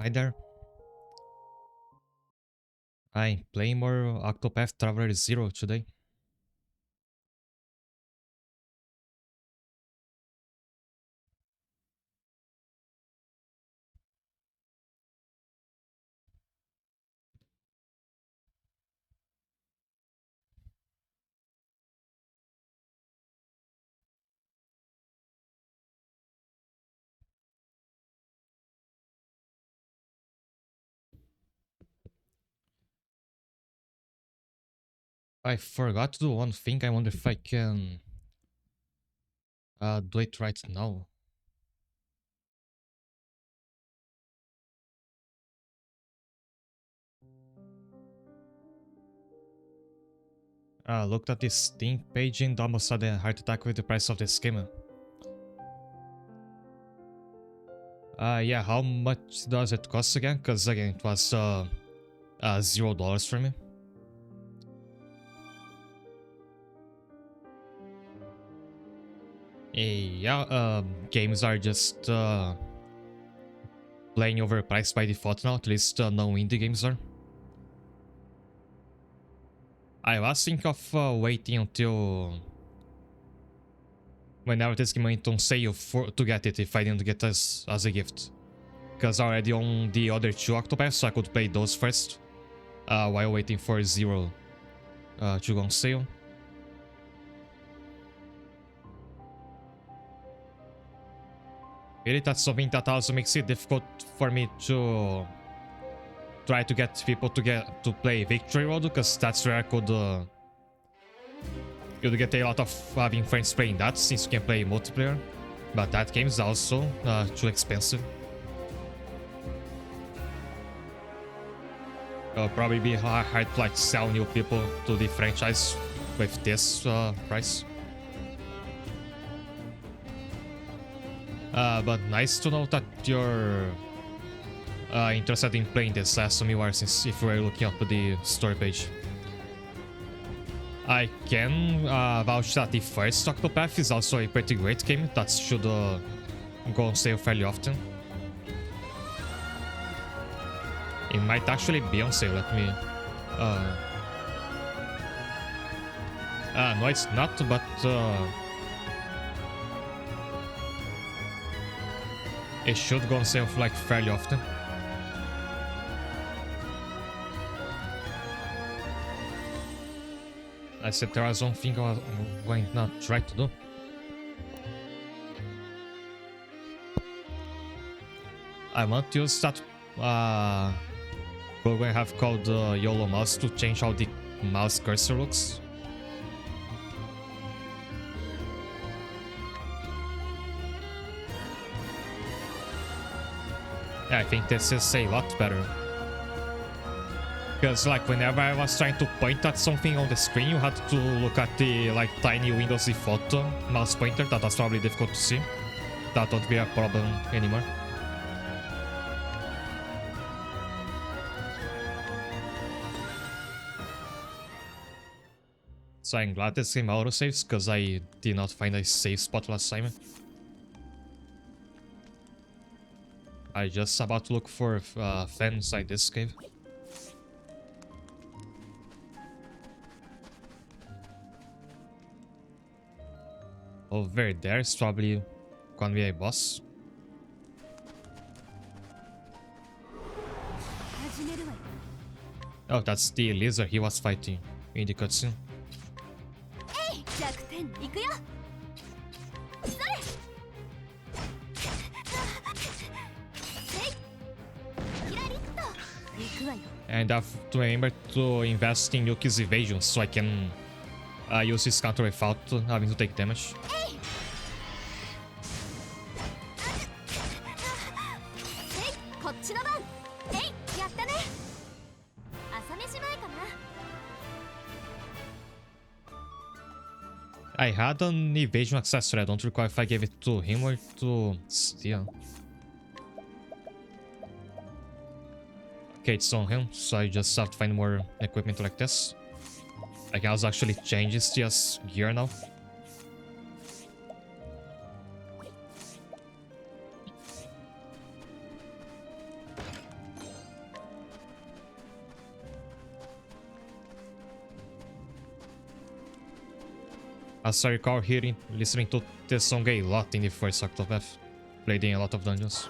Hi there. I'm playing more Octopath Traveler 0 today. I forgot to do one thing. I wonder if I can do it right now. Looked at this Steam page and almost had a heart attack with the price of this game. Yeah, how much does it cost again? Because again, it was $0 for me. Yeah, games are just playing overpriced by default now. At least no indie games are. I was thinking of waiting until whenever this game went on sale to get it if I didn't get this as a gift. Because I already own the other two Octopaths, so I could play those first while waiting for 0 to go on sale. Really, that's something that also makes it difficult for me to try to get people to play Victory Road, because that's where I could you'd get a lot of having friends playing that, since you can play multiplayer. But that game is also too expensive. It'll probably be hard to like sell new people to the franchise with this price. But nice to know that you're interested in playing this, as you are, since if you were looking up the store page. I can vouch that the first Octopath is also a pretty great game that should go on sale fairly often. It might actually be on sale, let me... no, it's not, but... it should go on sale like fairly often. I said there was one thing I was going to try to do. I want to use that program I have called YOLO Mouse to change how the mouse cursor looks. Yeah, I think this is a lot better. Because like whenever I was trying to point at something on the screen, you had to look at the like tiny Windows default mouse pointer. That was probably difficult to see. That won't be a problem anymore. So I'm glad this game autosaves, because I did not find a save spot last time. I just about to look for fan inside this cave. Over there is probably gonna be a boss. Oh, that's the lizard he was fighting in the cutscene. And I have to remember to invest in Yuki's evasion so I can use his counter without having to take damage. I had an evasion accessory. I don't recall if I gave it to him or to Steal. Okay, it's on him, so I just have to find more equipment like this. I can also actually change his TS gear now. As I recall listening to this song a lot in the first Octopath. Played in a lot of dungeons.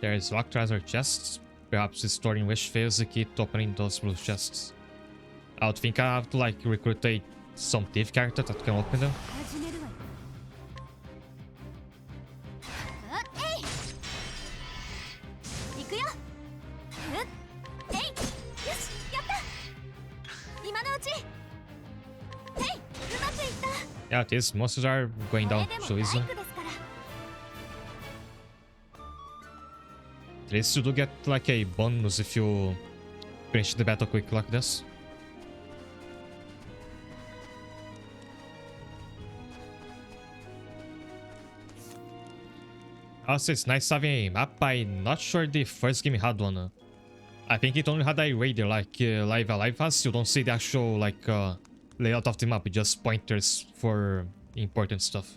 There is locked treasure chests. Perhaps restoring wish fails the key to opening those blue chests. I would think I have to like recruit some thief character that can open them. Yeah, these monsters are going down so easy. At least you do get like a bonus if you finish the battle quick like this. Also, it's nice having a map. I'm not sure the first game had one. I think it only had a radar like Live Alive has. You don't see the actual like layout of the map, just pointers for important stuff.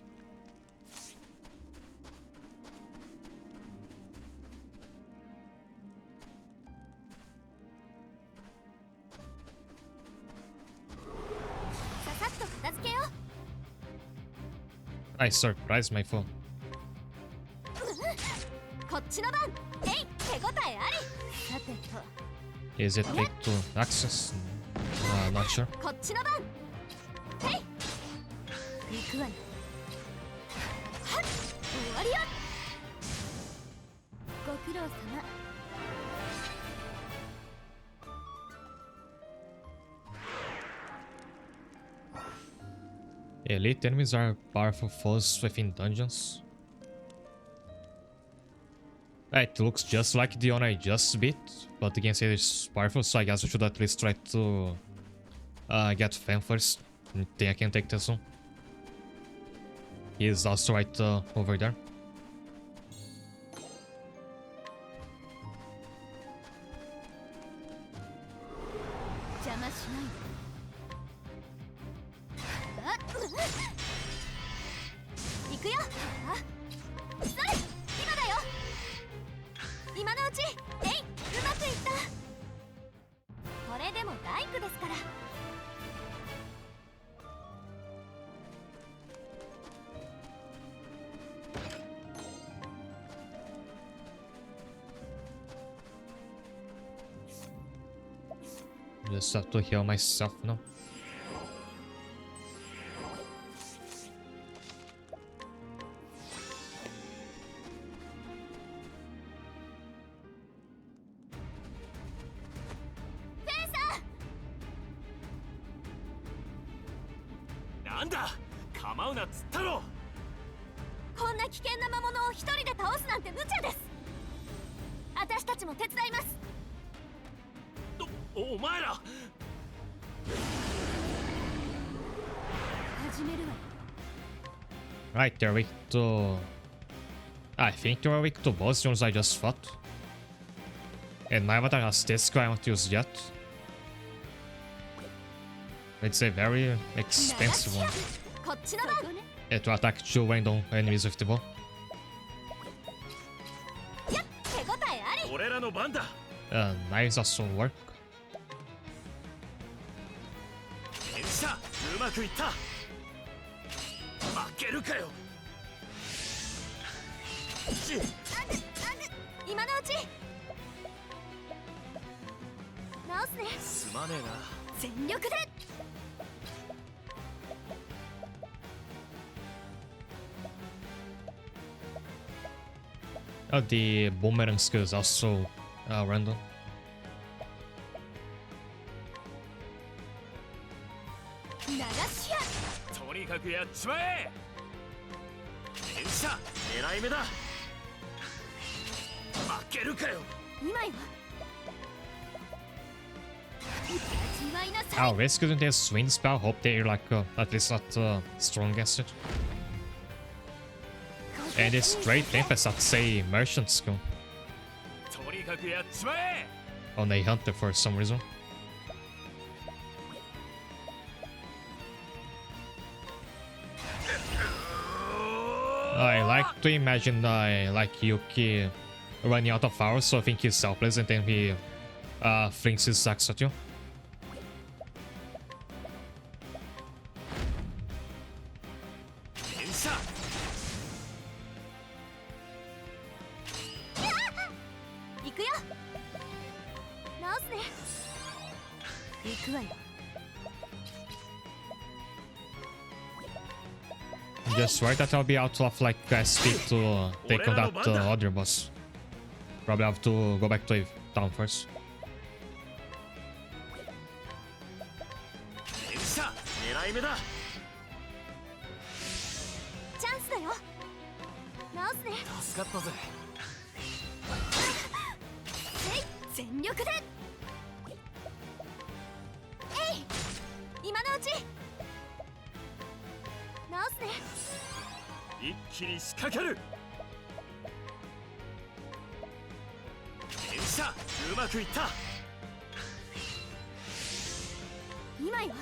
I surprised my phone. Is it big to access? Not sure. Elite enemies are powerful foes within dungeons. It looks just like the one I just beat, but the game says it's powerful, so I guess I should at least try to get Fan first. I think I can take this one. He is also right over there. Just have to heal myself now. Right, they're weak to... I think they're weak to both ones I just fought. And my avatar has this guy I haven't used yet. It's a very expensive one. To attack 2 random enemies with the bow. Knives also work. The boomerang skill is also random. I'll risk using their swing spell, hope they're like at least not strong against it. And it's straight emphasis at say merchant skill on a hunter for some reason. I like to imagine like Yuki running out of hours, so I think he's selfless and then he flings his axe at you. I'm just worried that I'll be out of like SP to take on that other boss. Probably have to go back to a town first. 狙い目だ。チャンスだよ。直すね。助かったぜ。全力で。えい、今のうち。直すね。一気に仕掛ける。連射、うまくいった。今よ。さ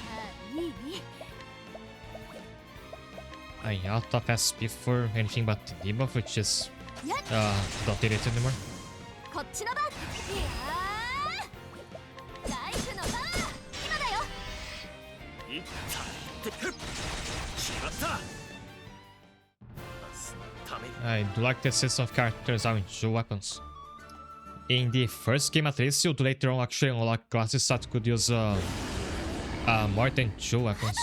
あ、いい。 I out of SP for anything but debuff, which is don't need it anymore. こっちの番。いやー、ライフの番。今だよ。いったって決まった。 I do like the system of characters having two weapons. In the first game at least, you'd later on actually unlock classes that could use more than two weapons.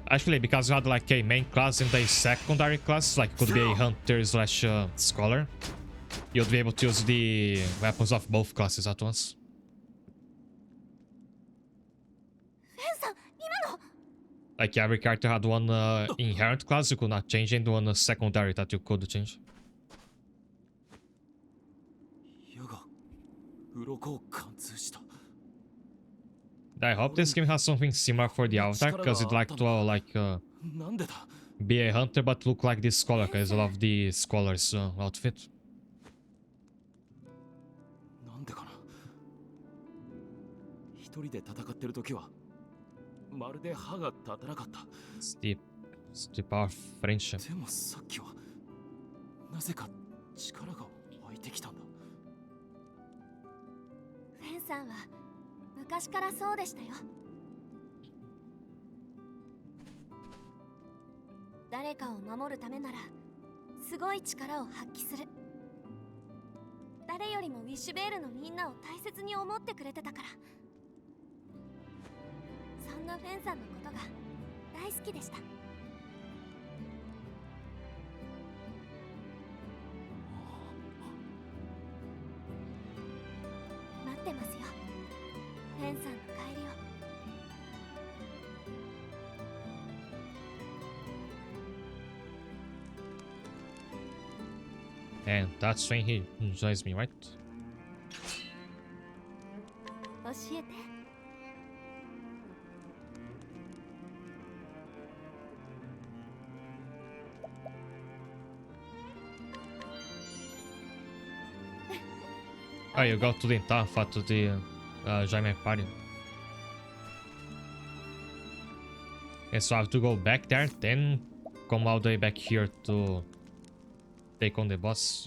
Actually, because you had like a main class and a secondary class, like could be a hunter slash scholar, you'd be able to use the weapons of both classes at once. Like every character had one inherent class you could not change and one secondary that you could change. I hope this game has something similar for the avatar, because I'd like to be a hunter but look like this scholar, because I love the scholar's outfit. It's the power of friendship. なぜか力が湧いてきたんだ。フェンさんは昔からそうでしたよ。誰かを守るためならすごい力を発揮する。誰よりもウィッシュベールのみんなを大切に思ってくれてたから。そんなフェンさんのことが大好きでした。待ってますよ、フェンさんの帰りを。And that's when he joins me, right? 教えて。Oh, you got to tentar fato de join my party. And so I have to go back there, then come all the way back here to take on the boss.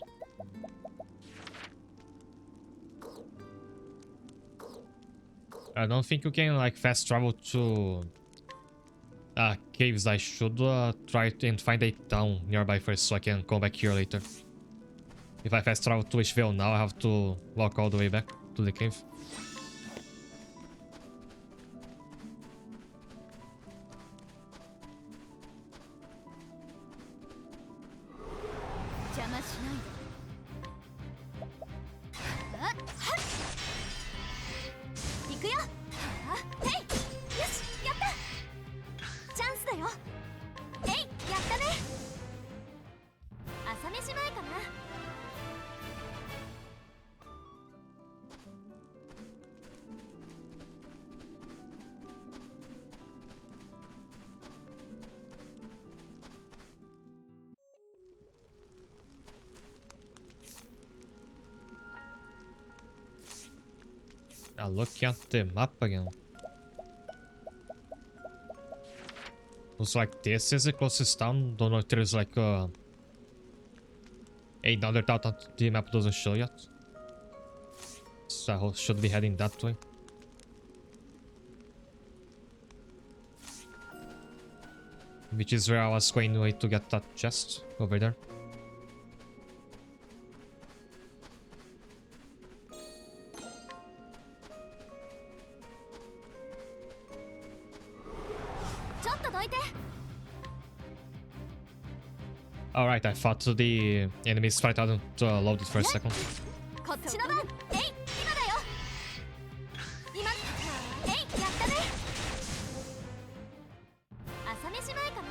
I don't think you can like fast travel to caves. I should try and find a town nearby first so I can come back here later. If I fast travel to Ishvale now, I have to walk all the way back to the cave. Looking at the map again. Looks like this is the closest town. Don't know if there's like another town that the map doesn't show yet. So I should be heading that way. Which is where I was going to get that chest over there. どいて。 Alright, I thought the enemies started to load it for a second. こっちの番。えい、今だよ。今。えい、やったね。朝飯前かな。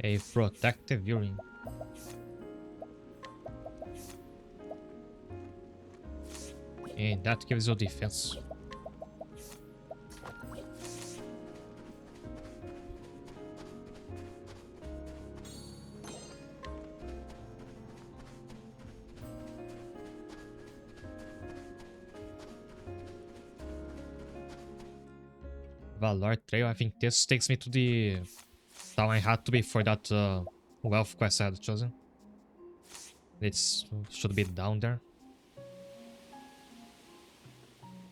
A protective urine. And that gives you defense. Valor Trail, I think this takes me to the town I had to be for that wealth quest I had chosen. It should be down there.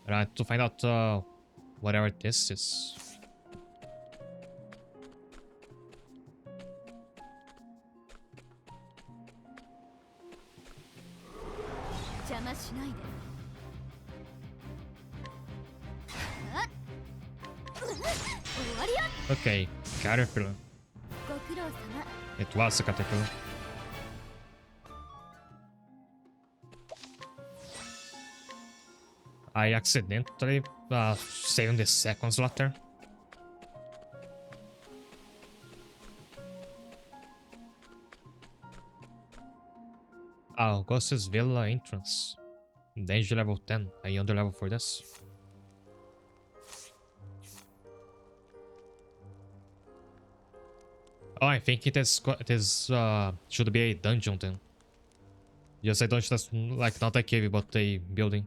Right, to find out whatever this is. Okay, caterpillar. It was a caterpillar. I accidentally saved the second slot there. Augustus Villa entrance. Danger level 10. I under level for this. Oh, I think it is should be a dungeon then. Yes, a dungeon that's like not a cave but a building.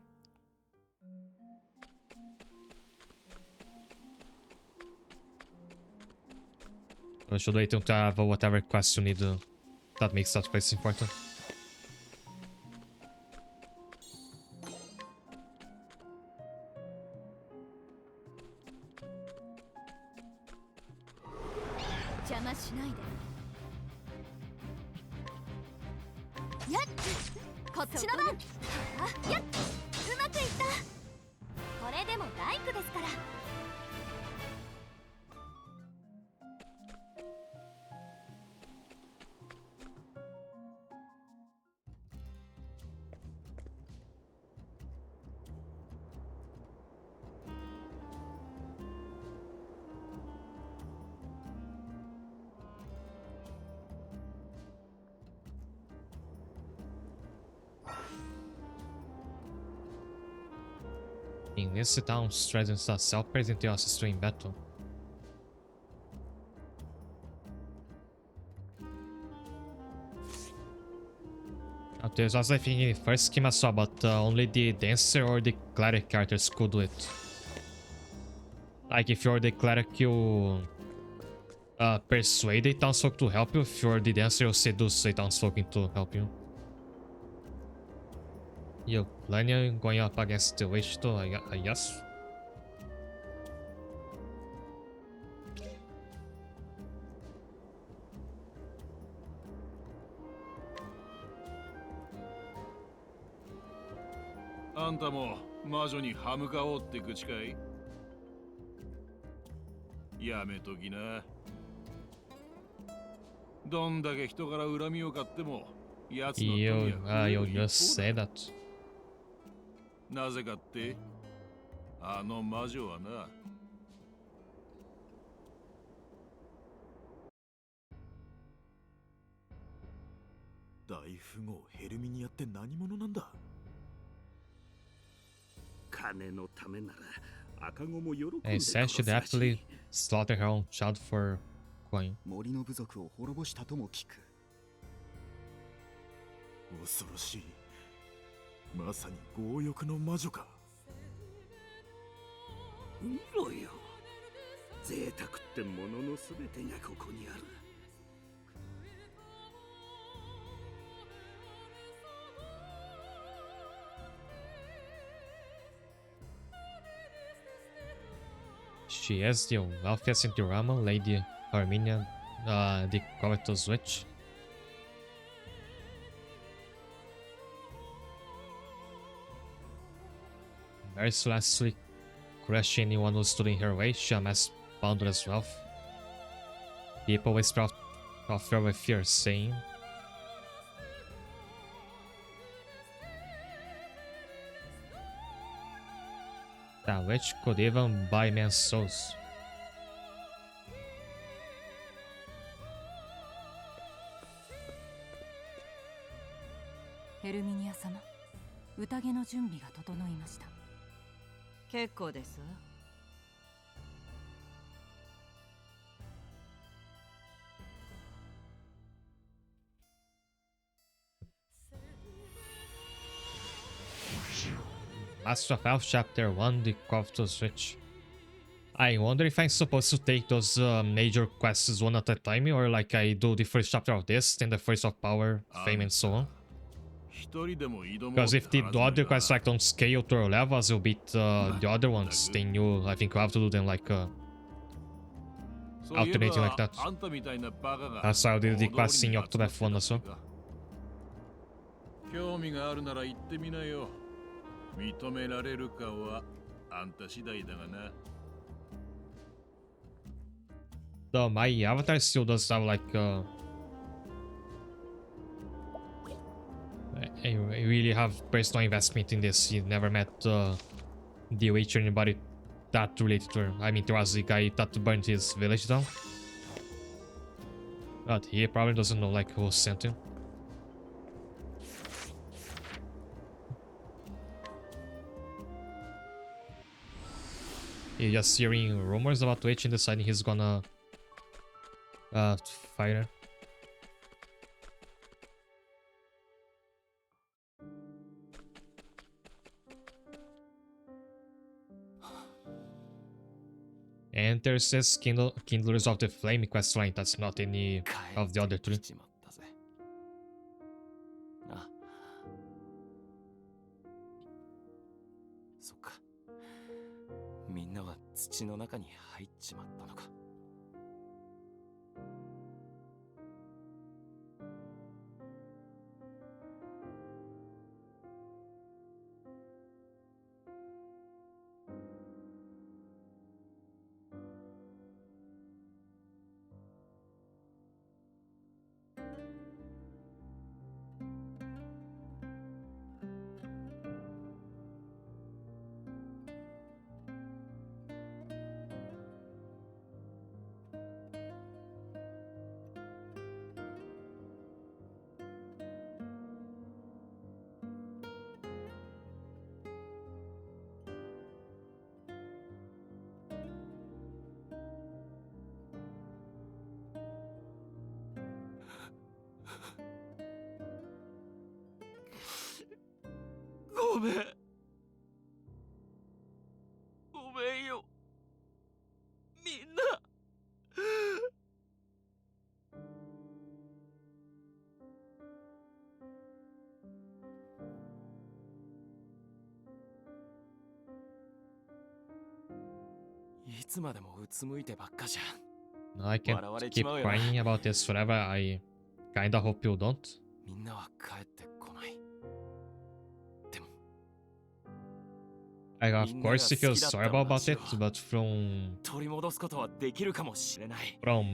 I should wait until I have whatever quest you need that makes that place important. In this town, strengthens a self-present assist in battle. There's also, I think, in the first scheme I saw, but only the dancer or the cleric characters could do it. Like, if you're the cleric, you persuade a townsfolk to help you. If you're the dancer, you seduce a townsfolk into help you. You're planning going up against the witch too, I guess. Anta mo majo ni hamukaoって口かい? やめときな。どんだけ人から恨みを買っても、やつの富は You just say that. なぜかって、あの魔女はな。大富豪ヘルミニアって何者なんだ? 金のためなら赤子も喜んで Hey, says she'd happily slaughter her own child for coin. 森の部族を滅ぼしたとも聞く。恐ろしい。まさに強欲の魔女か。見ろよ。贅沢ってもののすべてがここにある。She is the wealthiest in the realm, Lady Armenia, the covetous witch. mercilessly crush anyone who stood in her way. She amassed boundless wealth. People whisper of her with fear, saying, that witch could even buy men's souls. Herminia 様、宴の準備が整いました。結構ですわ。Master of Health Chapter 1, the Octopath Switch. I wonder if I'm supposed to take those major quests one at a time, or like I do the first chapter of this, then the first of Power, Fame, and so on. Because if the other quests like don't scale to your level as you beat the other ones, then I think you have to do them like alternating like that. That's how I did the quests in Octopath 1 as well. 認められるかはあんた次第だがな。Though my avatar still does have like I really have personal investment in this. He never met the witch or anybody that related to her. I mean, there was the guy that burned his village down, but he probably doesn't know like who sent him. He's just hearing rumors about Twitch and deciding he's gonna fight her. And there's this Kindlers of the Flame quest line that's not any of the other three. みんなは土の中に入っちまったのか。ごめん。ごめんよ。みんな。いつまでもうつむいてばっかじゃん。No, I can't keep crying about this forever. I kinda hope you don't. みんなは帰ってこない。Like, of course he feels sorry about it, but from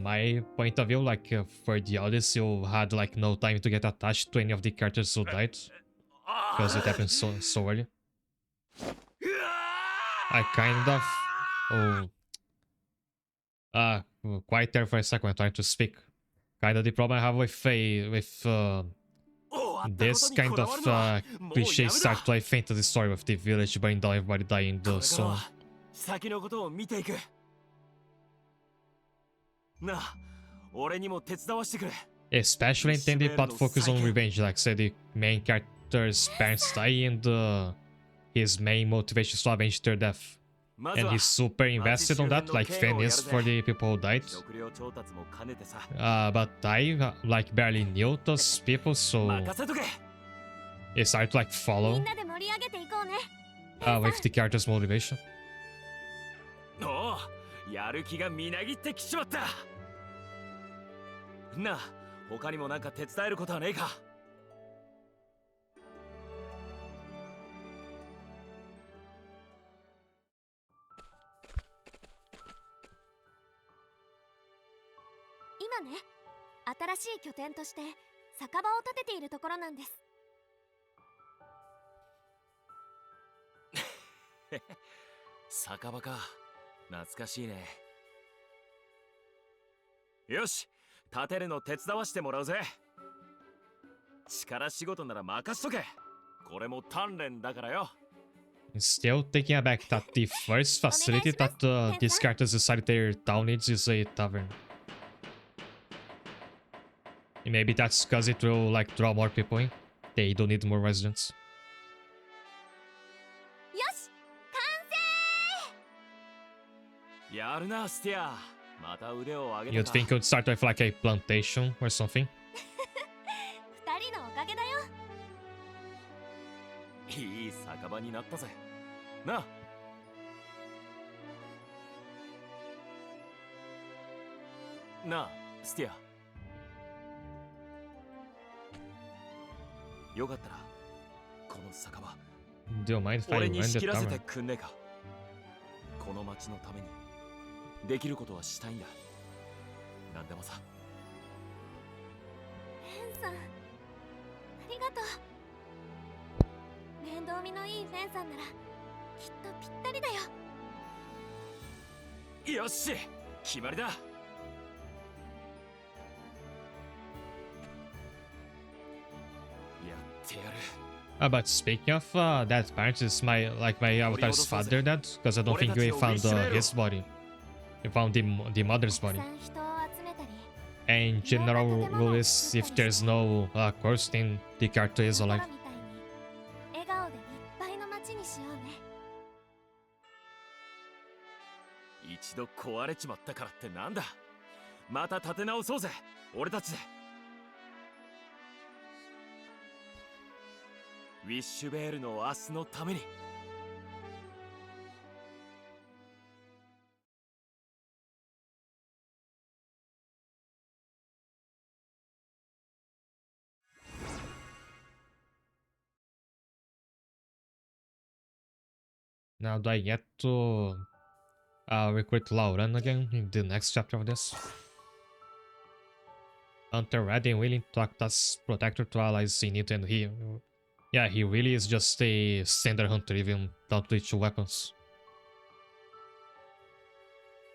my point of view, like for the audience, you had like no time to get attached to any of the characters who died, because it happened so early. I kind of quiet there for a second, I'm trying to speak. Kind of the problem I have with this kind of cliche start to a fantasy story with the village burning down, everybody dying, and so on. Especially in the plot focus on revenge, like say the main character's parents die and his main motivation is to avenge their death. And he's super invested on that, like Fen is for the people who died. But I like barely knew those people, so it started to like follow with the character's motivation. やる気がみなぎってきちまった。なあ、他にもなんか手伝えることはねえか。しい拠点として酒場を建てているところなんです。酒場か。懐かしいね。よし、建てるの手伝わしてもらうぜ。力仕事なら任しとけ。これも鍛錬だからよ。Still taking aback that the first facility that these characters decided their town needs is a tavern. Maybe that's because it will like draw more people in. They don't need more residents. よし、完成。やるな、スティア。また腕を上げ You'd た think か。 you'd start with like a plantation or something. 二人のおかげだよ。いい酒場になったぜ。なあ。なあ、スティア。よかったら、この酒場、 Do you mind if I 俺に rent 仕 the 切らせて tavern? くんねえか。この町のためにできることはしたいんだ。なんでもさ。フェンさん、ありがとう。面倒見のいいフェンさんならきっとぴったりだよ。よし、決まりだ。やってやる。But speaking of that parent is my avatar's father dead? Because I don't think we found his body. We found the mother's たく body. さん人を集めたり、 And general rule is if there's no curse, then the character is この alive. 頃みたいに笑顔でいっぱいの街にしようね。一度壊れちまったからってなんだ。また立て直そうぜ、俺たちで。ウィッシュベールの明日のために。Now do I get to recruit Lauren again in the next chapter of this? Hunter ready and willing to act as protector to allies in need, and he really is just a standard hunter even without the 2 weapons.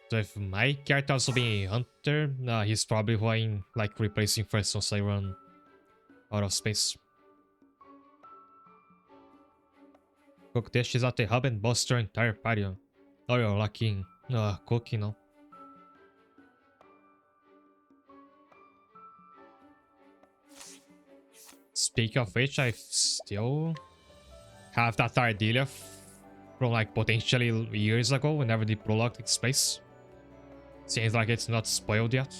So if my character also being a hunter, he's probably who I'm like replacing first once I run out of space. Cook dishes at the hub and bust your entire patio. Oh, you're lucky cooking now. Speaking of which, I still have that idea from like potentially years ago whenever the prologue takes place. Seems like it's not spoiled yet.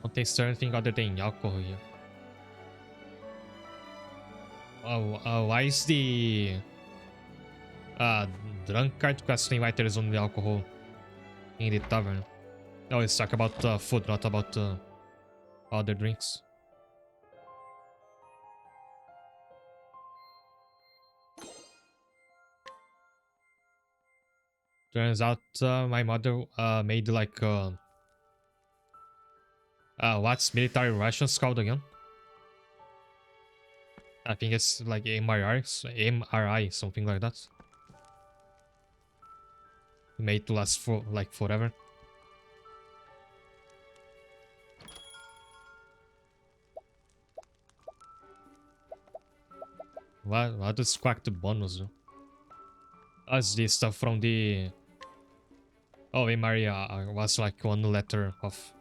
Don't taste anything other than alcohol here. Oh, why is the drunkard quest invited is only alcohol in the tavern? Oh, it's talk about food, not about other drinks. Turns out my mother made like what's military rations called again? I think it's like MRI, something like that. Made to last for like forever. What does cracked bonus do? That's the stuff from the... Oh, MRI was like 1 letter off.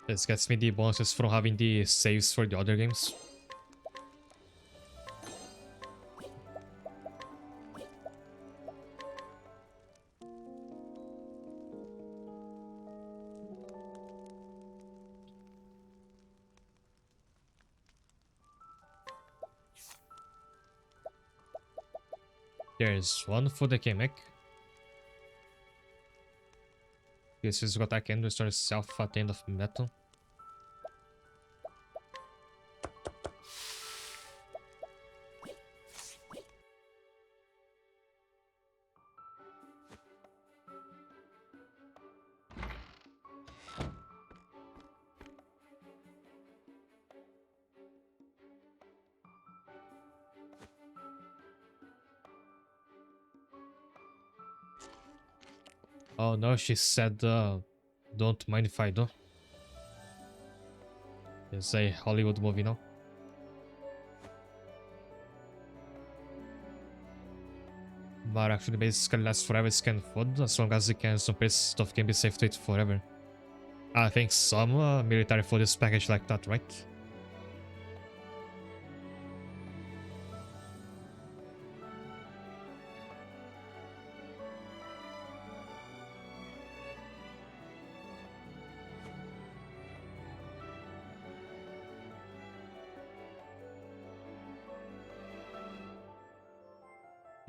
This gets me the bonuses from having the saves for the other games. There's one food I can make. This is what I can restore self at the end of metal. Oh no, she said don't mind if I do. It's a Hollywood movie now. But actually basically lasts forever, scan food as long as you can, some stuff can be safe to eat forever. I think some military food is packaged like that, right?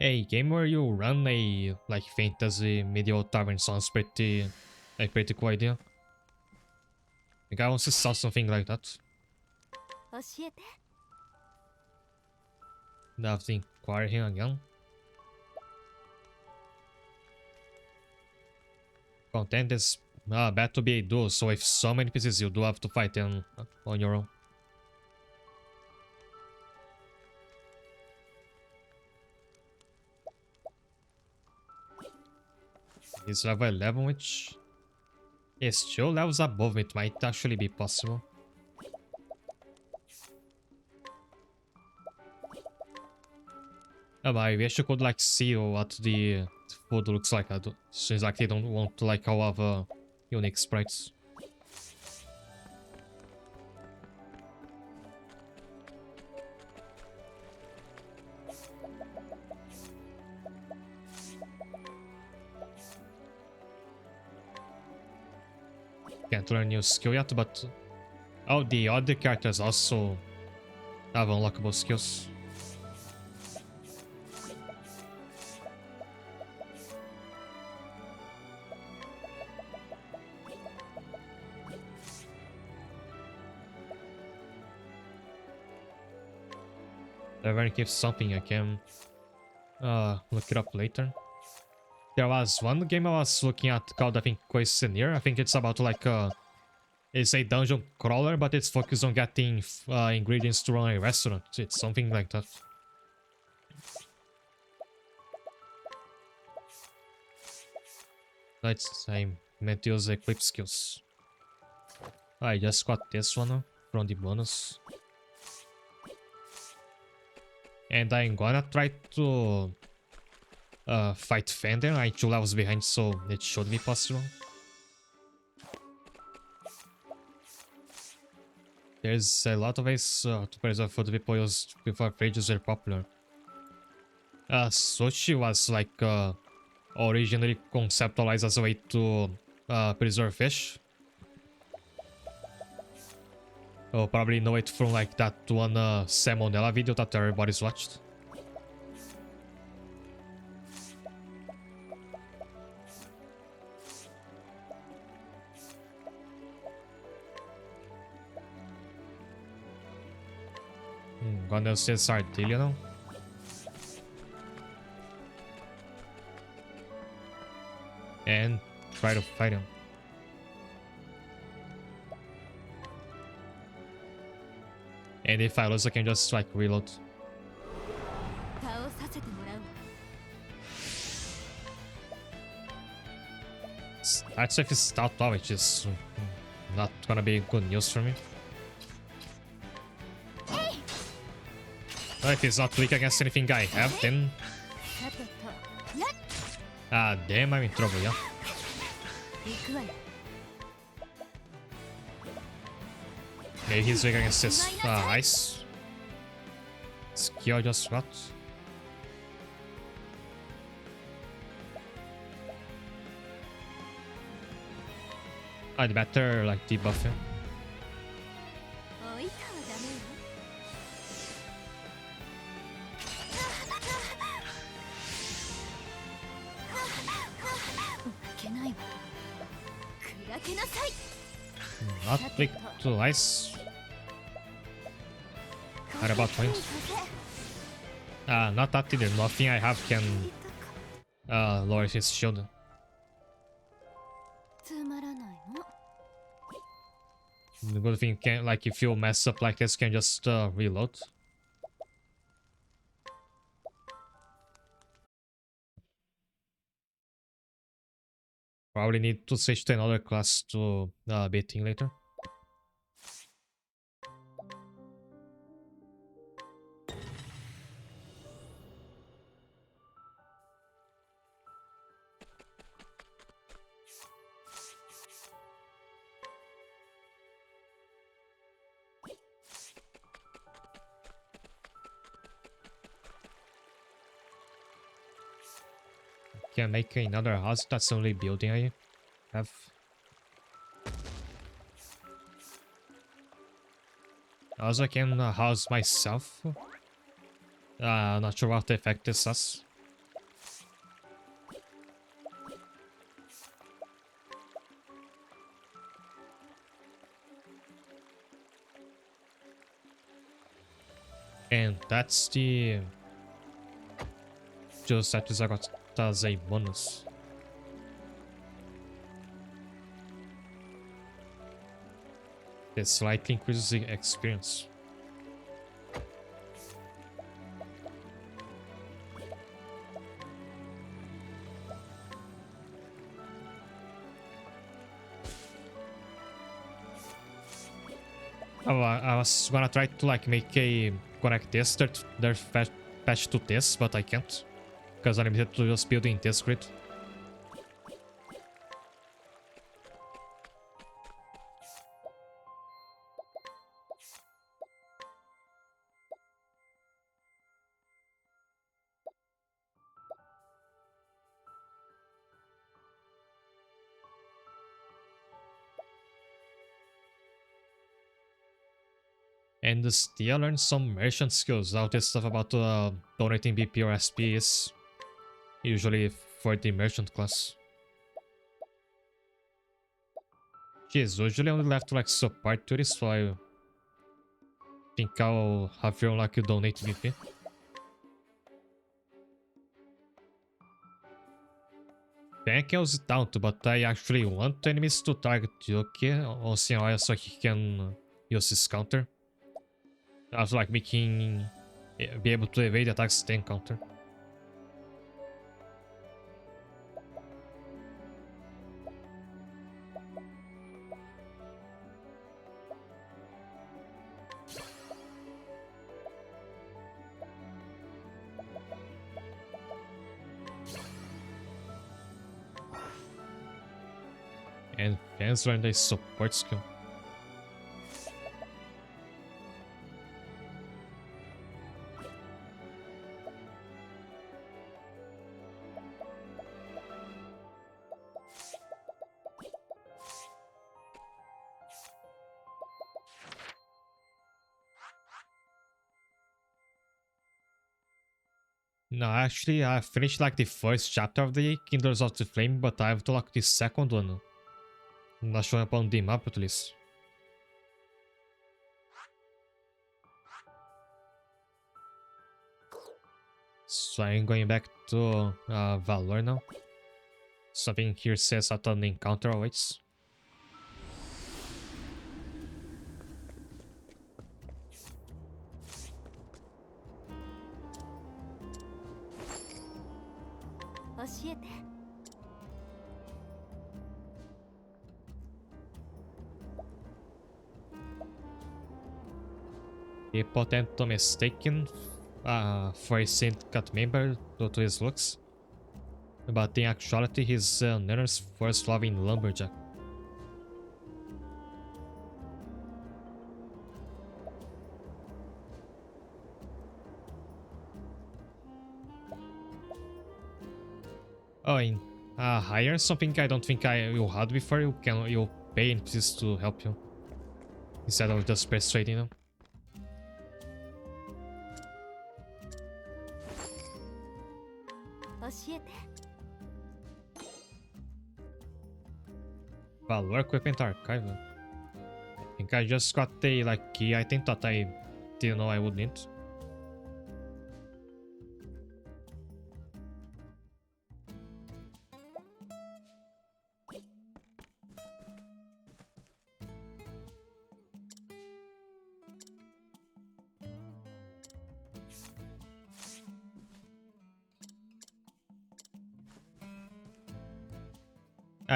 A game where you run a like fantasy medieval tavern sounds pretty cool idea. I think I want to saw something like that. 教えて。 Now I have to inquire him again. Content is bad to be a duo, so if so many pieces you do have to fight them on your own. He's level 11, which is 2 levels above me. It might actually be possible. I wish you could like see what the food looks like. Seems like they don't want to like all have unique sprites. Can't learn new skill yet, but oh, the other characters also have unlockable skills. Tavern keeps something, I can look it up later. There was one game I was looking at called, I think, Questionnaire. I think it's about like it's a dungeon crawler, but it's focused on getting ingredients to run a restaurant. It's something like that. I meant to use equip skills. I just got this one from the bonus. And I'm gonna try to fight Fender. I'm 2 levels behind, so it should be possible. There's a lot of ways to preserve food people used before fridges were popular. Sushi was like originally conceptualized as a way to preserve fish. You'll probably know it from like that one Salmonella video that everybody's watched. Gonna say Sardinia now. And try to fight him. And if I lose, I can just like reload. 倒させてもらうわ。 That's if it's stout off, which is not gonna be good news for me. Well, if he's not weak against anything I have, then... Ah, damn, I'm in trouble, yeah. 行くわよ。 Maybe he's weak against this ice. Skill just got. I'd better like debuff him. 置いたはダメよ。 負けないわ。砕けなさい。 Not weak to ice. What about wind? Not that either. Nothing I have can lower his shield. つまらないの。 The good thing can, like, if you mess up like this, you can just reload. Probably need to switch to another class to beat him later. Can make another house. That's the only building I have. Also, I can house myself. Not sure what the effect this has. And that's the... Just that I got as a bonus. It slightly increases the experience. Oh, I was gonna try to like make a connect this their patch to this, but I can't because I'm limited to just building this grid. And still learn some merchant skills. All this stuff about donating BP or SP is usually for the merchant class. She's usually only left to like support to this, so I think I'll have you like donate BP. Bank I was down to, but I actually want enemies to target Yuki on Sinnoya so he can use his counter. Also like making be able to evade attacks then counter. And fans learned a support skill. No, actually, I finished like the first chapter of the Kindles of the Flame, but I have to lock the second one. Not showing up on the map at least. So I'm going back to Valor now. Something here says that an encounter awaits. A potent mistaken for a syndicate member due to his looks, but in actuality he's Nenner's first love in Lumberjack. Oh, in hire something I don't think you had before. You'll pay NPCs to help you instead of just persuading them. Valor Equipment Archive. I think I just got the like key item that I didn't know I would need.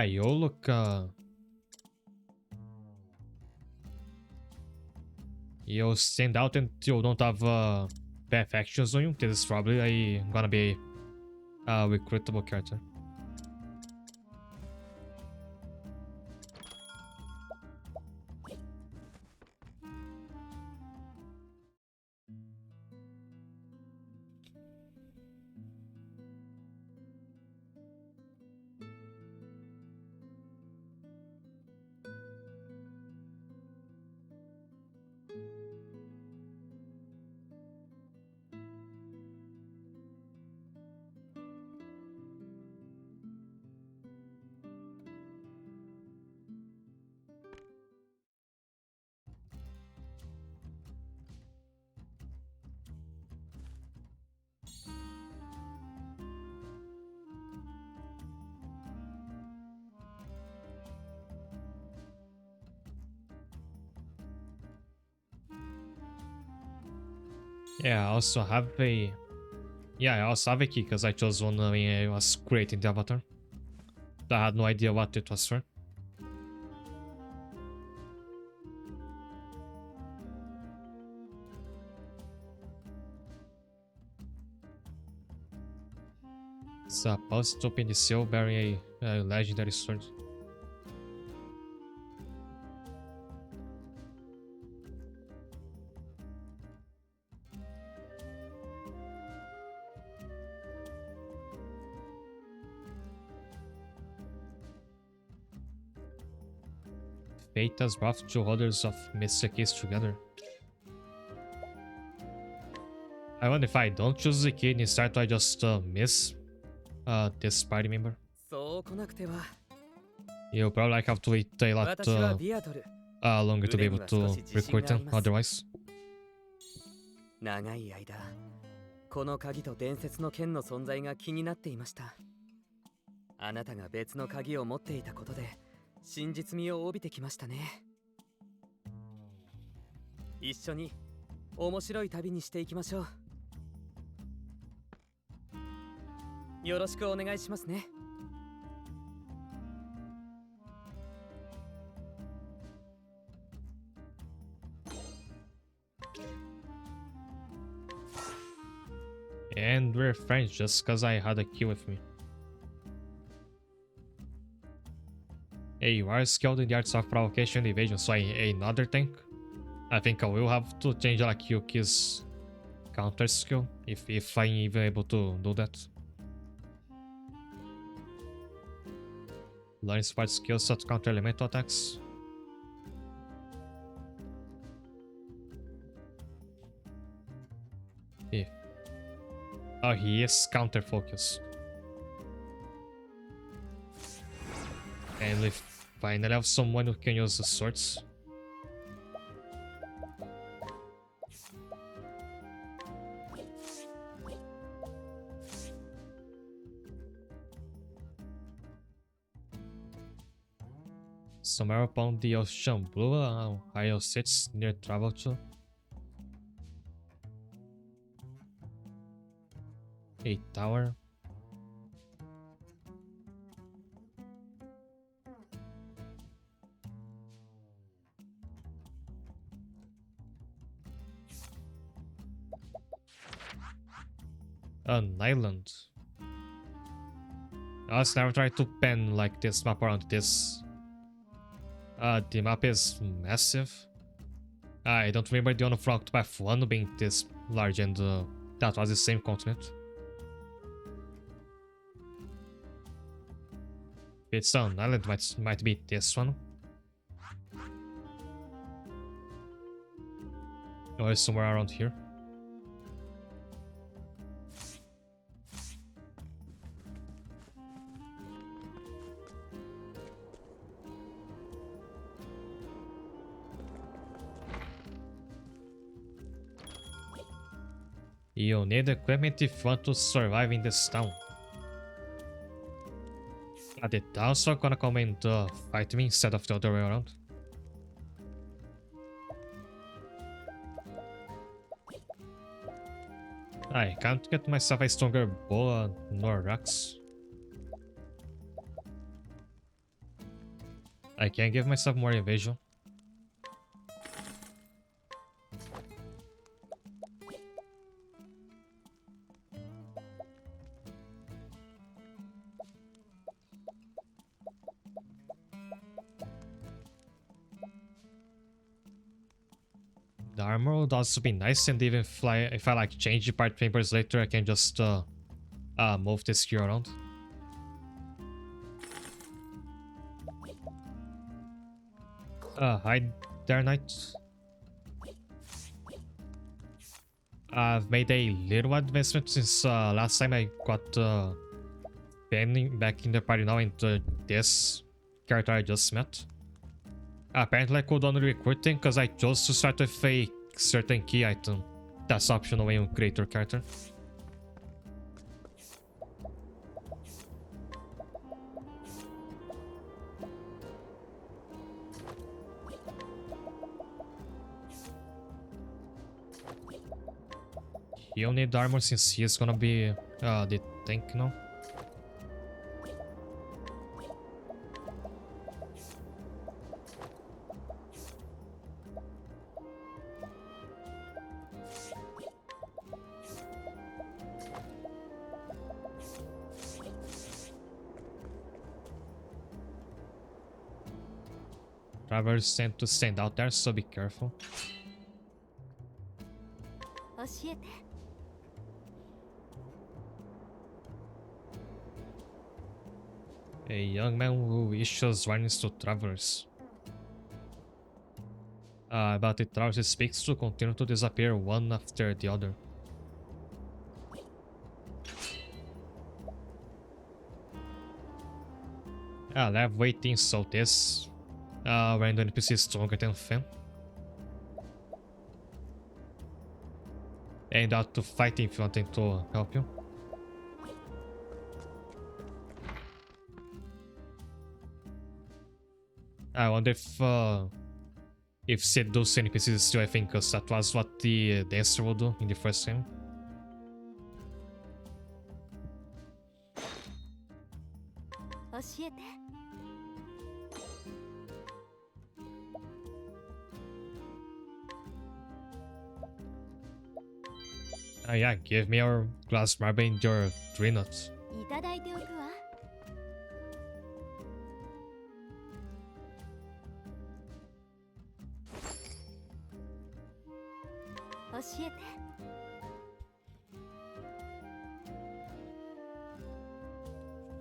Yo, look, you stand out and you don't have bad actions on you. This is probably gonna be a recruitable character. Yeah, I also have a... Yeah, I also have a key because I chose one when I was creating the avatar. I had no idea what it was for. Supposed to open the seal bearing a legendary sword. Fate has brought two holders of mystic keys together. I wonder if I don't choose the key and instead I just miss this party member. You'll probably have to wait a lot longer to be able to recruit them otherwise. 長い間この鍵と伝説の剣の存在が気になっていました。あなたが別の鍵を持っていたことで真実味を帯びてきましたね。一緒に面白い旅にしていきましょう。よろしくお願いしますね。And we're friends just because I had a key with me. Hey, you are skilled in the arts of provocation and evasion, so another thing. I think I will have to change like Yuki's counter skill if I'm even able to do that. Learn smart skills to counter elemental attacks. Yeah. Oh, he is counter focus. And we finally have someone who can use the swords. Somewhere upon the ocean blue, Isle sits near travel to. A tower. An island. I was never tried to pen like this map around this. The map is massive. I don't remember the one from Octopath 1 being this large, and that was the same continent. It's an island, might be this one. Or somewhere around here. You need equipment if you want to survive in this town. The towns are gonna come and fight me instead of the other way around. I can't get myself a stronger bow nor rocks. I can give myself more evasion. The armor would also be nice, and even if I like change the part papers later, I can just move this gear around. Hi there, knight. I've made a little advancement since last time I got Penny back in the party now into this character I just met. Apparently I could only recruit him because I chose to start with a certain key item. That's optional when you create your character. He'll need armor since he's gonna be the tank now. Travelers tend to stand out there, so be careful. 教えて。 A young man who issues warnings to travelers. But the travelers he speaks to continue to disappear one after the other. Left waiting, so this random NPC is stronger than Fen. And out to fight if you want him to help you. I wonder if those NPCs is still a thing, because that was what the dancer would do in the first game. Yeah, give me your glass marble and your tree nuts. いただいておくわ。教えて。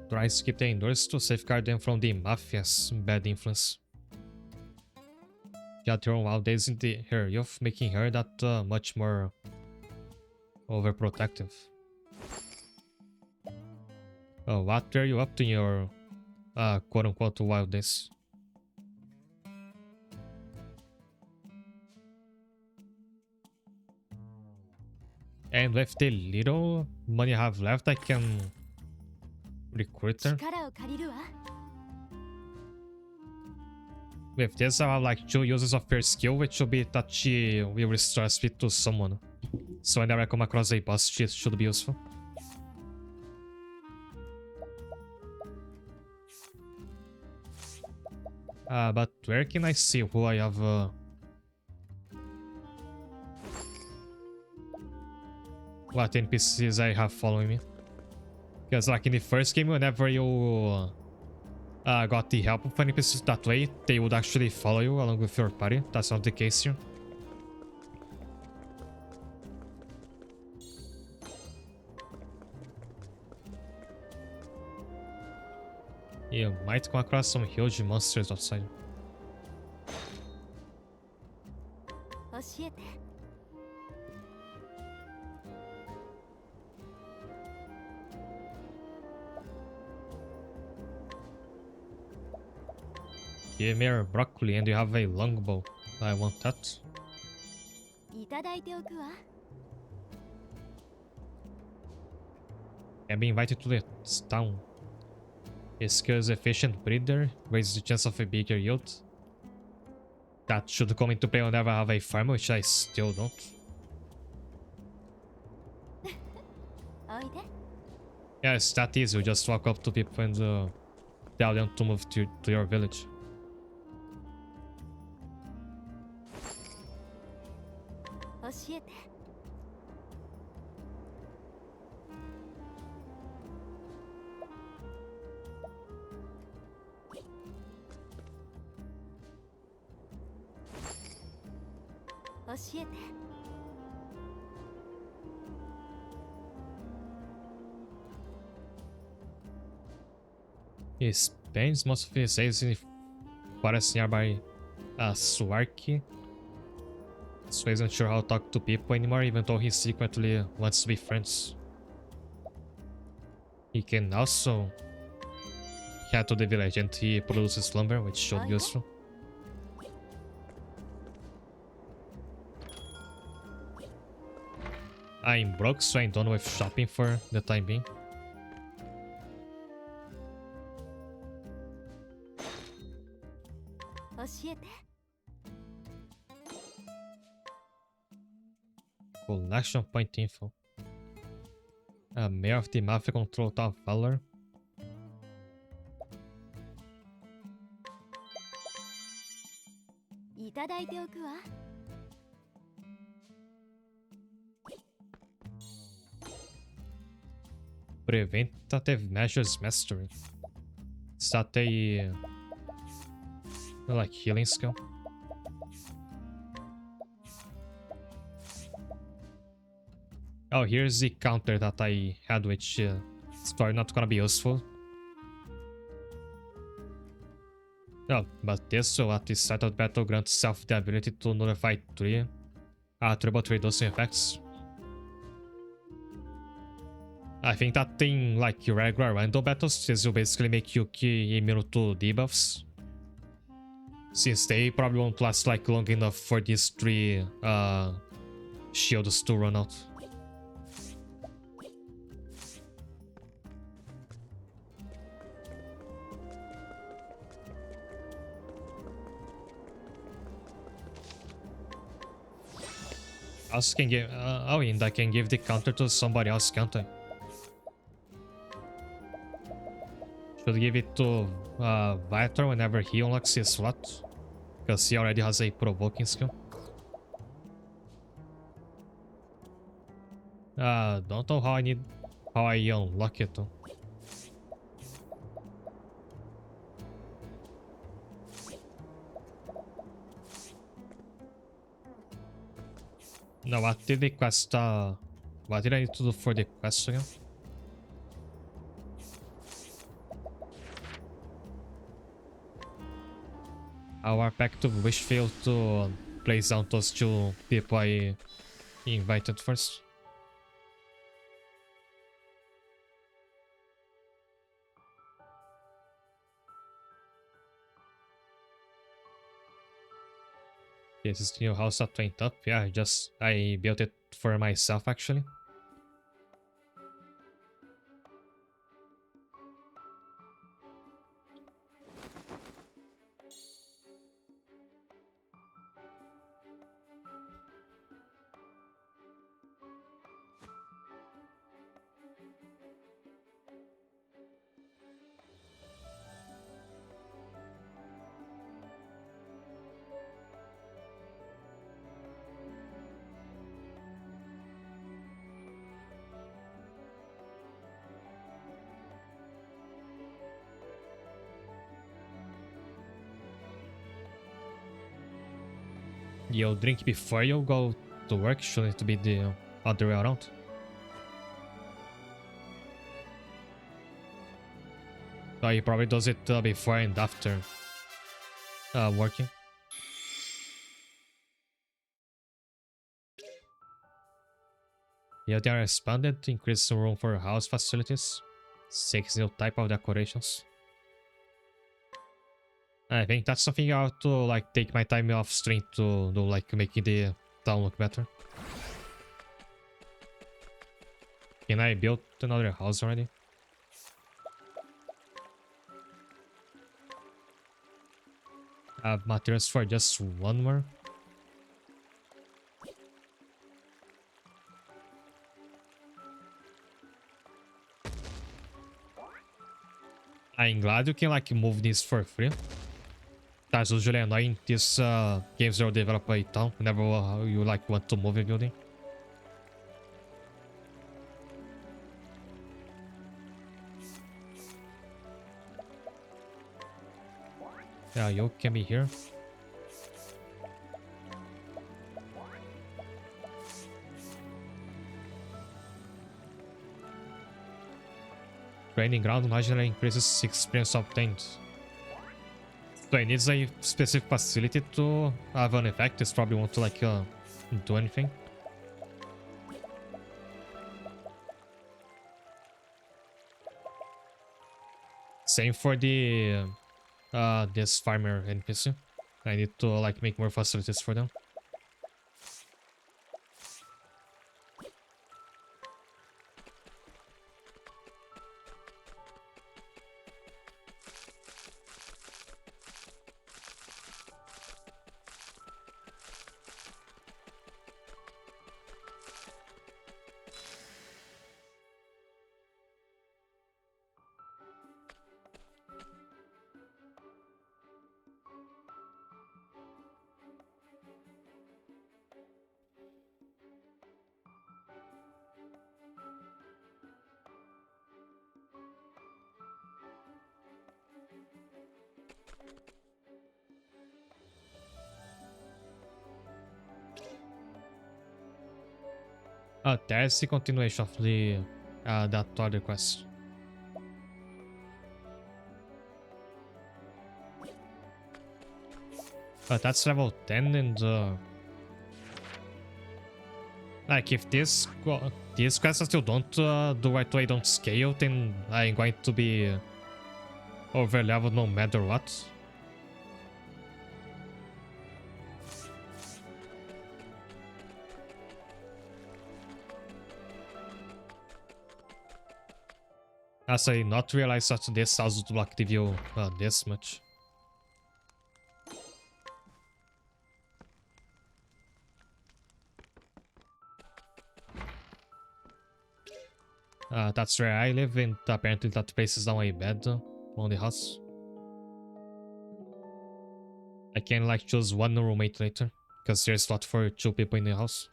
Tries to keep them indoors to safeguard them from the mafia's bad influence. She had her own wild days in her youth, making her that much more overprotective. What were you up to in your quote-unquote wild days? And with the little money I have left, I can recruit her. 力を借りるわ。 With this, I'll have like 2 uses of her skill, which will be that she will restore speed to someone. So whenever I come across a boss, she should be useful. But where can I see who I have? What NPCs I have following me? Because like in the first game, whenever you got the help of NPCs that way, they would actually follow you along with your party. That's not the case here. You might come across some huge monsters outside. 教えて。 Give me your broccoli and you have a longbow. I want that. いただいておくわ。 Can be invited to the town. His skill is efficient breeder, raises the chance of a bigger yield. That should come into play whenever I have a farm, which I still don't. おいで。 Yeah, it's that easy. You just walk up to people and tell them to move to your village. 教えて。教えて。He spends most of his days in forest nearby Swarky. So he isn't sure how to talk to people anymore, even though he secretly wants to be friends. He can also head to the village and he produces lumber, which should be useful. I'm broke, so I'm done with shopping for the time being. Collection point info. Mayor of the Mafia Control Town Valor. Preventative Measures Mastery. Is that a like healing skill? Oh, here's the counter that I had, which is probably not gonna be useful. No, but this will at the start of battle grants self the ability to nullify 3 attribute reducing effects. I think that in like regular random battles, this will basically make Yuki immune to debuffs, since they probably won't last like long enough for these 3 shields to run out. Also can give oh, and I can give the counter to somebody else, can't I? Should give it to Vitor whenever he unlocks his slot, because he already has a provoking skill. Don't know how I unlock it though. No, what did the quest what did I need to do for the quest again? Our pact of wish failed to place down those 2 people I invited first. This is the new house that went up. Yeah, I built it for myself actually. You'll drink before you go to work, shouldn't it be the other way around? So he probably does it before and after working. Yeah, they are expanded to increase the room for house facilities. 6 new type of decorations. I think that's something I have to like take my time off stream to do, like making the town look better. Can I build another house already? I have materials for just 1 more. I'm glad you can like move this for free. That's usually annoying. These games are developed by town whenever you like want to move a building. Yeah, you can be here. Training ground marginally increases experience obtained. So it needs a specific facility to have an effect. This probably won't like do anything. Same for the this farmer NPC. I need to like make more facilities for them. There's the continuation of the that other quest. That's level 10 and like if these quests still don't do right way, don't scale, then I'm going to be over leveled no matter what. As I not realize that this also to block the view this much. That's where I live, and apparently that place is now a bed on the house. I can like choose one roommate later, because there's a lot for 2 people in the house.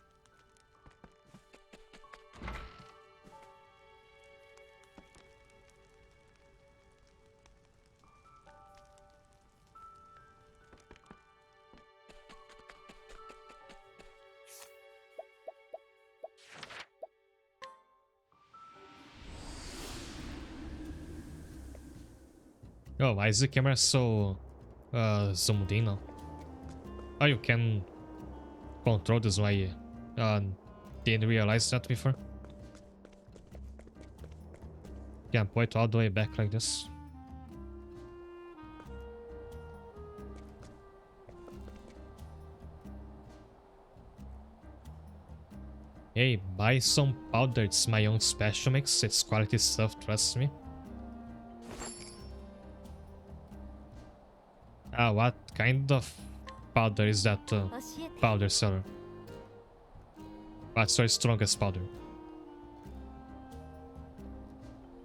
Oh, why is the camera so zoomed in now? Oh, you can control this way. Didn't realize that before. Can point all the way back like this. Hey, buy some powder. It's my own special mix. It's quality stuff, trust me. What kind of powder is that powder seller? What's your strongest powder?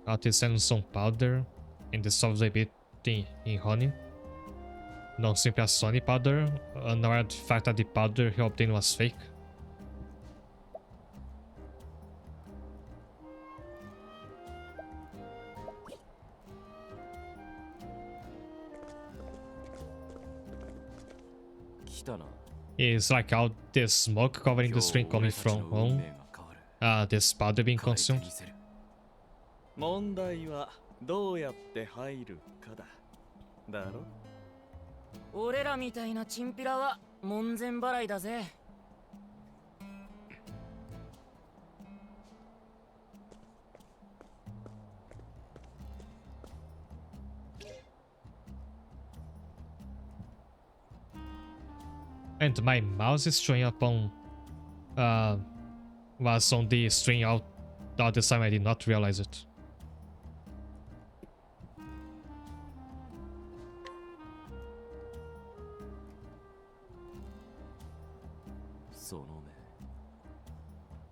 Artisan some powder and dissolves a bit in honey. Não sempre a Sony powder. Não era de fato the powder he obtained was fake. It's like all this smoke covering the stream coming from home. This powder being consumed. 問題はどうやって入るかだ。だろ？俺らみたいなチンピラは門前払いだぜ。And my mouse is showing up on was on the string all this time. I did not realize it. So no me.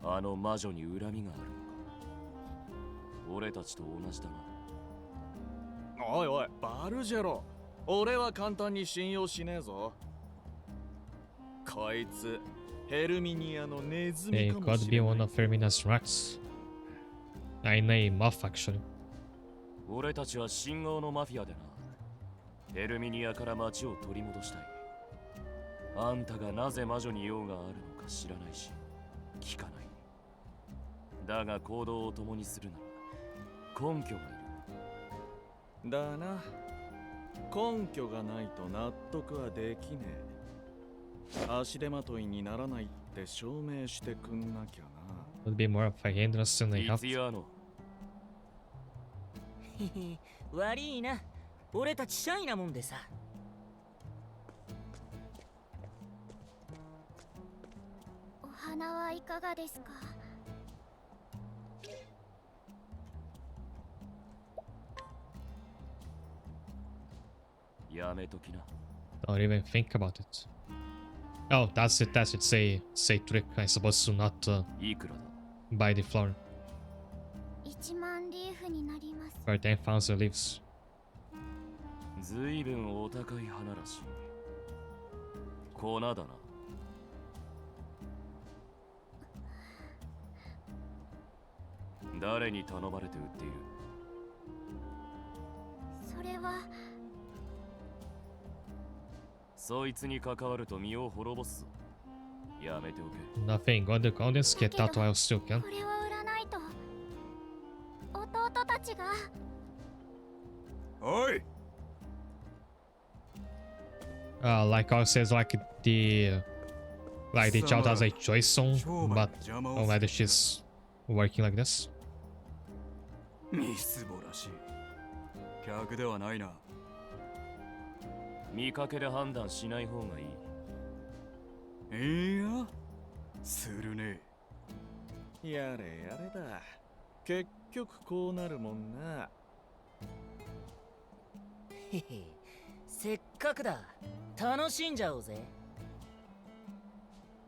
あの魔女に恨みがあるのか。俺たちと同じだな。おいおい、バルジェロ。俺は簡単に信用しねえぞ。こいつヘルミニアのネズミ They かも could し be れな one い。 of Fermina's rats. I name off actually. 俺たちは信号のマフィアでな。ヘルミニアから町を取り戻したい。あんたがなぜ魔女に用があるのか知らないし、聞かない。だが行動を共にするなら根拠がいる。だな。根拠がないと納得はできねえ。足手まといにならないって証明してくんなきゃな。 Would be more of a hindrance than a い help. つやの。へへ、悪いな。俺たちシャイなもんでさ。お花はいかがですか？やめときな。 Don't even think about it. Oh, that's it. That's it. Say trick. I'm supposed to not いくらだ。 buy the flower 1万リーフになります。 for 10,000 leaves. ずいぶんお高い花らしい。粉だな。誰に頼まれて売っている。それはそいつに関わると身を滅ぼすぞ。やめておけ。 Nothing. Go on the contents. Get out while still can. これを売らないと弟たちが。おい Like I says, like the child has a choice song, but no matter she's working like this. みすぼらしい。客ではないな。見かけで判断しない方がいいや、するね。やれやれだ。結局こうなるもんな。へへ、せっかくだ。楽しんじゃおうぜ。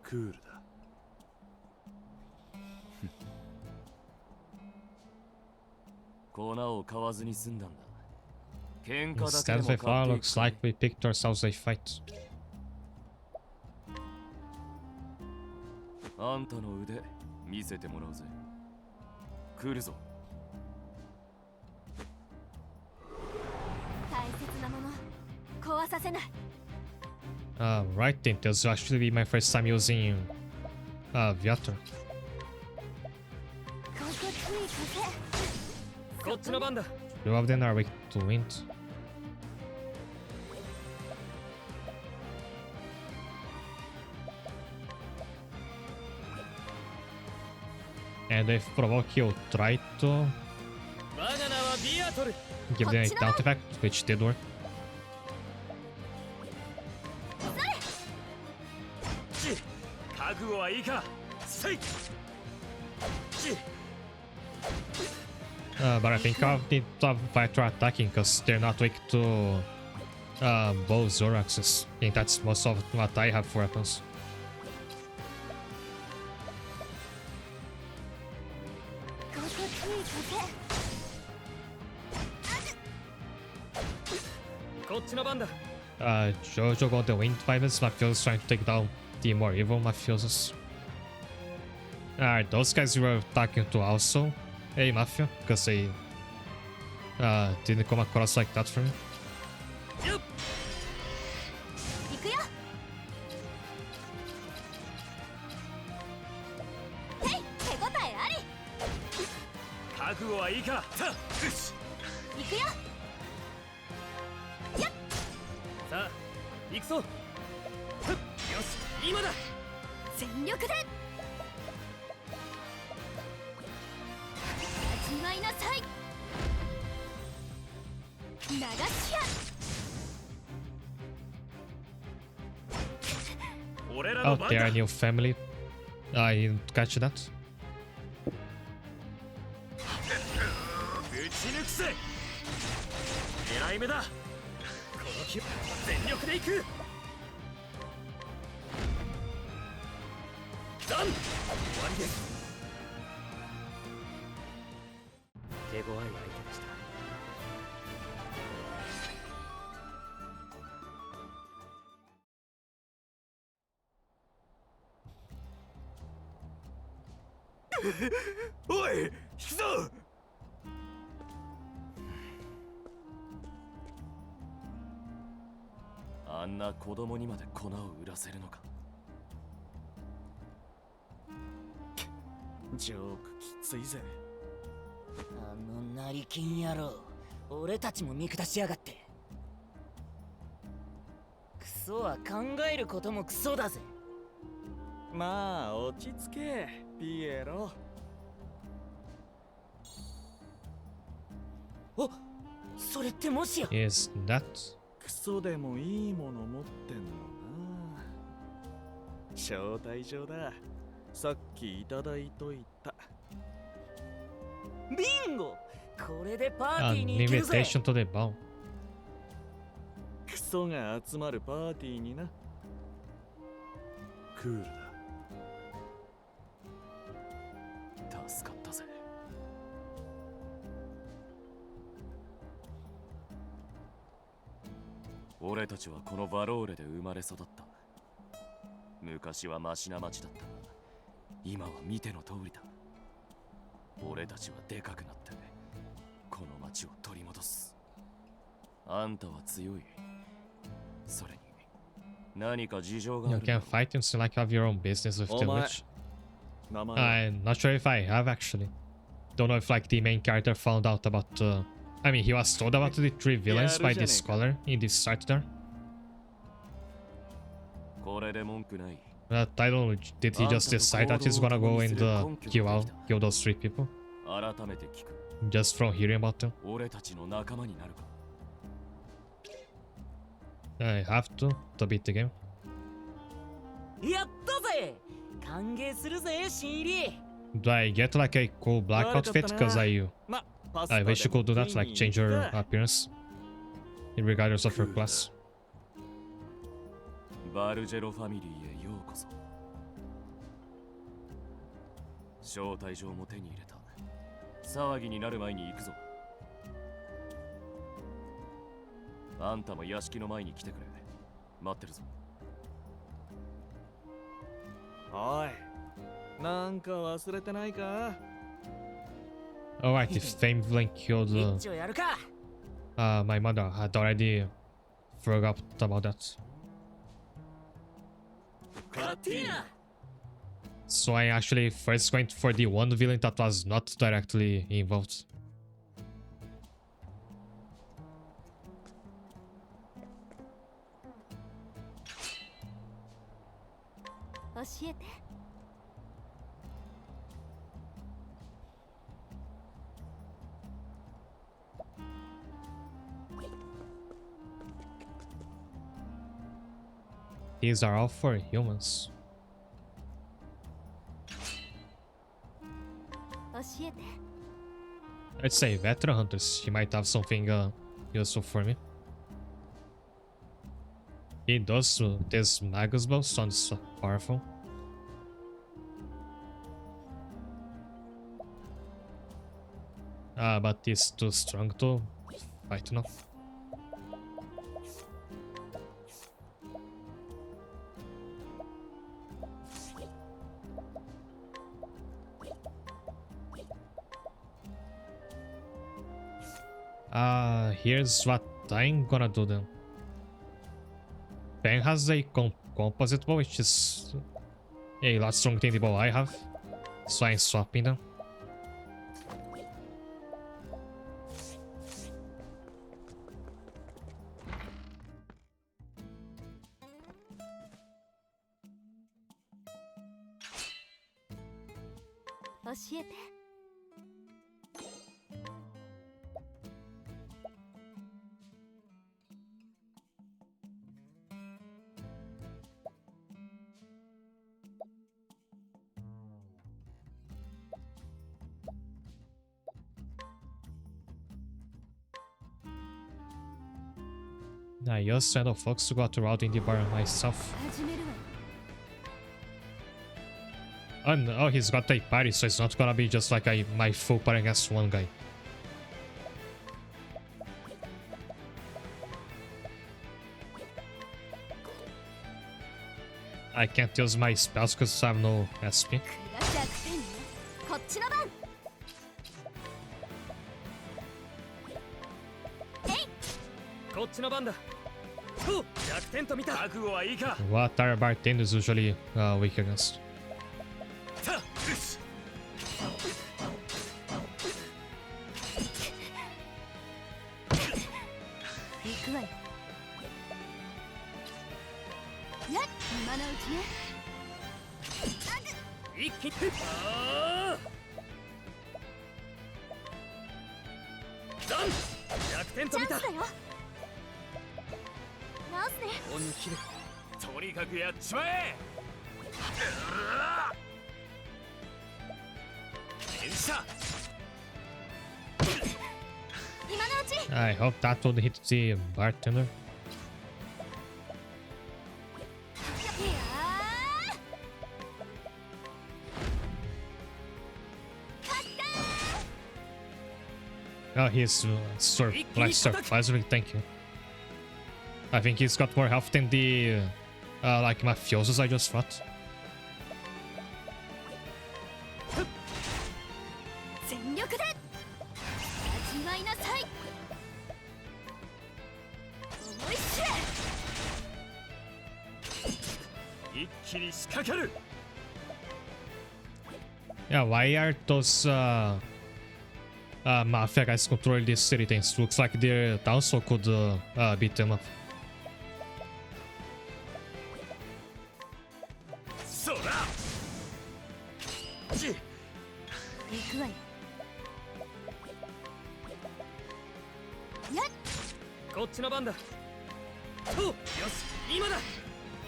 クールだ。粉を買わずに済んだんだ。喧嘩だけ Instead で of も a 買 flower, ってい looks く like we picked ourselves a fight. あんたの腕見せてもらうぜ。来るぞ。大切なもの壊させない。 Right then, this will actually be my first time using Viator. 心地いい風。こっちの番だ。 Two of them are weak to wind. And if provoke, he'll try to 我が名はビアトル。 give them a down effect, which did work. 覚悟はいいか。せい。But I think I'll need Viator attacking because they're not weak to bows or axes. I think that's most of what I have for weapons. 心地いい風。こっちの番だ。 Jojo got the winged vibes. Mafioso's trying to take down the more evil Mafiosos. Alright, those guys were attacking to also a Mafia because they didn't come across like that for me. 行くよ。へい、手応えあり。覚悟はいいか。さあ、よし。行くよ。さあ、行くぞ。よし、今だ。全力で。味わいなさい。流しや。俺ら Oh, の番 they だ。 are a new family. I didn't catch that. ぶち抜くぜ。狙い目だ。この気を全力でいく。ダン。終わりです。手強い相手でした。おい引くぞ。あんな子供にまで粉を売らせるのか。ジョークきついぜ。あの成金野郎、俺たちも見下しやがって。クソは考えることもクソだぜ。まあ落ち着けピエロ。お、それってもしや Is that? クソでもいいもの持ってんのな。招待状だ。さっきいただいといた。ビンゴ、これでパーティー An に行けるぜ。 invitation to the ball. クソが集まるパーティーにな。クールだ。助かったぜ。俺たちはこのバローレで生まれ育った。昔はマシな町だったが、今は見ての通りだ。俺たちはでかくなってこの町を取り戻す。あんたは強い。それに何か事情があ You る。 can fight and still like have your own business with the Alright. witch. 名前は I'm not sure if I have actually. Don't know if like the main character found out about. I mean, he was told about the 3 villains by the scholar in the start there. これで文句ない。 But I don't know, did he just decide that he's gonna go and kill those 3 people? 改めて聞く。 Just from hearing about them? 俺たちの仲間になるか。 I have to beat the game. やったぜ。歓迎するぜ、新入り。 Do I get like a cool black outfit? Because I wish you could do that, like change your appearance, regardless of your class. バルジェロファミリーへようこそ。招待状も手に入れた。騒ぎになる前に行くぞ。あんたも屋敷の前に来てくれ。待ってるぞ。おい、なんか忘れてないか。 Alright, if Fame Villain killed 一応やるか。 my mother, had already forgot about that. 勝手な。 So I actually first went for the one villain that was not directly involved. 教えて。 These are all for humans. 教えて。 I'd say veteran hunters. He might have something useful for me. He does. This Magus bow sounds powerful. But he's too strong to fight now. Here's what I'm gonna do then. Ben has a composite bow, which is a lot stronger than the bow I have. So I'm swapping them. I just send a fox to go out around in the bar myself. Oh, he's got a party, so it's not gonna be just like my full party against one guy. I can't use my spells because I have no SP. こっちの番。こっちの番だ。と弱点と見た。覚悟はいいか。 What are bartenders usually weak against? さあ、よし。行くわよ。やっ、今のうちね。一気に。ああ。ダン。弱点と見た。チャンスだよ。直すね。本気で。とにかくやっちまえ。連射。今のうち。 I hope that would hit the bartender. いやー。 Oh, he's surprisingly tanky. I think he's got more health than the like mafiosos I just fought. 全力で味わいなさい。思い知れ。一気に仕掛ける。 Yeah, why are those mafia guys controlling these city things? Looks like they also could beat them up. そうだ。行くわよ。やっ、こっちの番だ。とよし、今だ。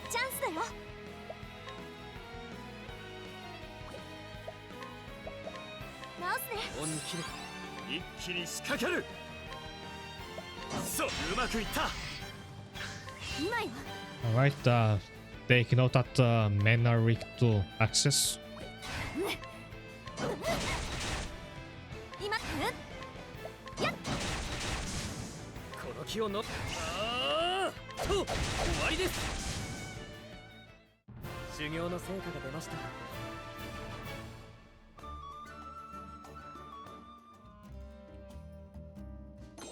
チャンスだよ。直すね。本気で。一気に仕掛ける。そう、うまくいった。今よ。 Alright, take note that men are weak to access. 今、やっ。この気をの。ああ。と終わりです。修行の成果が出ました。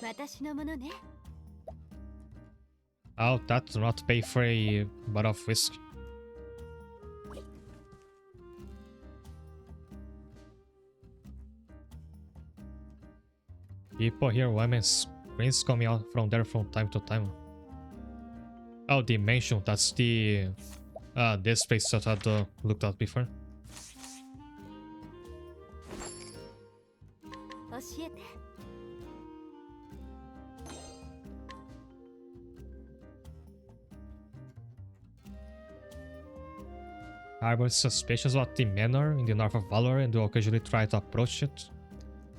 私のものね。 Oh, that do not pay for a bottle of whiskey. People hear women's screams coming out from there from time to time. Oh, the mansion, that's the this place that I had looked at before. 教えて。 I was suspicious about the manor in the north of Valor and will occasionally try to approach it,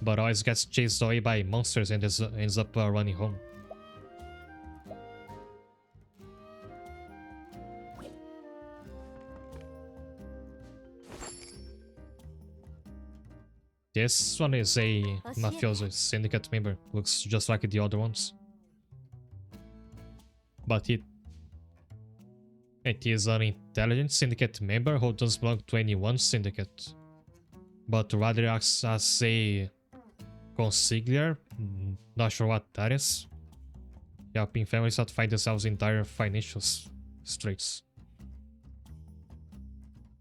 but always gets chased away by monsters and ends up running home. This one is a mafioso syndicate member, looks just like the other ones. But it is an intelligent syndicate member who doesn't belong to any one syndicate, but rather acts as a consigliere, not sure what that is, helping families that find themselves in dire financial straits.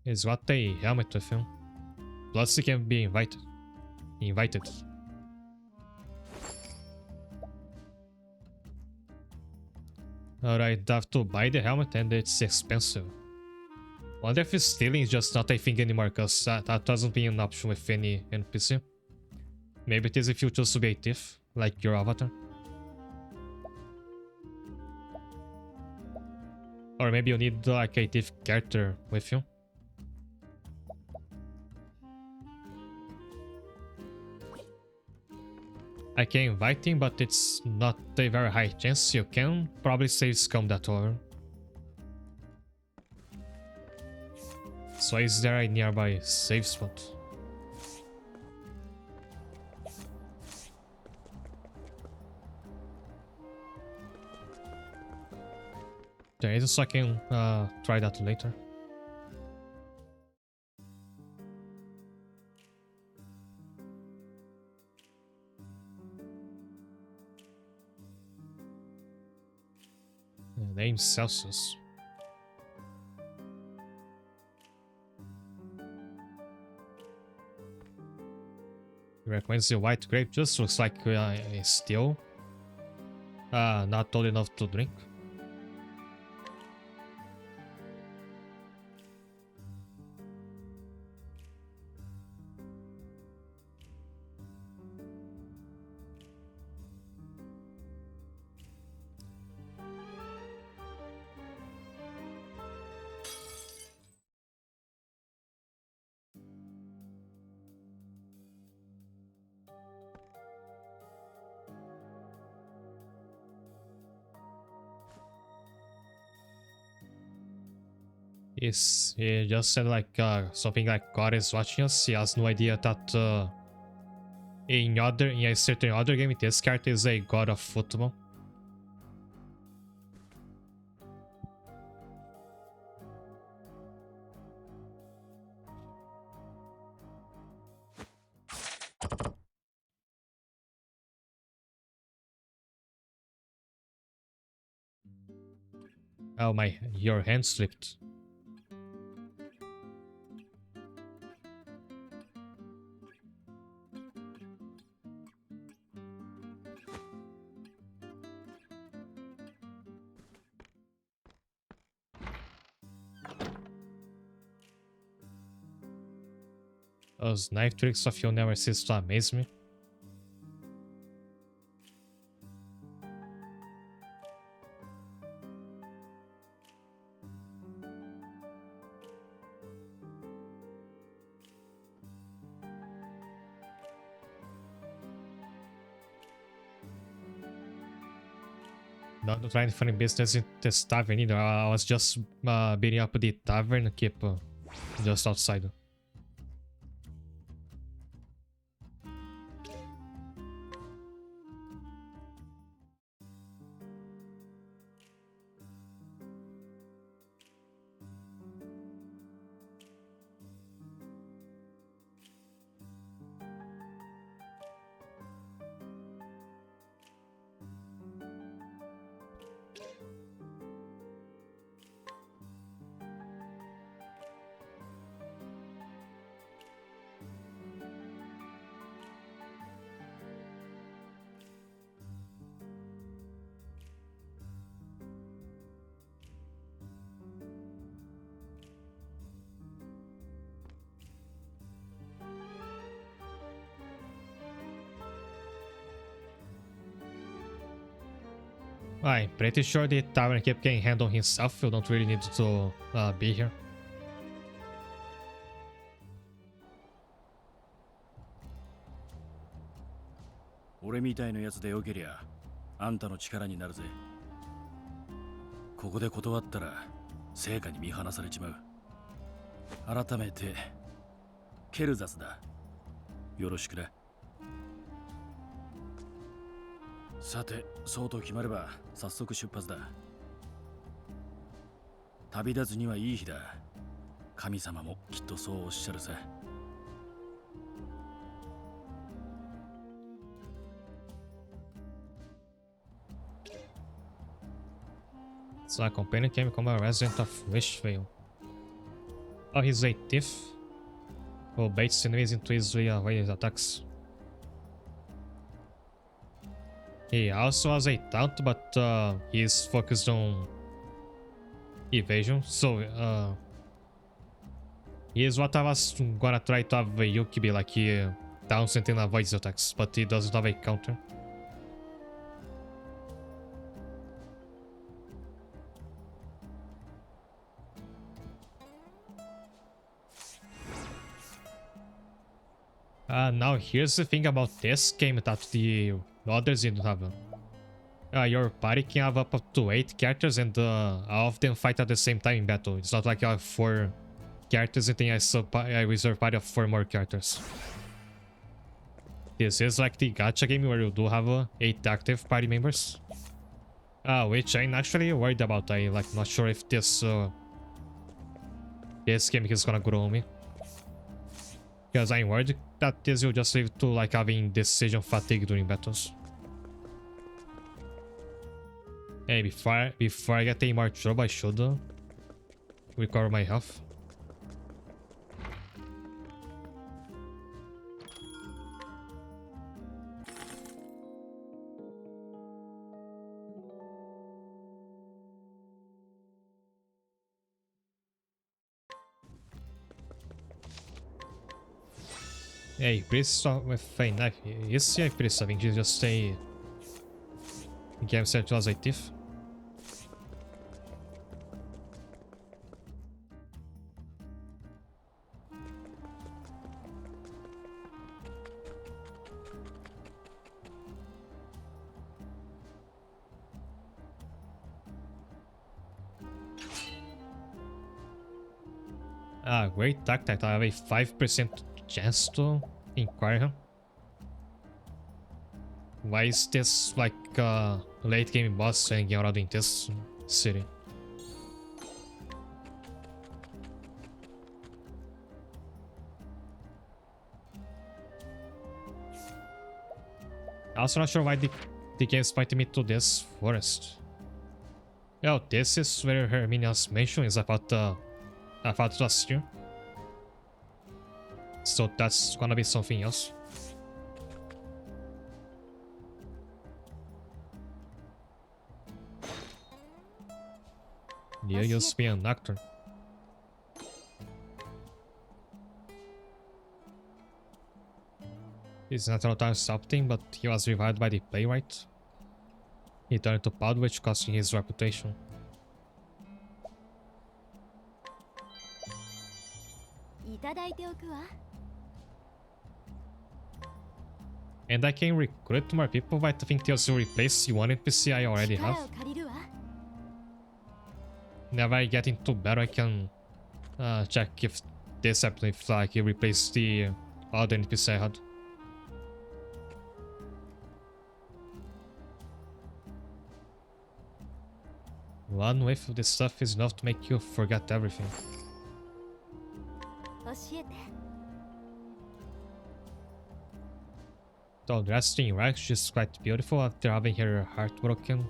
He's got a helmet with him, plus he can be invited. Alright, have to buy the helmet and it's expensive. Wonder if stealing is just not a thing anymore, cause that hasn't been an option with any NPC. Maybe it is if you choose to be a thief, like your avatar. Or maybe you need like a thief character with you. I can invite him, but it's not a very high chance. You can probably save scum that over. So is there a nearby save spot? There is, so I can try that later. Name Celsius. Recommends the white grape juice. Looks like it's still not old enough to drink. He just said like something like God is watching us. He has no idea that in a certain other game this character is a god of football. Oh my, your hand slipped. Those knife tricks of you never cease to amaze me. Not trying to find business in this tavern either. I was just beating up the tavern keep just outside. I'm pretty sure the tavern keep can handle himself. You don't really need to be here.俺みたいなやつでよけりゃあんたの力になるぜ。ここで断ったら成果に見放されちまう。改めてケルザスだ。よろしくな。さて、そうと決まれば早速出発だ。旅立つにはいい日だ。神様もきっとそうおっしゃるさ。So a companion can become a resident of Wishvale. Oh, he's a thief who baits enemies into his way attacks. He also has a taunt, but he's focused on evasion, so he is what I was gonna try to have Yuki be like. He taunts and then avoids attacks, but he doesn't have a counter. Now here's the thing about this game that the others didn't have. Your party can have up to 8 characters and all of them fight at the same time in battle. It's not like you have 4 characters and then a reserve party of 4 more characters. This is like the gacha game where you do have 8 active party members. Which I'm actually worried about. I'm like not sure if this game is gonna grow on me. Because I'm worried that this will just lead to like having decision fatigue during battles. Hey, before I get any more trouble, I should recover my health. Hey, priest with a knife. Is he a priest? I think he's just a game set as a thief. Ah, great tactic. I have a 5% chance to inquire him. Why is this like late game boss hanging out in this city? I'm also not sure why the game's pointing me to this forest. Oh, this is where Herminia's mansion is about last year. So that's gonna be something else. Yeah, used to be an actor. He's not a time something, but he was revived by the playwright. He turned to powder, which costing his reputation. And I can recruit more people, but I think they'll replace the one NPC I already have. Whenever I get into battle, I can check if this happened, if like he replaced the other NPC I had. One whiff of this stuff is enough to make you forget everything. So dressed in rags, she's quite beautiful. After having her heart broken,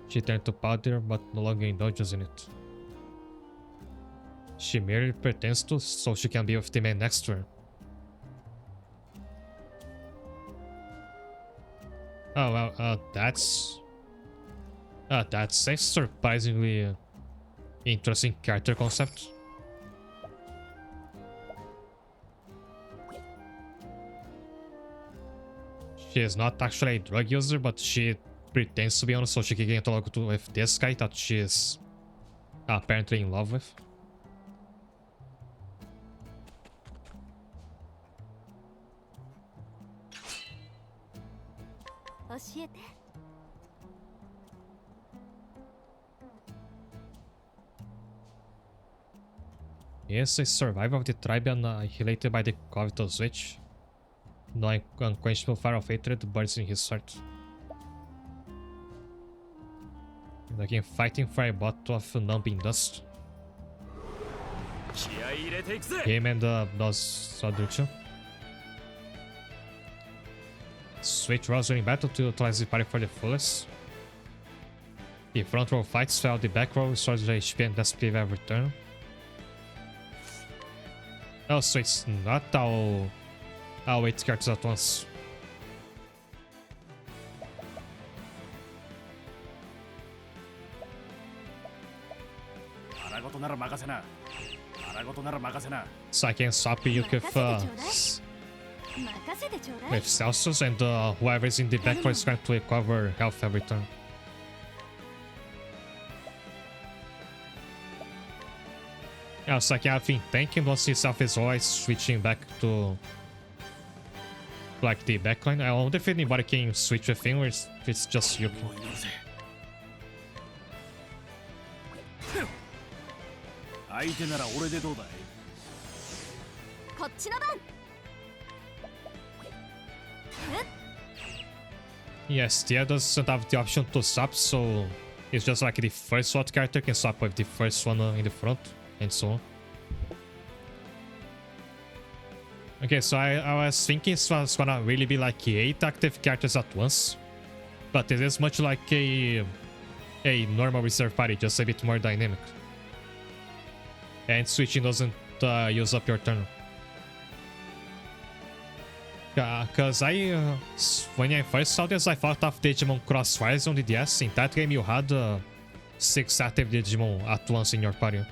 she turned to powder, but no longer indulges in it. She merely pretends to, so she can be with the man next to her. Oh well, that's a surprisingly interesting character concept. She is not actually a drug user, but she pretends to be on, so she can get along with this guy that she is apparently in love with. He is a survivor of the tribe annihilated by the covetous witch. No unquenchable fire of hatred burns in his heart. And again, fighting for a bottle of numbing dust. Him and those other two. Switch roles during battle to utilize the party for the fullest. The front row fights while the back row restores the HP and desperately every turn. Oh, so it's not all 8 cards at once. So I can swap you with Celsius, and whoever is in the back row is going to recover health every turn. Yeah, so I have been tanking, once himself is always switching back to like the backline. I wonder if anybody can switch with him or if it's just you. Yes, the other doesn't have the option to swap, so it's just like the first SWAT character can swap with the first one in the front, and so on. Okay, so I was thinking it was gonna really be like 8 active characters at once, but it is much like a a normal reserve party, just a bit more dynamic. And switching doesn't use up your turn. Because when I first saw this, I thought of Digimon Crossfires on the DS. In that game, you had 6 active Digimon at once in your party.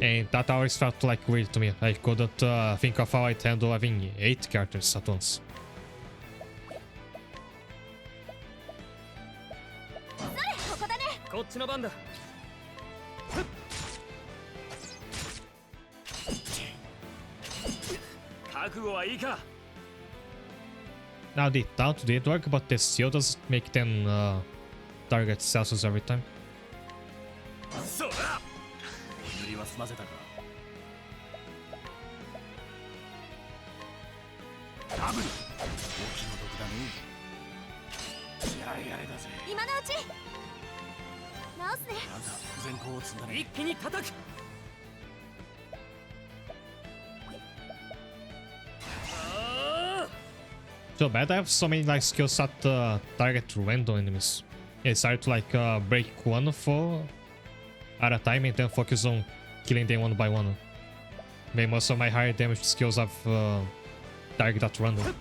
And that always felt like weird to me. I couldn't think of how I'd handle having 8 characters at once. Now the taunt did work, but the seal doesn't make them target Celsius every time. So bad I have so many like skills that target random enemies. I started to like break one foe at a time and then focus on killing them one by one. Maybe most of my higher damage skills have target at random.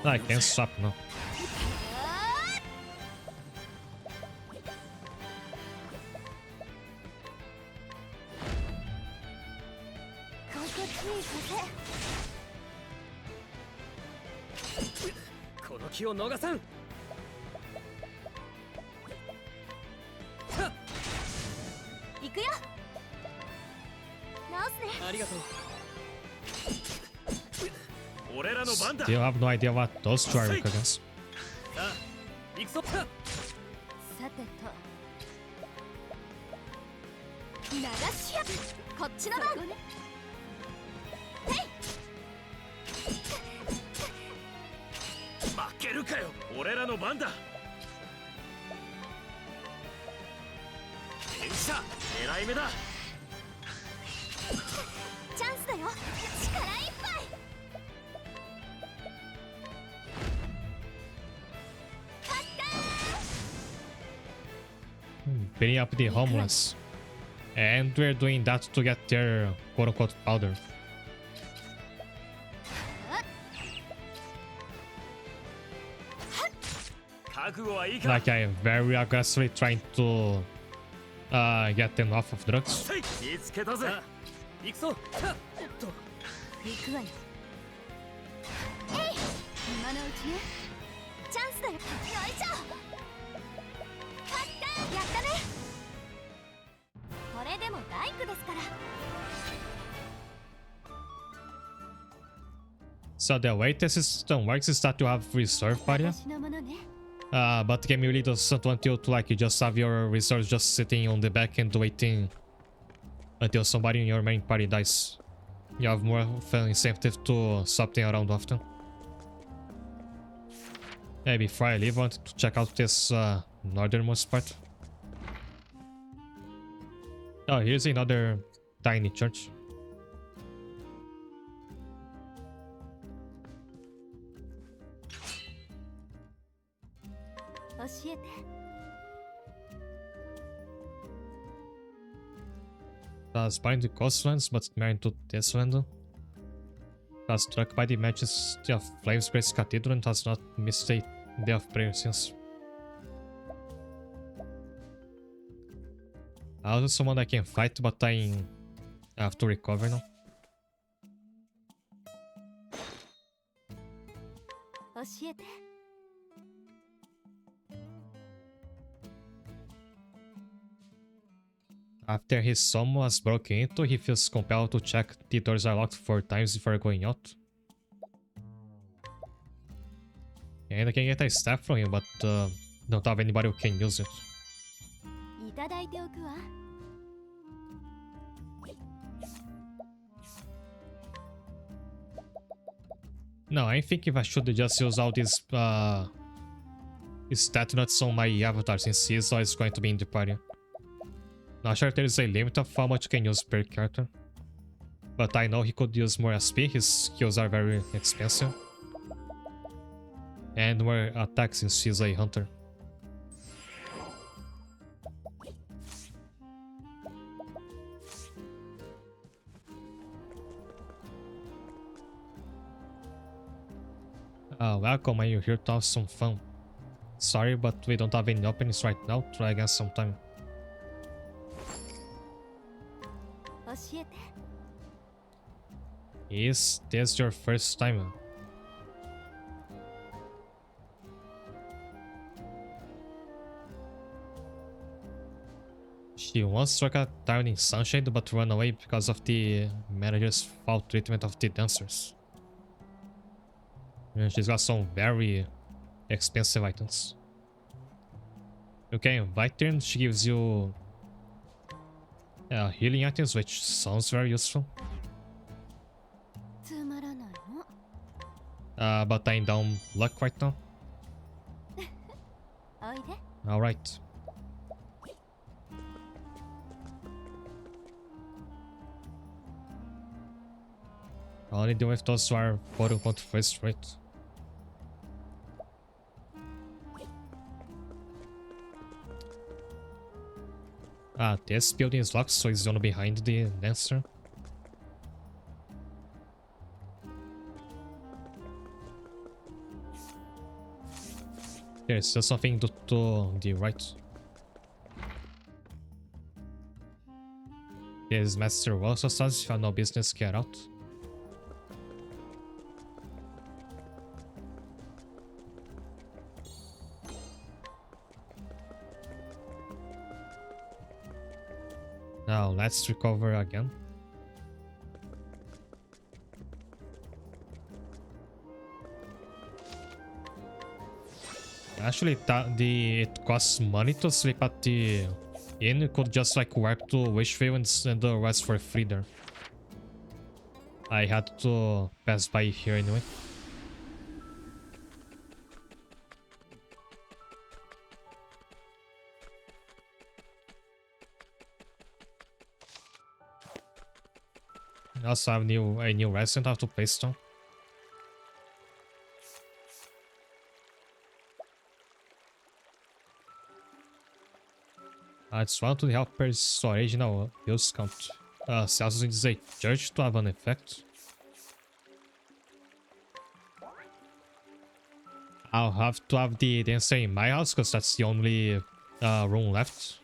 I can't stop now. Still have no idea what those two are against. Beating up the homeless. And we're doing that to get their quote-unquote powder. Like I am very aggressively trying to get them off of drugs. So the way the system works is that you have reserve party. But the game really doesn't want you to like you just have your reserves just sitting on the back and waiting until somebody in your main party dies. You have more of an incentive to swap them around often. Yeah, before I leave, I wanted to check out this northernmost part. Oh, here's another tiny church. Spine to coastlands, but married to this land. Was struck by the majesty of Flames Grace Cathedral and has not missed a day of prayer since. Also someone I can fight, but I have to recover now. After his soul was broken into, he feels compelled to check the doors are locked 4 times before going out. And I can get a staff from him, but don't have anybody who can use it. No, I think if I should just use all these stat nuts on my avatar since he's always going to be in the party. Not sure if there is a limit of how much you can use per character. But I know he could use more SP, his skills are very expensive. And more attacks since he's a hunter. Welcome, are you here to have some fun? Sorry, but we don't have any openings right now. Try again sometime. Is this your first time? She wants to work at Town in Sunshine but run away because of the manager's foul treatment of the dancers. And she's got some very expensive items. You can invite her and she gives you healing items, which sounds very useful. But I'm down luck right now. Alright. I'll only deal with those who are quote-unquote first rate. This building is locked, so he's gonna be behind the dancer. There's still something to the right. There's Master also says if you have no business, get out. Now let's recover again. Actually, it costs money to sleep at the inn. You could just like warp to Wishville and the rest for free there. I had to pass by here anyway. I also have a new resident I have to place down. It's one to the helper's original use count. Celsius needs a church to have an effect. I'll have to have the dancer in my house because that's the only room left.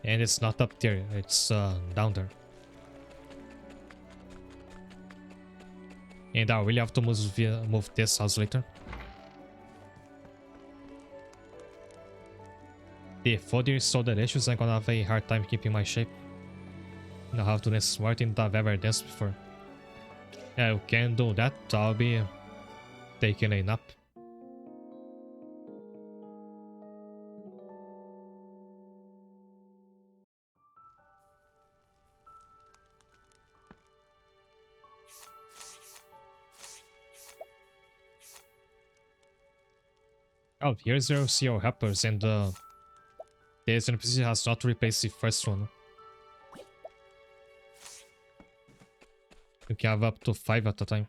And it's not up there, it's down there. And I really have to move this house later. The food is so delicious, I'm gonna have a hard time keeping my shape. I'll have to dance more than I've ever danced before. Yeah, you can do that, I'll be taking a nap. Oh, here's your CO helpers, and the NPC has not replaced the first one. You can have up to 5 at a time.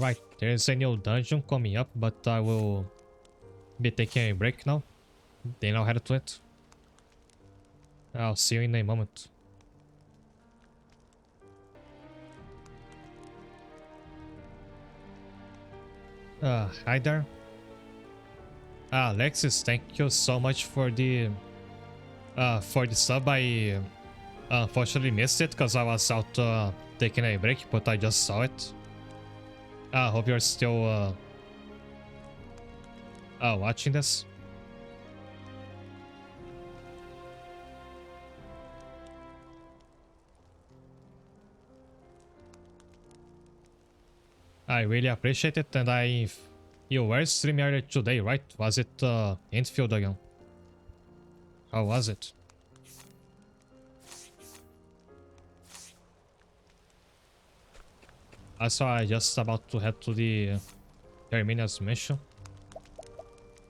Right, there's a new dungeon coming up, but I will be taking a break now. Then I'll head to it. I'll see you in a moment. Hi there. Alexis, thank you so much for the sub. Unfortunately missed it because I was out taking a break, but I just saw it. Hope you're still watching this. I really appreciate it, and you were streaming earlier today, right? Was it Infield again? How was it? Also, I just about to head to the Herminia's mission.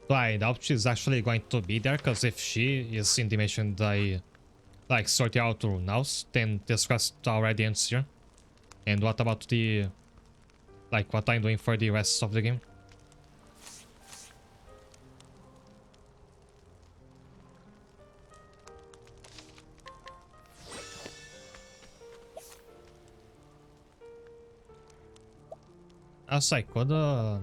So I doubt she's actually going to be there, because if she is in the mission that I like sort out now, then this quest already ends here. And what about the like what I'm doing for the rest of the game? Also, I could or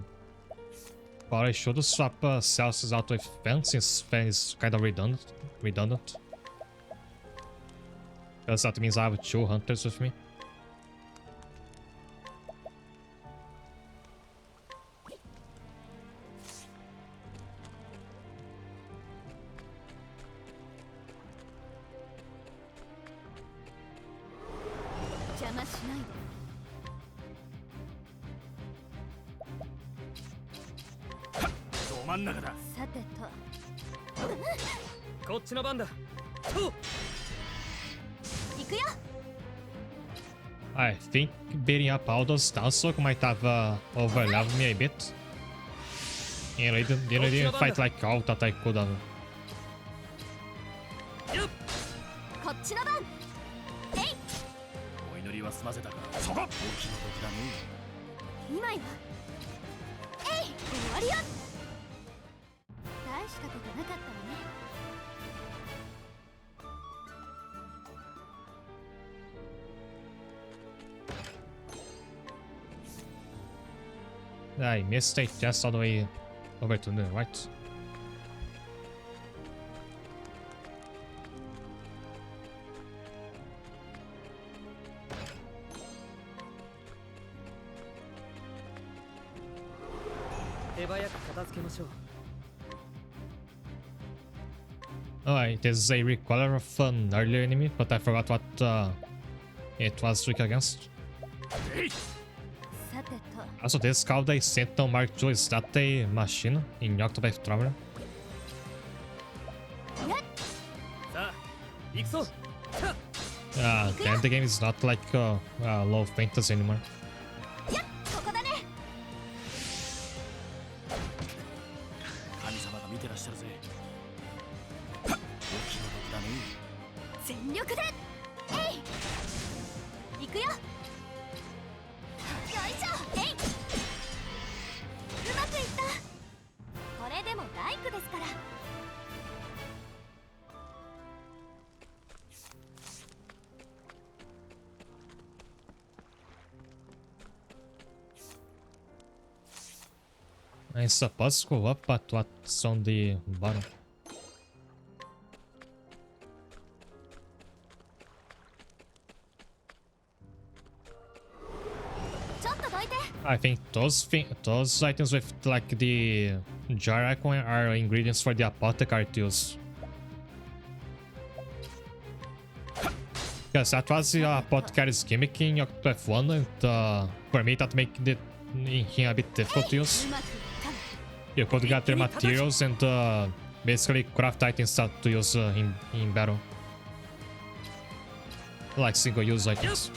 I should swap Celsius out with Fen, since Fen is kind of redundant. Because that means I have 2 hunters with me. I think beating up all those Downslock might have overlapped me a bit. And I didn't fight like all that I could have. I missed it just all the way over to the right. Alright, there's a recaller of an earlier enemy, but I forgot what it was weak against. Also, this called a Sentinel Mark II. Is that a machine in Octopath Traveler? Then the game is not like low fantasy anymore. I'm supposed to go up, but what's on the bottom? I think those items with like the jar icon are ingredients for the apothecary to use. Because that was the apothecary's gimmick in Octopath 1, and for me that made him a bit difficult to use. You could get the materials and basically craft items to use in battle. Like single-use items.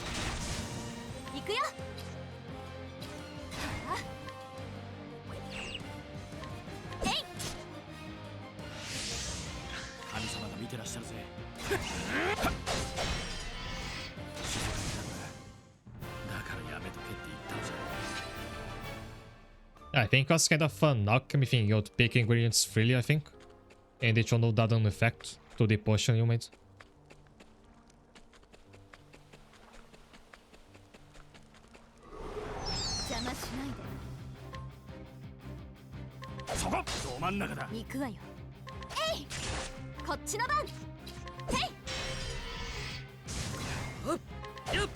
I think it was kind of fun alchemy thing. You would pick ingredients freely, I think. And it will not add an effect to the potion you made. よ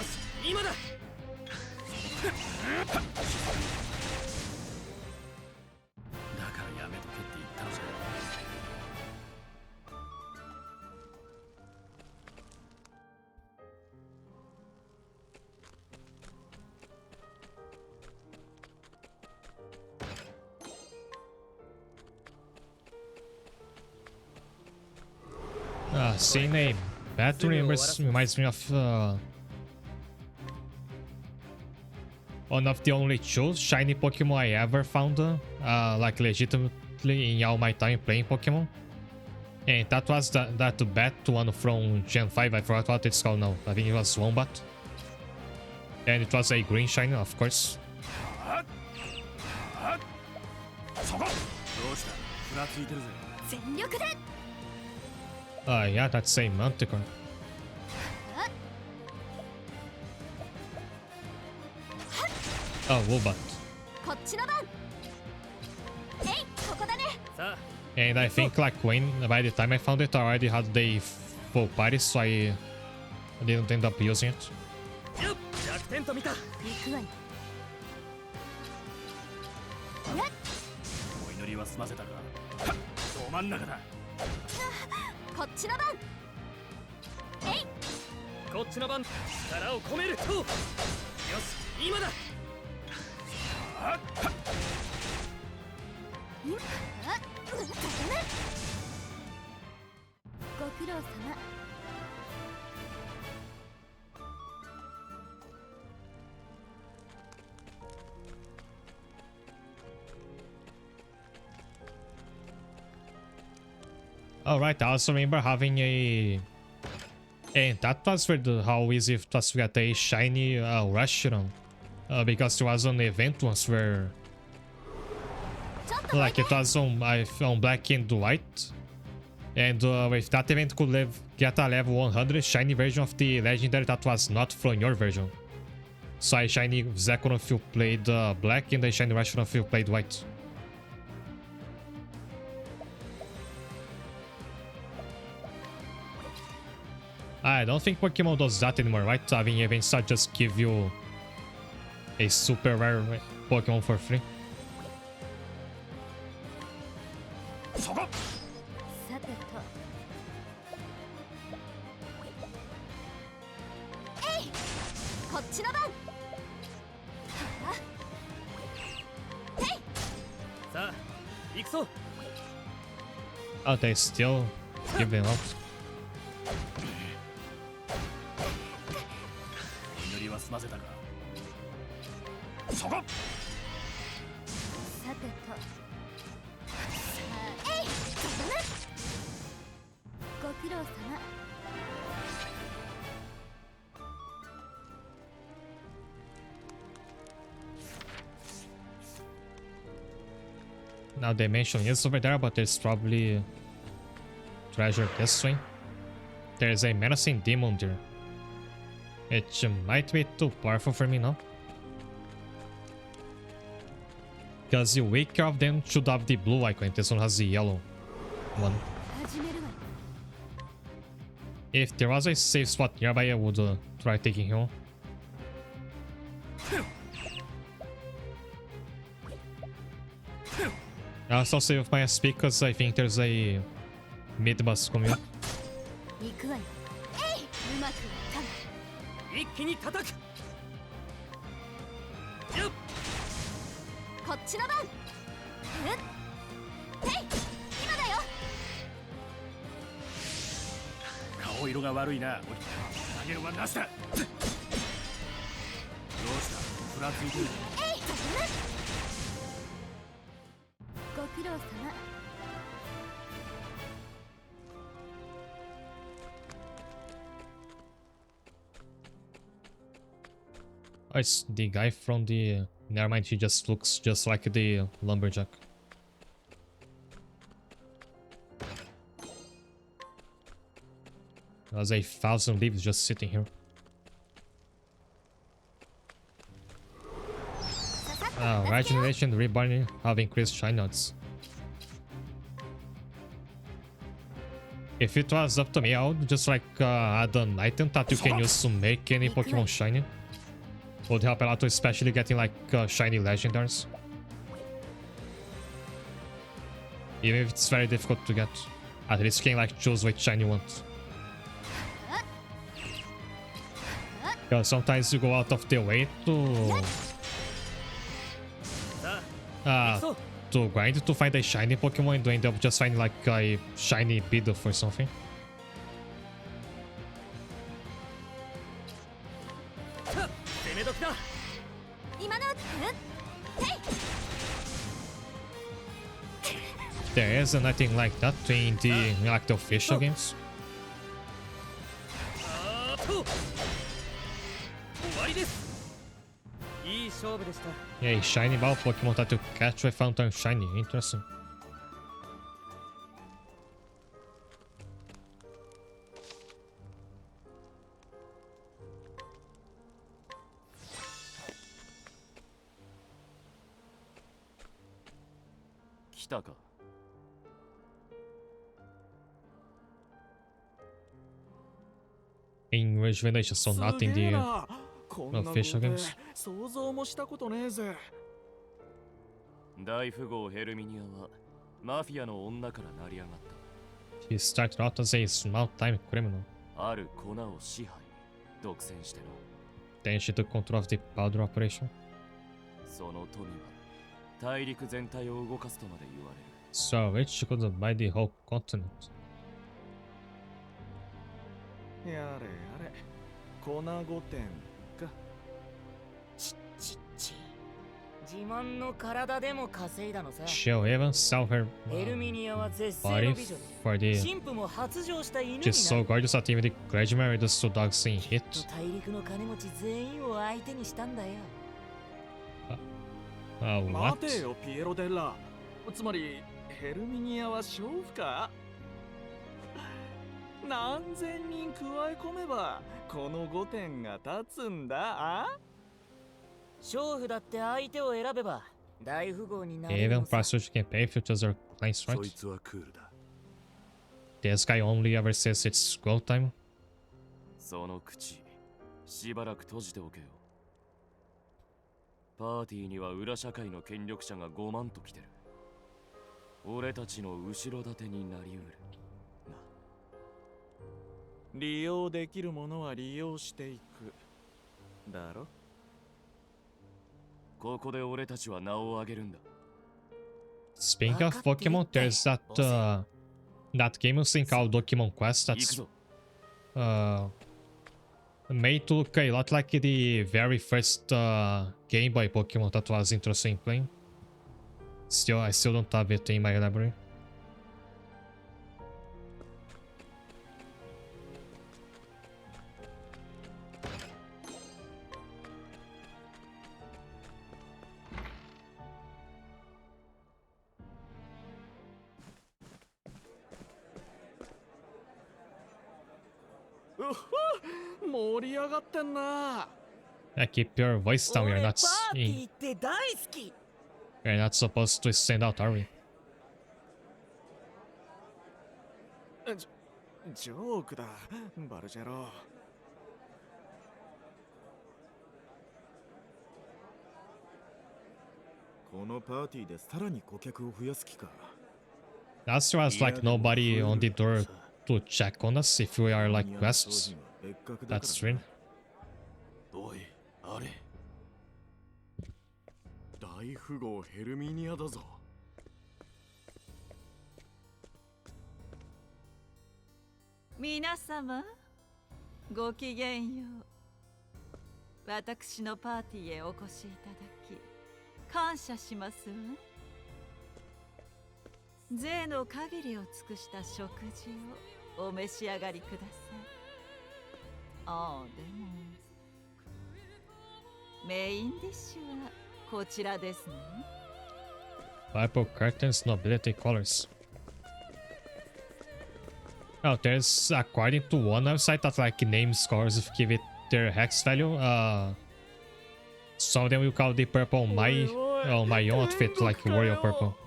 し今だ Seeing a battery reminds me of one of the only two shiny Pokemon I ever found, like legitimately in all my time playing Pokemon. And that was that bat one from Gen 5, I forgot what it's called now. I think it was Wombat. And it was a green shiny, of course. Yeah, that's a Manticore. Oh, Wombat. And I think like by the time I found it, I already had the full party, so I didn't end up using it. Alright, I also remember having a... And that was for how easy it was to get a shiny Reshiram. Because there was an event once where... Like it was on black and white. And with that event could get a level 100 shiny version of the legendary that was not from your version. So a shiny Zekrom if you played black and a shiny Reshiram if you played white. I don't think Pokemon does that anymore, right? Having events that just give you a super rare Pokemon for free. Oh, they still give them out. Now the mansion is over there, but there's probably treasure this way. There's a menacing demon there. It might be too powerful for me now. Because the weaker of them should have the blue icon, this one has the yellow one. If there was a safe spot nearby, I would try taking him. I also save my SP because I think there's a mid-boss coming up. Oh, it's the guy from the... Never mind, he just looks just like the lumberjack. There's 1,000 leaves just sitting here. Regeneration, reborn have increased shiny odds. If it was up to me, I would just like add an item that you can use to make any Pokemon shiny. Would help a lot, especially getting like shiny legendaries. Even if it's very difficult to get, at least you can like choose which shiny you want. Because sometimes you go out of the way to grind to find a shiny Pokemon and you end up just finding like a shiny Bidoof or something. There is nothing like that in the official games. Yeah, shiny ball Pokemon that you catch with Fountain Shiny. Interesting. In Rejuvenation, so not in the official games. 想像もしたことねえぜ。大富豪ヘルミニアはマフィアの女から成り上がった。He started out as a small-time criminal. ある粉を支配、独占してな。Then she took control of the powder operation. その富は大陸全体を動かすとまで言われる。So rich she could buy the whole continent. やれやれ、粉御殿か。自慢の体でも稼いだのさ。She'll even sell her ヘルミニアは絶世 body の美女で for the. 神父も発情した犬に She's so gorgeous that even the clergy married those two dogs in hit. 大陸の金持ち全員を相手にしたんだよ。What? 待てよピエロデッラ。つまりヘルミニアは娼婦か。何千人加え込めばこの御殿が立つんだあ。娼婦だって相手を選べば大富豪になれる Even のさ。 prostitutes can pay if you choose their clients, そ right? いつはクールだ。 This guy only ever says it's go time. その口しばらく閉じておけよ。パーティーには裏社会の権力者が5万と来てる。俺たちの後ろ盾になりうる。利用できるものは利用していく。だろ。ここで俺たちは名を上げるんだ。Speaking of Pokemon, there's that game thing called Pokemon Quest that's made to look a lot like the very first Game Boy Pokemon that was interesting playing. I still don't have it in my library. Yeah, keep your voice down. You're not You're not supposed to stand out, are we? ジョークだ、バルジェロ。このパーティーでさらに顧客を増やす気か。Last year was like nobody on the door to check on us if we are like guests. That's strange. おい、あれ。大富豪ヘルミニアだぞ。皆様、ごきげんよう。私のパーティーへお越しいただき感謝しますわ。贅の限りを尽くした食事をお召し上がりください。ああ、でもメインディッシュはこちらですね。Purple curtains, nobility colors. Oh, there's according to one website that like name scores if give it their hex value. Some of them will call the purple my own outfit like royal purple.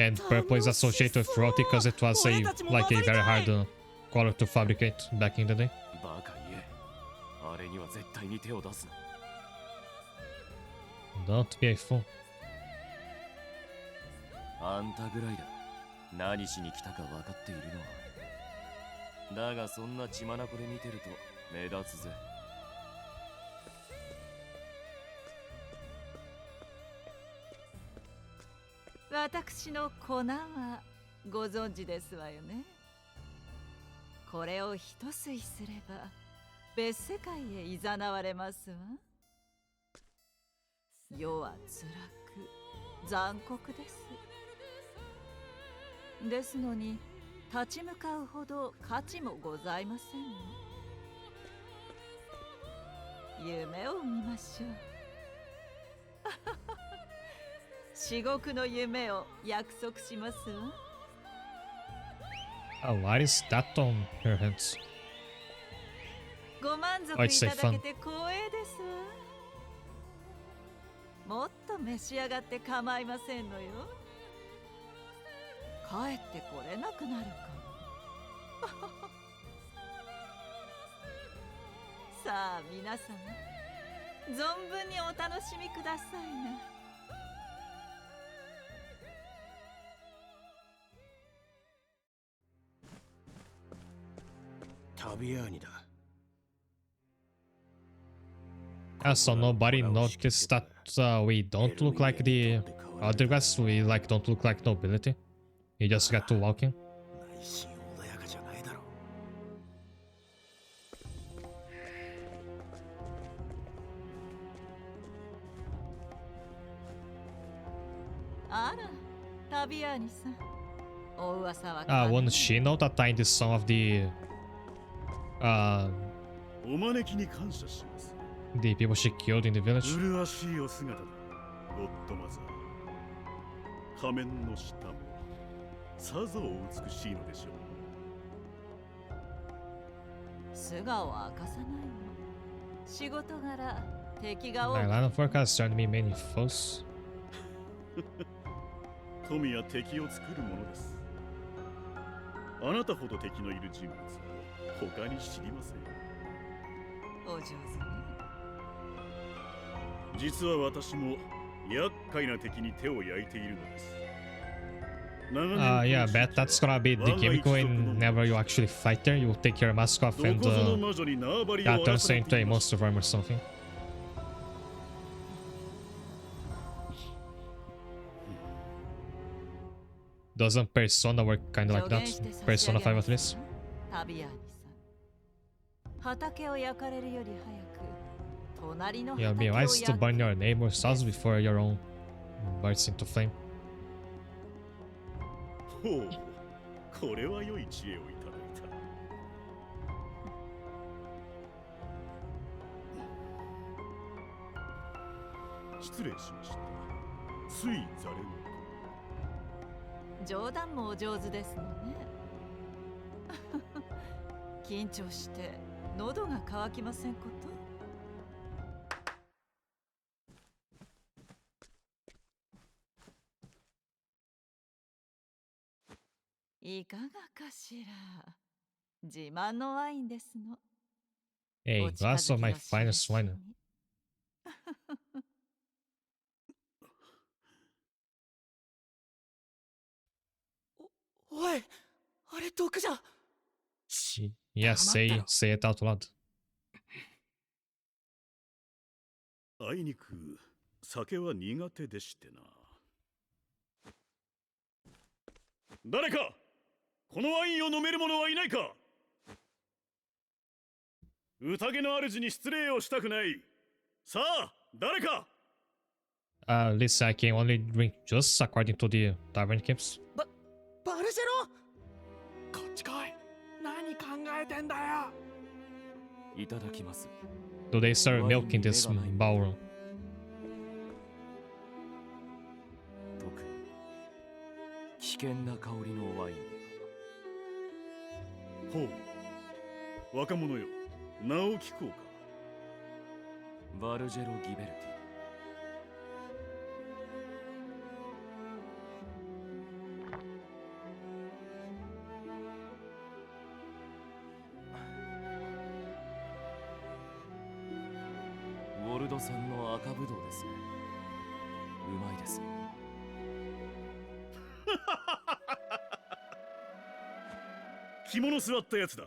And purple is associated with roti because it was a very hard color to fabricate back in the day. バカ言え。あれには絶対に手を出すな。Don't be a fool. あんたぐらいだ。何しに来たか分かっているのは。だがそんな血眼で見てると目立つぜ。私の粉はご存知ですわよね。これを一吸いすれば別世界へいざなわれますわ。世は辛く残酷です。ですのに立ち向かうほど価値もございませんの。夢を見ましょう。至極の夢を約束しますわ。Oh, what is that on her hands? ご満足いただけて光栄ですわ。もっと召し上がって構いませんのよ。帰ってこれなくなるかも。さあ皆様、存分にお楽しみくださいな。タビアーニだ。So nobody noticed that we don't look like the other guys. We like don't look like nobility. You just got to walking. 内心穏やかじゃないだろう。あら、タビアーニさん。お噂は。Won't she know that I did some of the お招きに感謝します。the people she killed in the village? 麗しいお姿だ、ゴッドマザー。仮面の下もさぞお美しいのでしょう。素顔は明かさないの。仕事柄敵が多 My く。line of work has turned me many foes. 富や敵を作るものです。あなたほど敵のいる人物は他に知りません。お上手ね。実は私も厄介な敵に手を焼いているのです。Yeah, bet that's gonna be the gimmick whenever you actually fight there. You take your mask off and that turns you into a monster form or something. Doesn't Persona work kinda like that? Persona 5 at least? タビアーニさん。畑を焼かれるより早く隣の Yeah, 畑 it'd を be nice to 焼く。 burn your neighbor's house before your own bursts into flame. ほう、これは良い知恵をいただいた。失礼しました。ついざれの。冗談もお上手ですのね。緊張して喉が渇きませんこと。いかがかしら。自慢のワインですの。 A glass of my finest wine. おい、あれ毒じゃ。Yeah, say it out loud. あいにく酒は苦手でしてな。誰かこのワインを飲める者はいないか。宴の主に失礼をしたくない。さあ誰か。Listen, I can only drink just according to the tavern keeps. バルジェロ、こっち来い。何考えてんだよ。いただきます。 Do they serve milk in this ballroom? 特に危険な香りのワイン。ほう、若者よ、名を聞こうか。バルジェロ・ギベルティ。ド産の赤ブドウですね。うまいです。肝の座ったやつだ。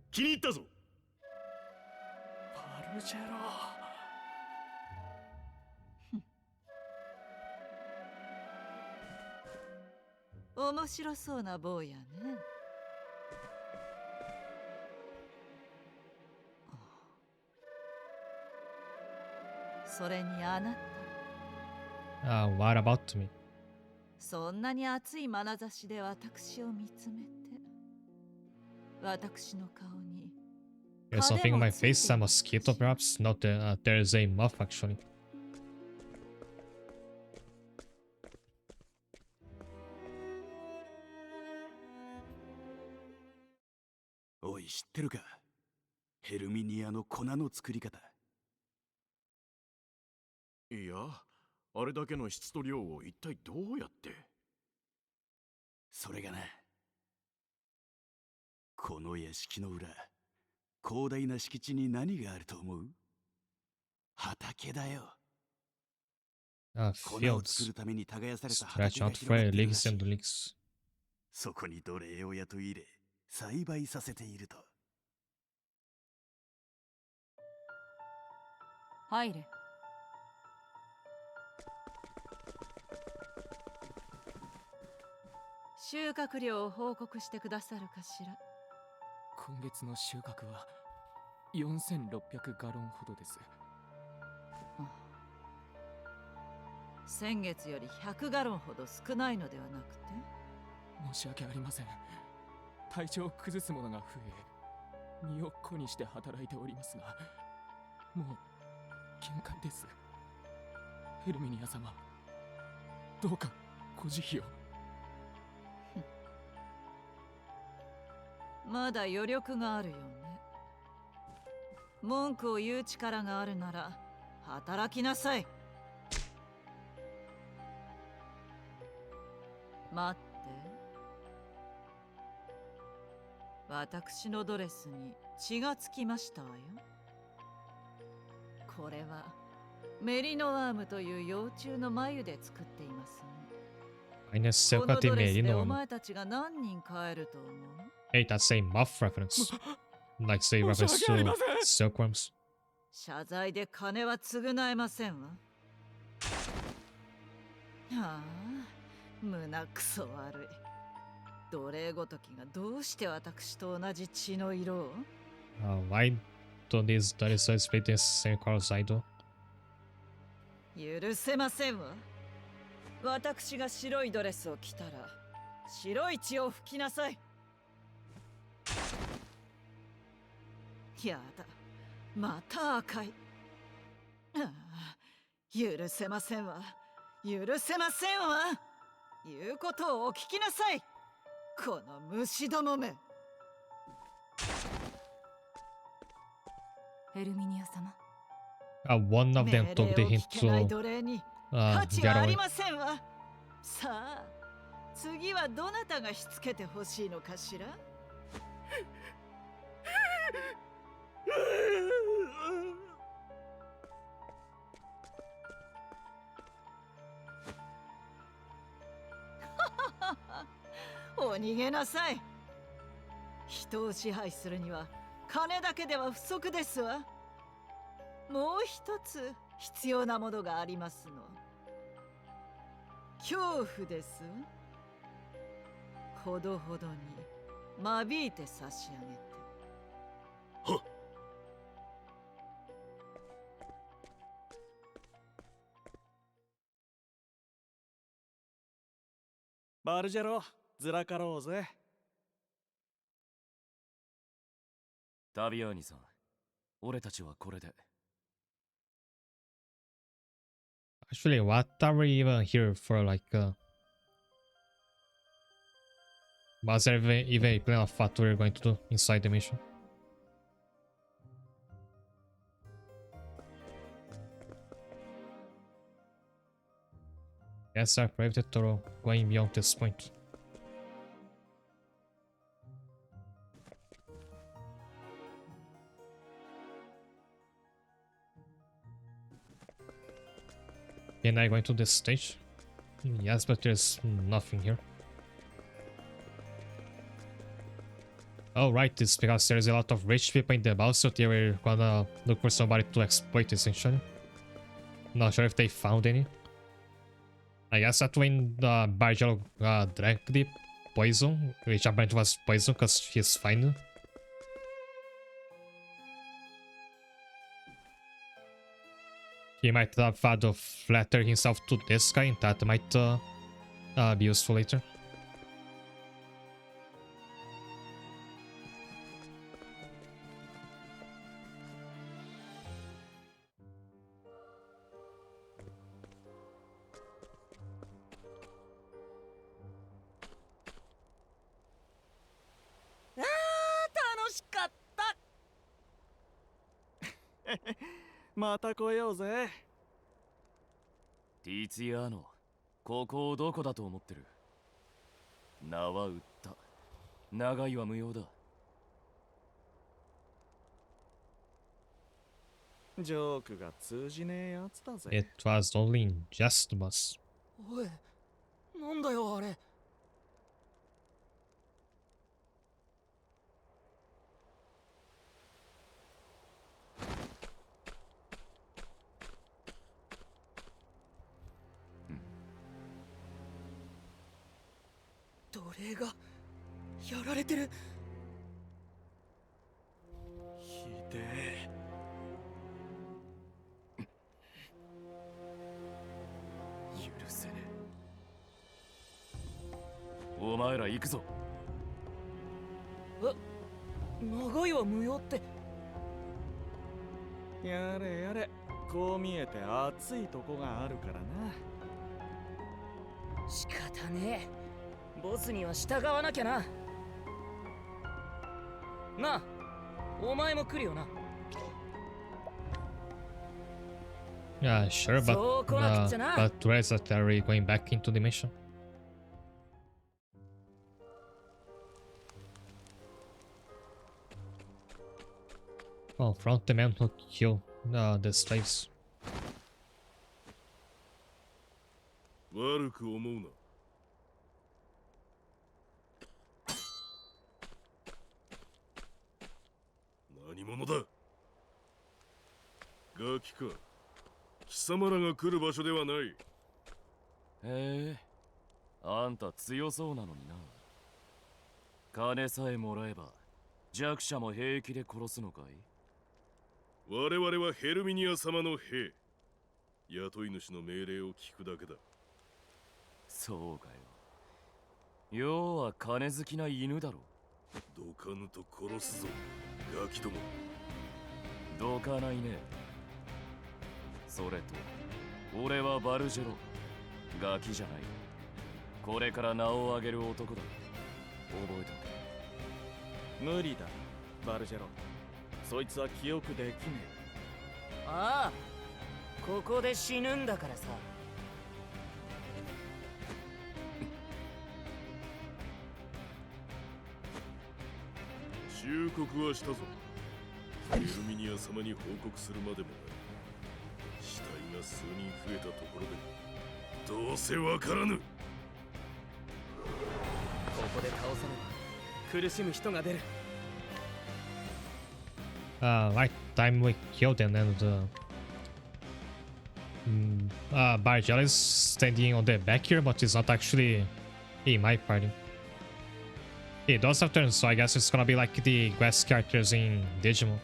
気に入ったぞ。バルジェロ。面白そうな坊やね。それにあなた、What about me? そんなに熱い眼差しで私を見つめて、私の顔に There's something on my face, a mosquito perhaps? Not there's a moth actually. おい、知ってるか？ヘルミニアの粉の作り方。いや、あれだけの質と量を一体どうやって？それがな、この屋敷の裏、広大な敷地に何があると思う？畑だよ。粉を作 Fields. るために耕された Stretch 畑が out 広がっ for ているら leagues しい。 and leagues. そこに奴隷を雇い入れ、栽培させていると。入れ。収穫量を報告してくださるかしら。今月の収穫は4600ガロンほどです。先月より100ガロンほど少ないのではなくて？申し訳ありません。体調を崩すものが増え、身を粉にして働いておりますが、もう限界です。ヘルミニア様、どうかご慈悲を。まだ余力があるよね。文句を言う力があるなら働きなさい。待って、私のドレスに血がつきましたわよ。これはメリノワームという幼虫の眉で作っていますね。 Minus このドレスで Merino. お前たちが何人帰ると思う？ Hey, that's a moth reference. Like say reference to silkworms. 謝罪で金は償えませんわ。はあ、胸くそ悪い。奴隷ごときがどうして私と同じ血の色を？ Why don't these dinosaurs split the same color as I do? 許せませんわ。私が白いドレスを着たら白い血を吹きなさい。やだ、また赤い。ああ、許せませんわ。許せませんわ。言うことをお聞きなさい、この虫どもめ。エルミニア様。One of them took the hint 命令を聞けない to 奴隷に uh, 価値 get はあ away. りませんわ。さあ、次はどなたがしつけてほしいのかしら？お逃げなさい。人を支配するには金だけでは不足ですわ。もう一つ必要なものがありますの。恐怖です。ほどほどに間引いて差し上げて。はっ。バルジェロ、ずらかろうぜ。タビアーニさん、俺たちはこれで。Actually, what are we even here for? Like, was there even a plan of what we're going to do inside the mission? Yes, our private tutorial going beyond this point. Can I go into this stage? Yes, but there's nothing here. Oh right, it's because there's a lot of rich people in the boss, so they were gonna look for somebody to exploit essentially. Not sure if they found any. I guess that when Bargelo drank the poison, which apparently was poison because he's fine. He might have had to flatter himself to this guy, and that might be useful later. Ah, また来ようぜ。ティツィアーノ、ここをどこだと思ってる？名は売った。長いは無用だ。ジョークが通じねえやつだぜ。It was only in jest, boss. おい、なんだよあれ。奴隷がやられてる。ひでえ。許せねえ。お前ら行くぞ。長いは無用って。やれやれ、こう見えて熱いとこがあるからな。仕方ねえ。ボスには従わなきゃな。なあ、お前も来るよな。Yeah, sure, but where is that? Are we going back into the mission? Confront the man who killed the slaves. 悪く思うな。何者だ？ガキか。貴様らが来る場所ではない。へえ、あんた強そうなのにな。金さえもらえば弱者も平気で殺すのかい？我々はヘルミニア様の兵。雇い主の命令を聞くだけだ。そうかよ。要は金好きな犬だろ。どかぬと殺すぞ、ガキども。どかないね。それと俺はバルジェロ、ガキじゃない。これから名を上げる男だ。覚えておけ。無理だ、バルジェロ。そいつは記憶できねえ。ああ、ここで死ぬんだからさ。忠告はしたぞ。ヘルミニア様に報告するまでもない。死体が数人増えたところでどうせわからぬ。ここで倒さねば苦しむ人が出る。Right time we killed them, and Bargel is standing on the back here, but he's not actually in my party. He does have turns, so I guess it's gonna be like the quest characters in Digimon.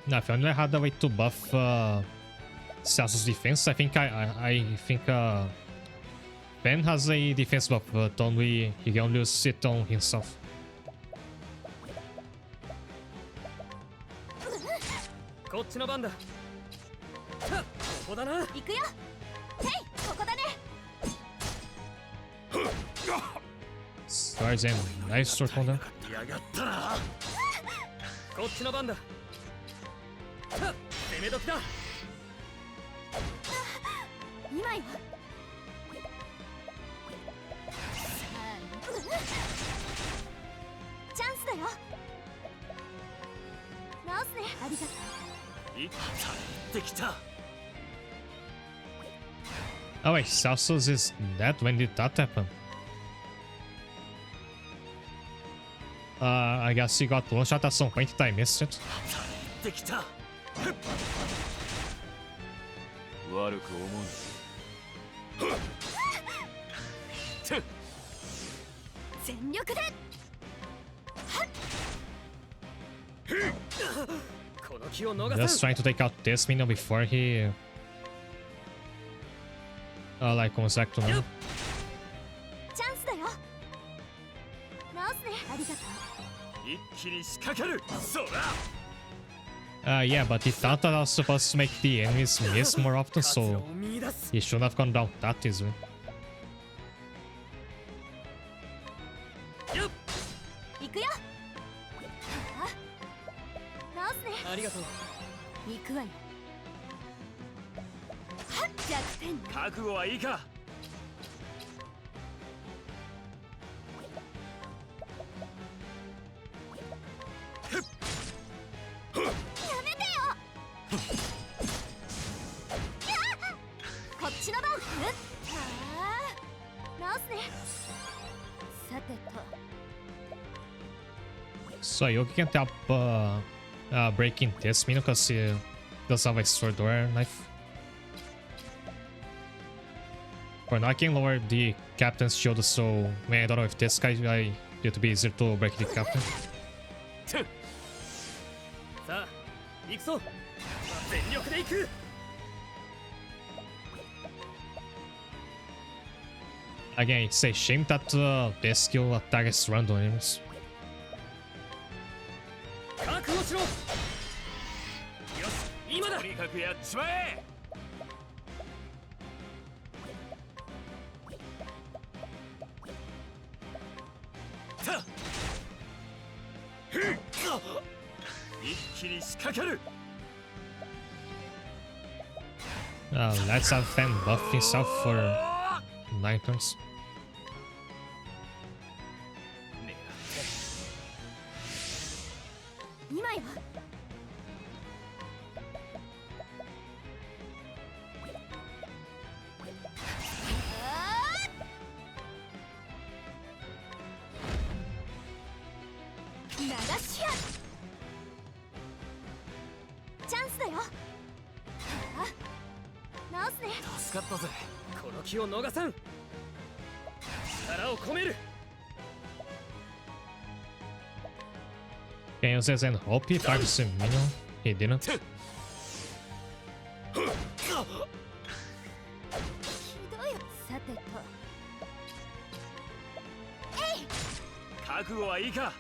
Now, if I only had a way to buff Celsus' defense, I think Ben has a defense buff, but he can only use it on himself. こっちの番だ。ここだな。行くよ。ヘイ、ここだね。Sorry, Zen. Nice work on that. こっちの番だ。攻め時だ。今よ。チャンスだよ。直すね。ありがとう。いったできた。 Oh wait, Celsius is dead? When did that happen? I guess he got one shot at some point that I missed it. できた。悪く思うな。全力で。この気を逃 Just さん。 trying to take out this minion before he like comes back to me. チャンスだよ。直すね。ありがとう。一気に仕掛ける。そら。Yeah, but he thought that I was supposed to make the enemies miss more often, so he shouldn't have gone down that easily. 行くよ。直すね。ありがとう。行くわよ。弱点。覚悟はいいか。やめてよ。こっちの番。直すね。さてと。 So Yogi can't help breaking this minion because he doesn't have a sword or a knife. For now, I can lower the captain's shield, so I don't know if this guy it would be easier to break the captain. さあ、行くぞ。全力で行く。 Again, it's a shame that this skill attack is random enemies. 覚悟しろ。よし、今だ。とにかくやっちまえ。一気に仕掛ける。Let's have Fan buff himself for 9 turns. 今よ。流しや。チャンスだよ。直すね。助かったぜ。この気を逃さん。力を込める。 Can use this and hope he targets the minion. He didn't. ひどいよ。さてと。えい。覚悟はいいか。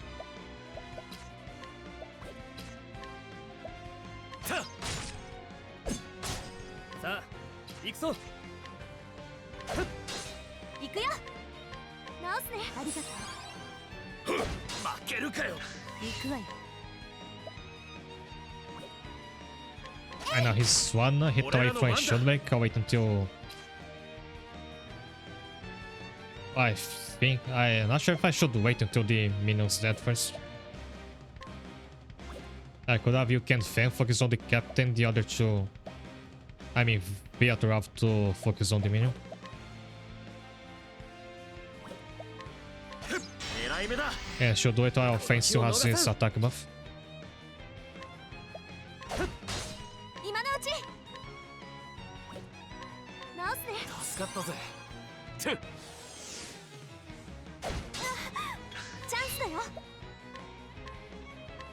さあ、行くぞ。行くよ。直すね。ありがとう。負けるかよ。行くわよ。 I know he's one hit away from a shield break. I'll wait until I think I'm not sure if I should wait until the minion's dead first. I could have you can fan focus on the captain, the other two. I mean, Beatrice have to focus on the minion. 狙い目だ。 And she'll do it while Fan still has his attack buff. 今のうち。直すね。助かったぜ。チャンスだよ。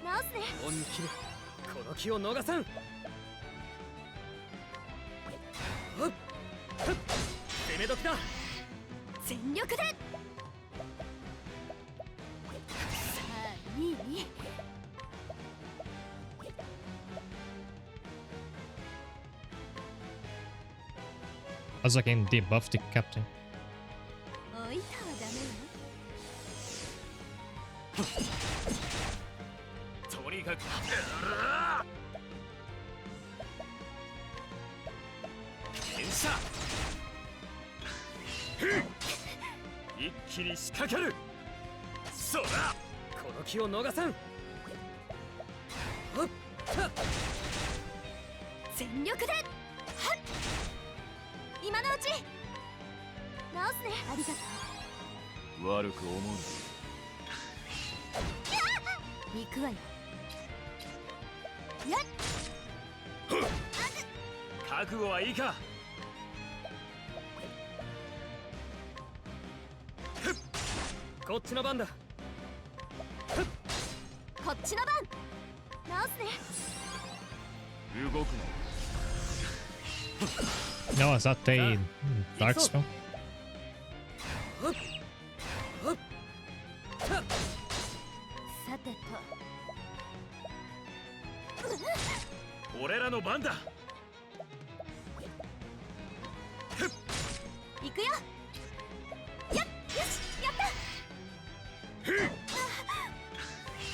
直すね。恩に切る。この気を逃さん。攻め時だ。全力で。さあ、いい。 As I can debuff the captain. 置いたはダメよ。とにかく。連射。一気に仕掛ける。そら、この気を逃さん。全力ではっ今のうち直すね。ありがとう。悪く思う行くわよ。やっ覚悟はいいか。こっちの番だ。こっちの番直すね。動くな。 No, is that a dark spell? さてと俺らの番だ。行くよ。よしやった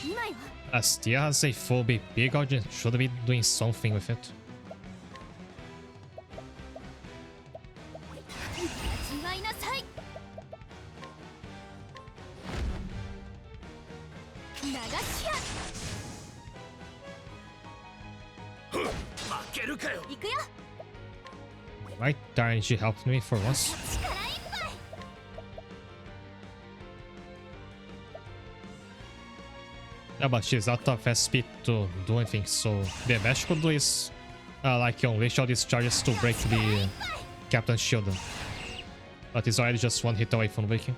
今よ。Astia has a full BP guardian. Should be doing something with it. 味わいなさい。流しや負けるかよ。行くよ。 Right, darn, she helped me for once. 力いっぱい。 Yeah, but she's out of SP to do anything, so the best she could do is like unleash all these charges to break the Captain's shield. But he's already just one hit away from breaking.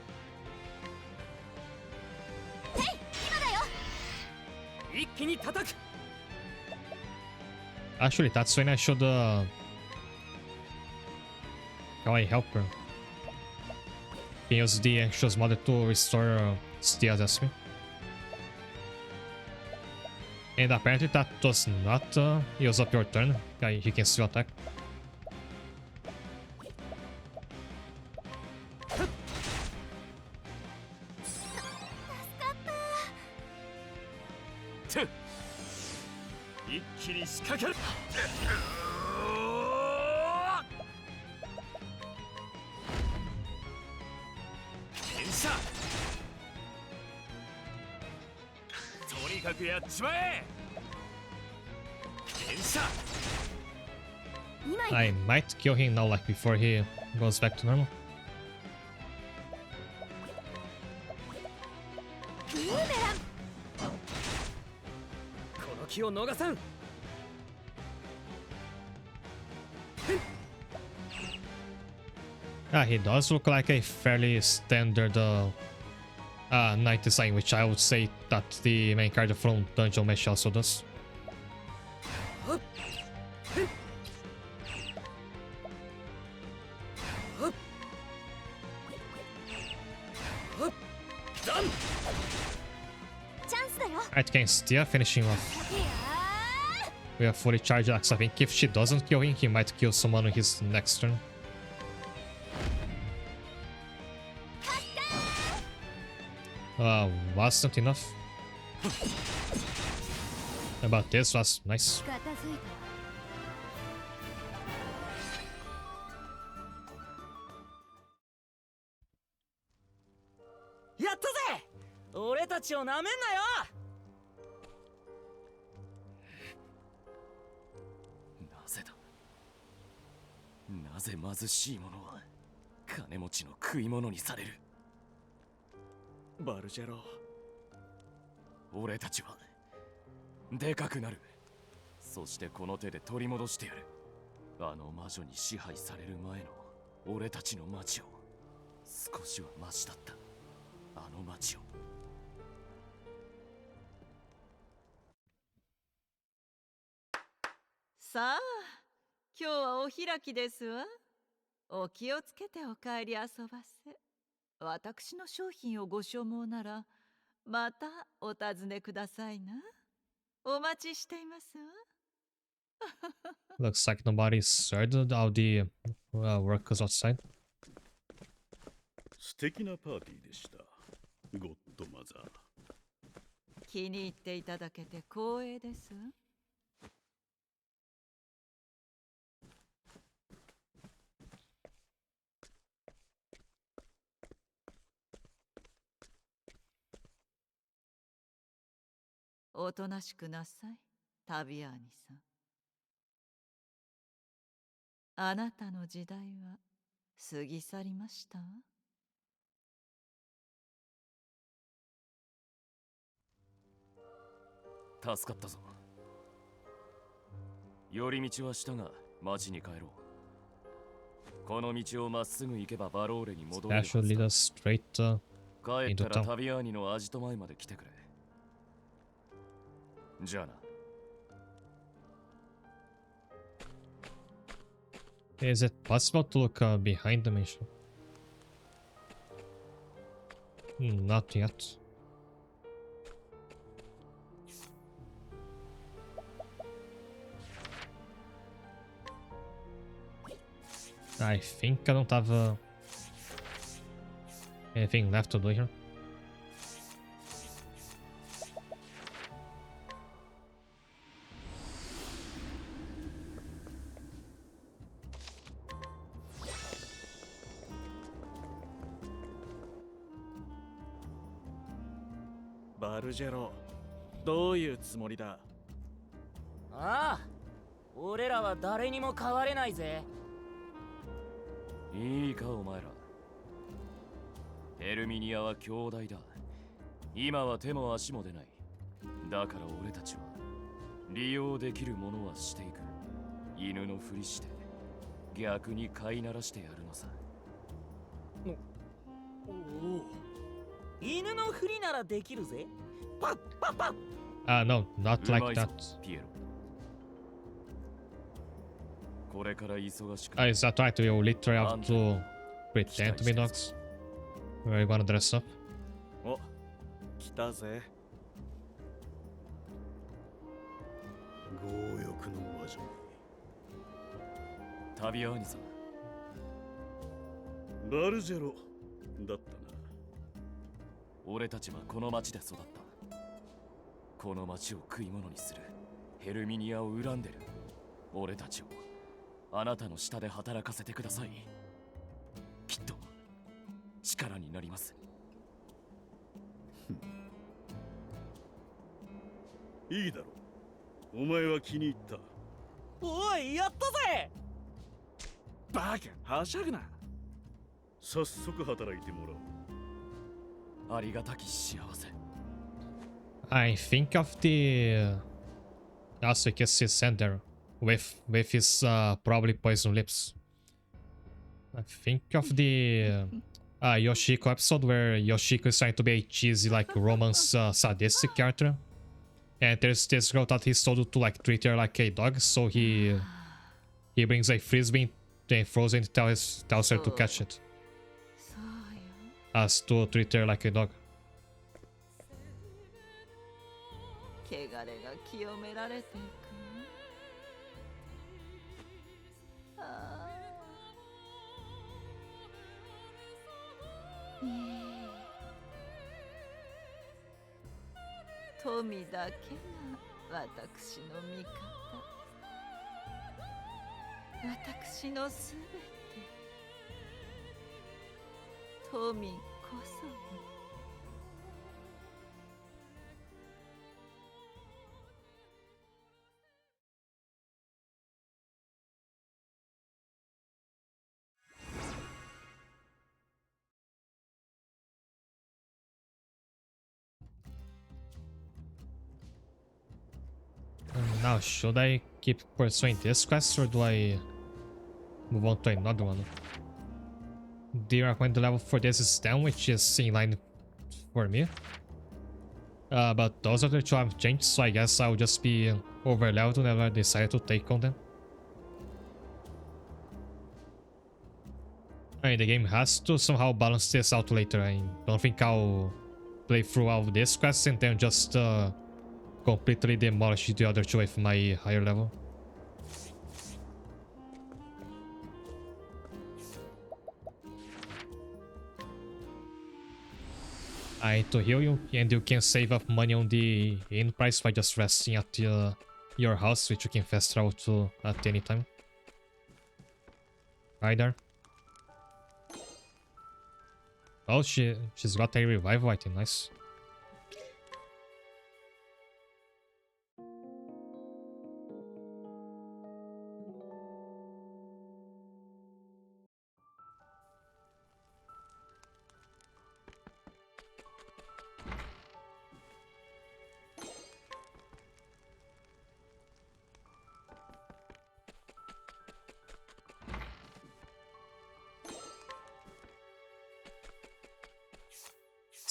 へい今だよ。一気に叩く。 Actually, that's when I should how I help her. Can use the anxious mother to restore Stia's SP. And apparently that does not use up your turn. He can still attack. 一気に仕掛ける。連射。とにかくやっちまえ。連射。 I might kill him now, like before he goes back to normal. ブーメラン。この気を逃さん。 He does look like a fairly standard knight design, which I would say that the main character from Dungeon Mesh also does. Right, can Stia finishing off. We have fully charged axe. I think if she doesn't kill him, he might kill someone on his next turn. Wasn't enough. But this was nice. やったぜ。俺たちをなめんなよ。なぜだ。なぜ貧しい者は金持ちの食い物にされる。バルジェロ。俺たちはでかくなる。そしてこの手で取り戻してやる。あの魔女に支配される前の俺たちの町を。少しはマシだった。あの町を。さあ、今日はお開きですわ。お気をつけてお帰り遊ばせ。私の商品をご所望なら、またお尋ねくださいな。お待ちしていますわ。Looks like nobody's heard how the workers outside. 素敵なパーティーでした。ゴッドマザー。気に入っていただけて光栄ですわ。おとなしくなさい、タビアーニさん。あなたの時代は過ぎ去りましたわ。助かったぞ。寄り道はしたが町に帰ろう。この道をまっすぐ行けばバローレに戻れるはずだ。 Actually, that's straight 帰っ into たら town. タビアーニのアジト前まで来てくれ。じゃあな。Is it possible to look behind the mission? Not yet. I think I don't have anything left to do here. Baruchero, バルジェロ、どういうつもりだ？ああ、俺らは誰にも変われないぜ。いいかお前ら。エルミニアは兄弟だ。今は手も足も出ない。だから俺たちは利用できるものはしていく。犬のふりして逆に飼いならしてやるのさ。おお、犬のふりならできるぜ。パッパッパッ。No, not like that. ピエロ。これから忙しく。Is that right? You literally have to pretend to be dogs? Where are you gonna dress up? お、来たぜ。強欲の魔女。タビアーニさん。バルジェロだったな。俺たちはこの町で育った。この町を食い物にする。ヘルミニアを恨んでる。俺たちをあなたの下で働かせてください。きっと力になります。いいだろう。お前は気に入った。おい、やったぜ。バカ、はしゃぐな。早速働いてもらおう。ありがたき幸せ。I think of the also you can see Sander with his probably poison lips. I think of the Yoshiko episode where Yoshiko is trying to be a cheesy like romance sadistic character, and there's this girl that he's told to like treat her like a dog, so he brings a frisbee and throws it and tells her to catch it, as to treat her like a dog. 汚れが清められていく。ああ、いい。富だけが私の味方。私のすべて。富こそ。Now, should I keep pursuing this quest or do I move on to another one? Do you recommend the level for this is 10, which is in line for me? But those other two have changed, so I guess I'll just be over leveled whenever I decide to take on them. I mean, the game has to somehow balance this out later. I don't think I'll play through all of this quest and then just completely demolish the other two with my higher level. I to heal you, and you can save up money on the inn price by just resting at your house, which you can fast travel to at any time. Hi there. Oh, she's got a revival item, nice.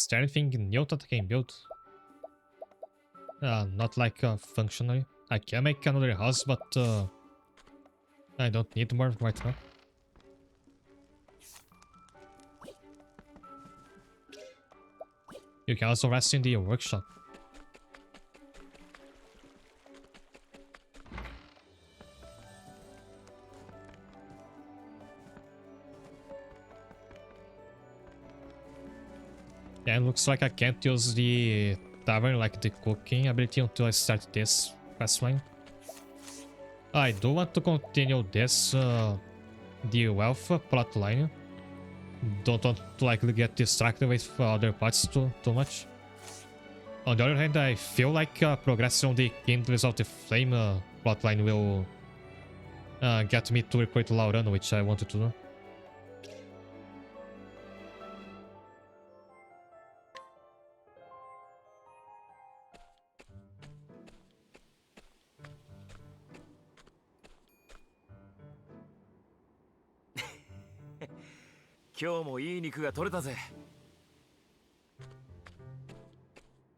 there anything new that I can build? Not like functionally. I can make another house, but I don't need more right now. You can also rest in the workshop. Yeah, it looks like I can't use the tavern, like the cooking ability, until I start this quest line. I do want to continue this, the wealth plot line. Don't want to like get distracted with other parts too much. On the other hand, I feel like progressing on the Kindles of the Flame plotline will get me to recruit Laurano, which I wanted to do.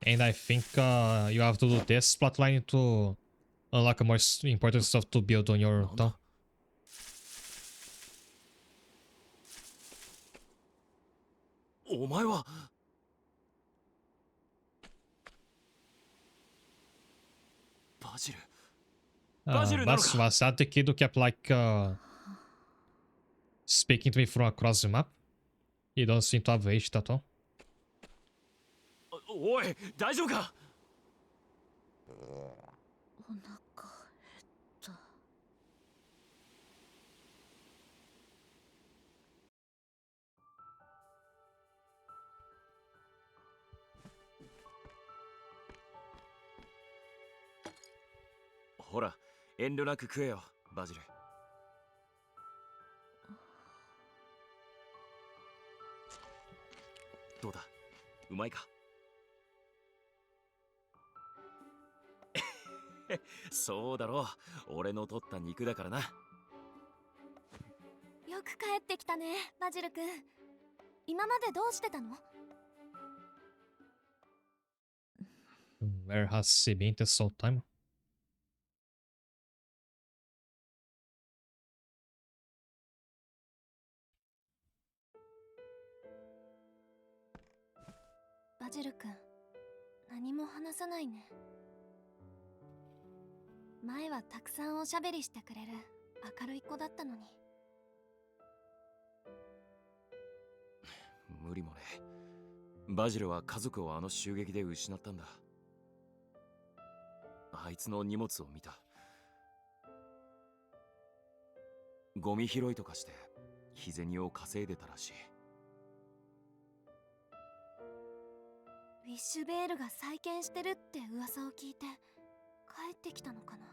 And I think you have to do this plotline to unlock more important stuff to build on your town. お前はバジル。But was that the kid who kept like speaking to me from across the map? He doesn't seem to have aged at all. おい、大丈夫か？お腹減った。ほら、遠慮なく食えよ、バジル。どうだ、うまいか？そうだろう、俺の取った肉だからな。よく帰ってきたね、バジル君。今までどうしてたの？ Where has he been this whole time? バジル君、何も話さないね。前はたくさんおしゃべりしてくれる明るい子だったのに。無理もね。バジルは家族をあの襲撃で失ったんだ。あいつの荷物を見た。ゴミ拾いとかして日銭を稼いでたらしい。ウィッシュベールが再建してるって噂を聞いて帰ってきたのかな。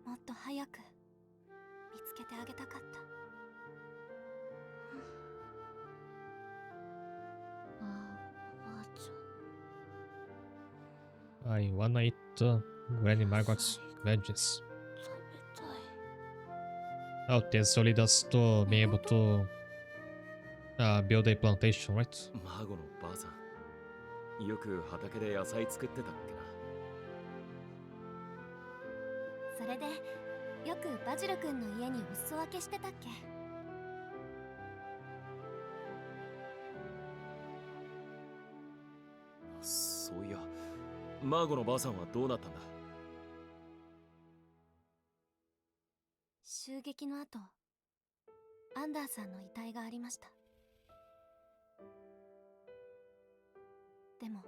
もっと早く見つけてあげたかった。I wanna eat Granny Margot's veggies. Oh, this only does to be able to build a plantation, right? 孫のばあさん、よく畑で野菜作ってたっけな。それでよくバジル君の家にお裾分けしてたっけ？そういや、孫のばあさんはどうなったんだ？襲撃の後、アンダーさんの遺体がありました。でも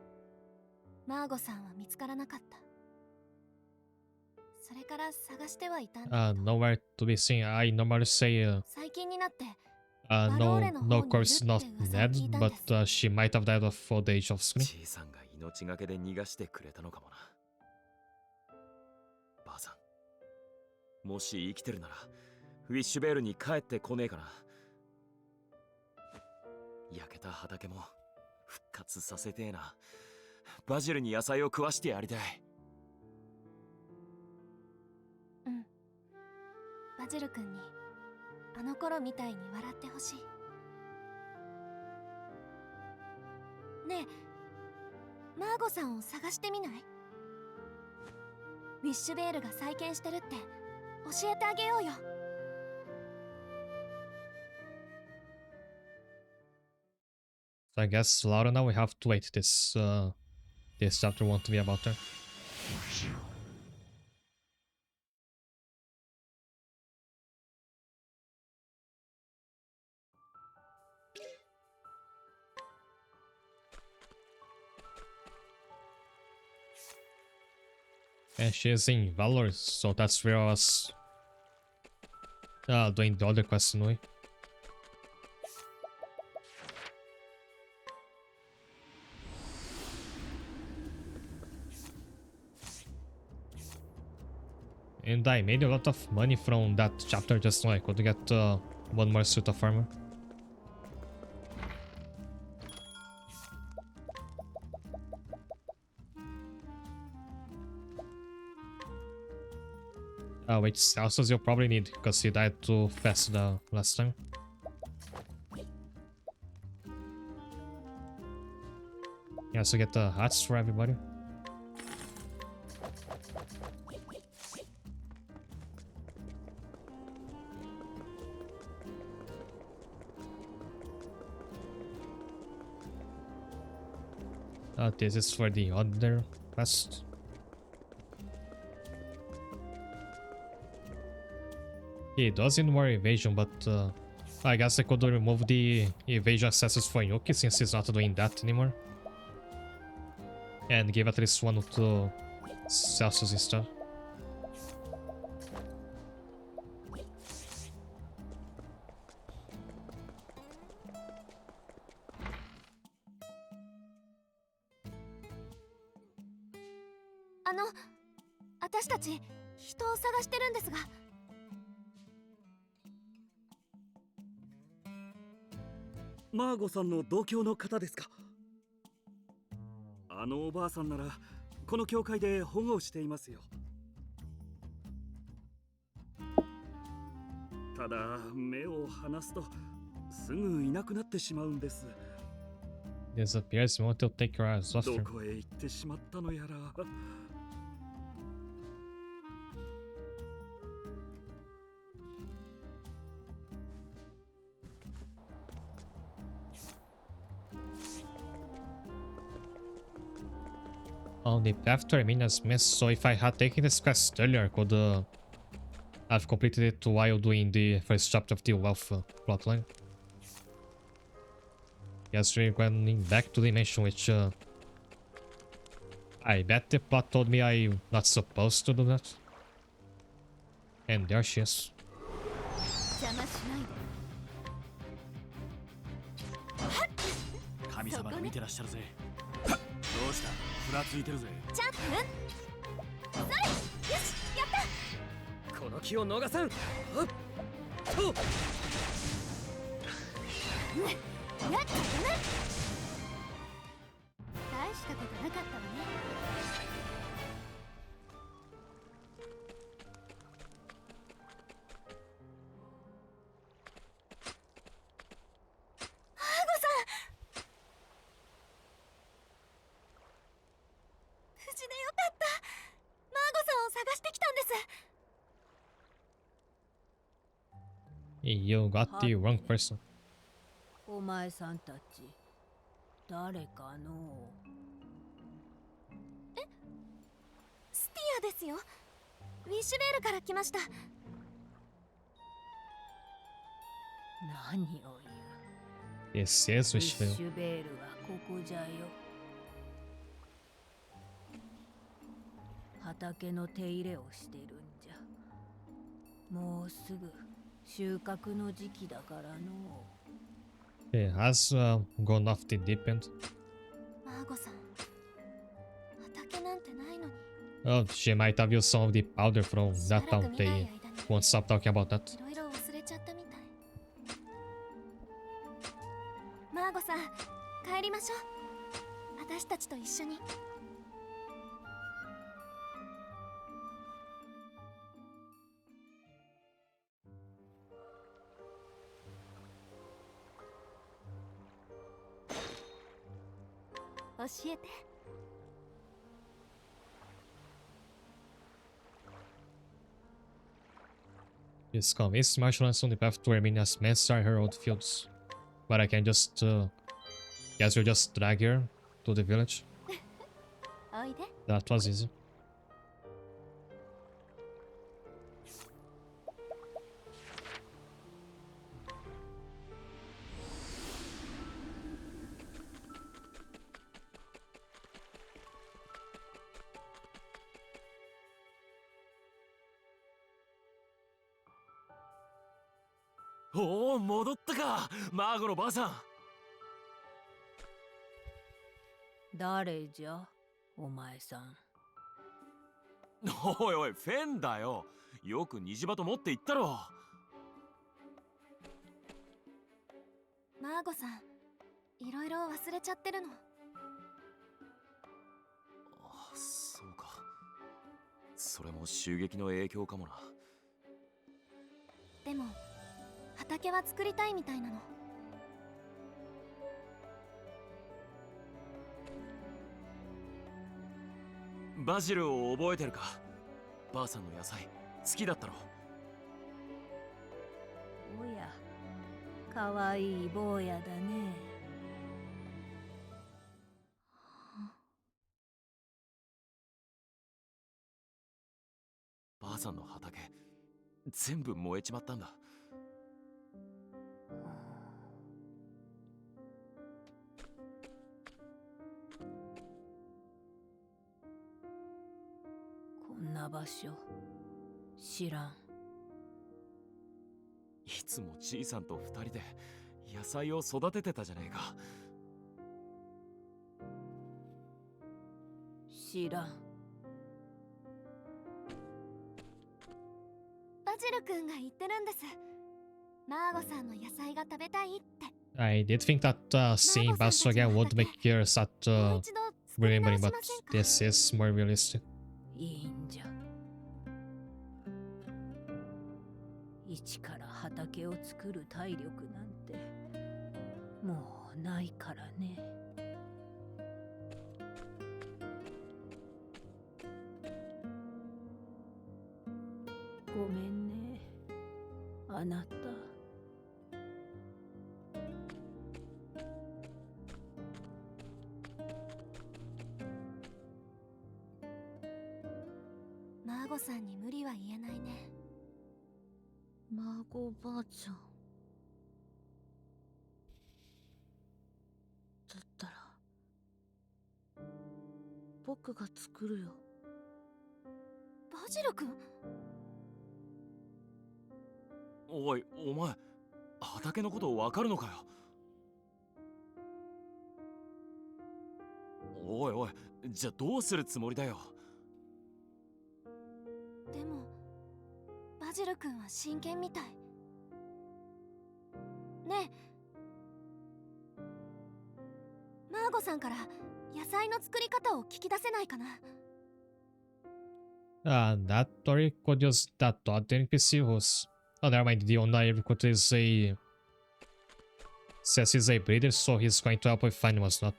マーゴさんは見つからなかった。それから探してはいたんだけど。Nowhere to be seen. I normally say 最近になってno, of course not dead, but she might have died of old age of screen. じいさんが命がけで逃がしてくれたのかもな。ばあさん、もし生きてるならウィッシュベールに帰ってこねえかな。焼けた畑も復活させてえな。バジルに野菜を食わしてやりたい。うん。バジル君にあの頃みたいに笑ってほしい。マーゴさんを探してみない？ウィッシュベールが再建してるって教えてあげようよ。So I guess Laura now we have to wait this chapter won't be about her. And she is in Valor, so that's where I was doing the other quest anyway. And I made a lot of money from that chapter just so I could get one more suit of armor. Which Celsius you'll probably need because he died too fast the last time. Yeah, so get the hats for everybody. This is for the other quest. He does need more evasion, but I guess I could remove the evasion accessories for Yuki since he's not doing that anymore. And give at least one to Celsius instead. No, 私たち人を探してるんですが。マーゴさんの同郷の方ですか？あのおばあさんならこの教会で保護をしていますよ。ただ目を離すとすぐいなくなってしまうんです。Disappears, won't take your eyes off her. どこへ行ってしまったのやら。On the path to Armenia's mess, so if I had taken this quest earlier, I could have completed it while doing the first chapter of the Wealth plotline. Yes, we're going back to the mansion, which I bet the plot told me I'm not supposed to do that. And there she is. 神様が見てらっしゃるぜ。どうした？ふらついてるぜ。チャンプ。それ、よし、やった。この気を逃さん。やったよね。大したことなかったわね。You got the wrong person. お前さんたち誰かの？え？スティアですよ。ウィッシュベールから来ました。何を言う？ This is ウィッシュベールはここじゃよ。畑の手入れをしてるんじゃ。もうすぐ収穫の時期だからの。It has gone off the deep end. マーゴさん、畑なんてないのに。Oh, she might have used some of the powder from that town. They won't stop talking about that. いろいろ忘れちゃったみたい。マーゴさん、帰りましょう。私たちと一緒に。教えて。It's called Miss Martial Arts on the path to Armenia's men start her old fields. But I can just guess we'll just drag her to the village. That was easy.おお、戻ったか、マーゴのばあさん。誰じゃ、お前さん。おいおい、フェンだよ。よく虹場と持って行ったろ。マーゴさん、いろいろ忘れちゃってるの。あ、そうか。それも襲撃の影響かもな。でも畑は作りたいみたいなの。バジルを覚えてるか。ばあさんの野菜好きだったろ。おや、かわいい坊やだね。ばあさんの畑全部燃えちまったんだ。こんな場所知らん。いつもじいさんと二人で野菜を育ててたじゃねえか。知らん。バジル君が言ってるんです。マーゴさんの野菜が食べたいって。I did think that seeing Basso again would make you start remembering, but this is more realistic. いいんじゃ。一から畑を作る体力なんてもうないからね。ごめんね、あなた。マーゴさんに無理は言えないね。孫ばあちゃんだったら僕が作るよ。バジル君。おい、お前畑のことわかるのかよ。おいおい、じゃあどうするつもりだよ。でもバジル君は真剣みたい。ねえ、マーゴさんから野菜の作り方を聞き出せないかな。That or you could use that other NPC who's... Oh, never mind, the Onna recruit is a... Says he's a breeder, so he's going to help with animals, not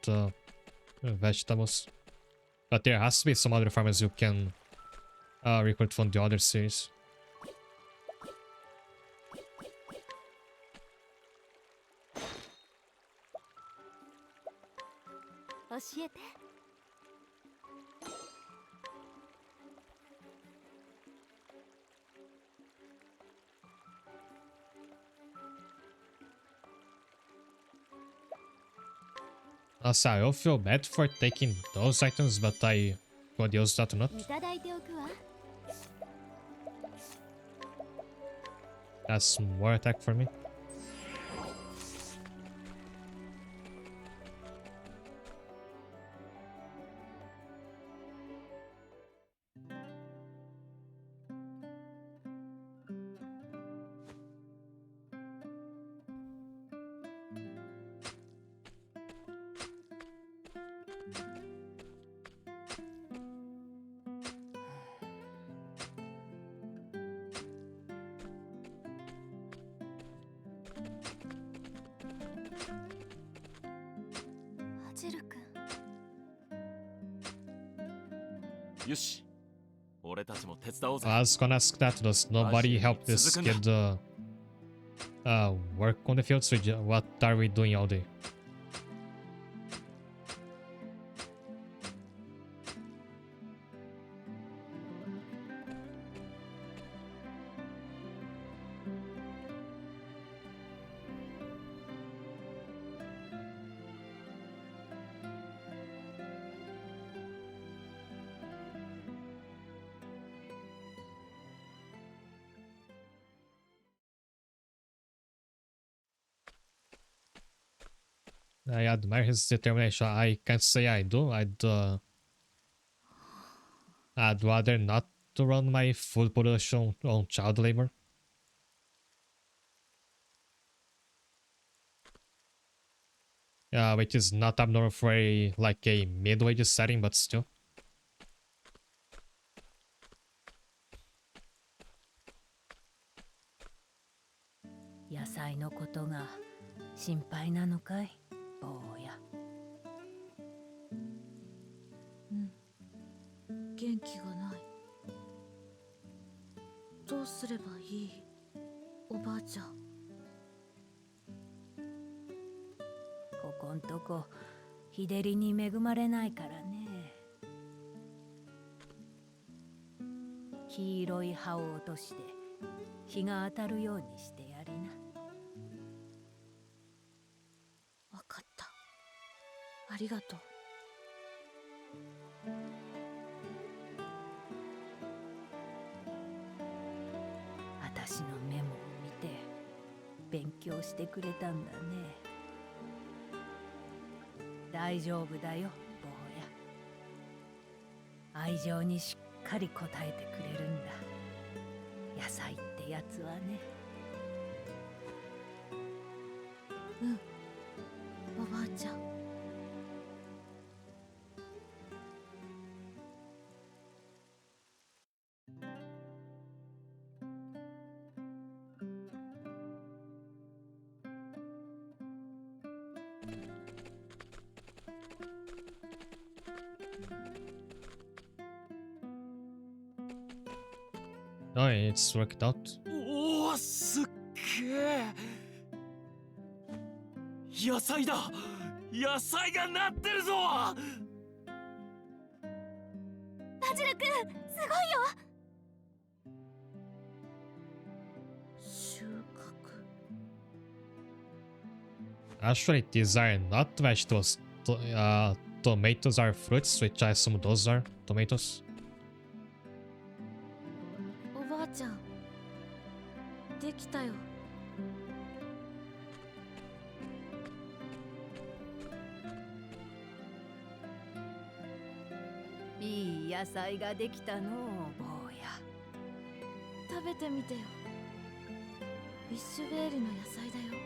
vegetables. But there has to be some other farmers you can recruit from the other series. 教えて。I will feel bad for taking those items, but I could use that or not. いただいておくわ。That's more attack for me. I was gonna ask that. Does nobody help this kid work on the fields? What are we doing all day? I admire his determination. I can't say I do. I'd rather not to run my food production on child labor. Which is not abnormal for a mid-wage setting, but still. 野菜のことが心配なのかい、坊や。うん、元気がない。どうすればいい、おばあちゃん。ここんとこ日照りに恵まれないからね。黄色い葉を落として日が当たるようにしてやりな。わかった。ありがとう。私のメモを見て勉強してくれたんだね。大丈夫だよ、坊や。愛情にしっかり応えてくれるんだ。野菜ってやつはね。うん、おばあちゃん。Oh, it's worked out. おお、すっげえ。野菜だ。野菜がなってるぞ。バジル君、すごいよ。収穫。Actually, these are not vegetables. Tomatoes are fruits, which I assume those are tomatoes. おばあちゃん、できたよ。いい野菜ができたの、坊や。食べてみてよ。ウィッシュベールの野菜だよ。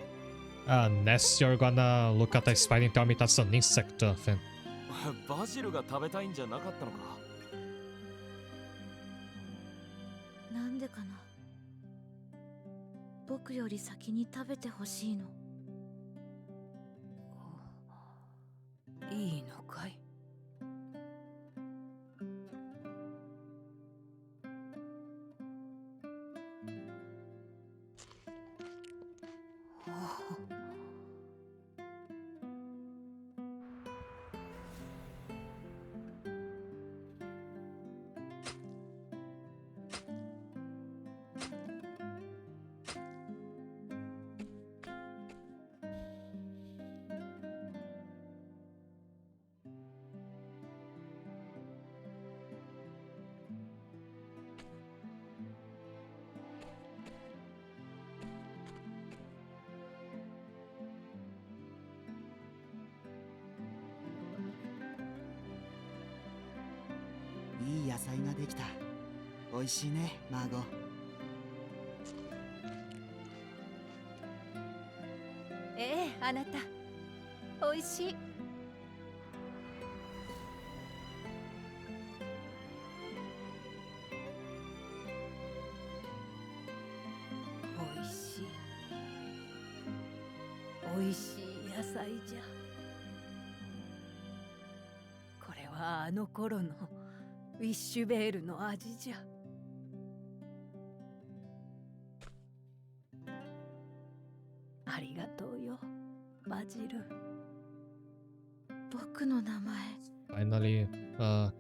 Unless you're gonna look at a spider and tell me that's an insect thing. バジルが食べたいんじゃなかったのか。なんでかな。僕より先に食べてほしいの。いいのかい。いい野菜ができた。美味しいね、孫。ええ、あなた。美味しい。美味しい。美味しい野菜じゃ。これはあの頃のウィッシュベールの味じゃ。ありがとうよ、バジル。僕の名前 Finally,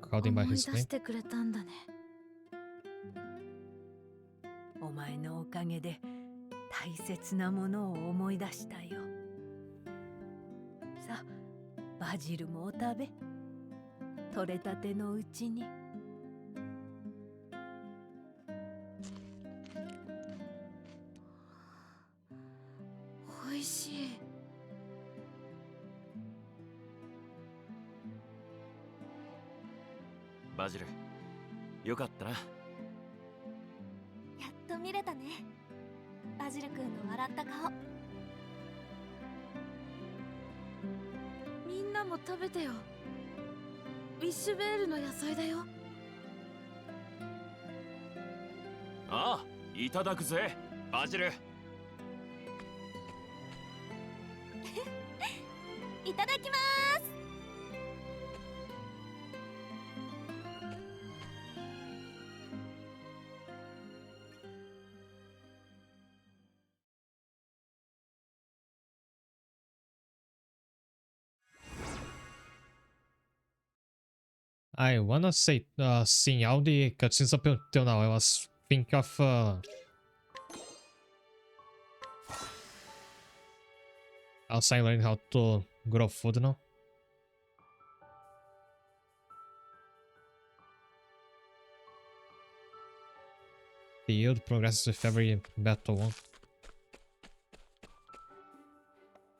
called him by 思い his 出 name. してくれたんだね。お前のおかげで大切なものを思い出したよ。さあ、バジルもお食べ。取れたてのうちに。おいしい。バジル、よかったな。やっと見れたね、バジル君の笑った顔。みんなも食べてよ。ウィッシュベールの野菜だよ。ああ、いただくぜ、バジル。いただきます。I wanna say, seeing all the cutscenes up until now, I was thinking of outside learning how to grow food now. The yield progresses with every battle won.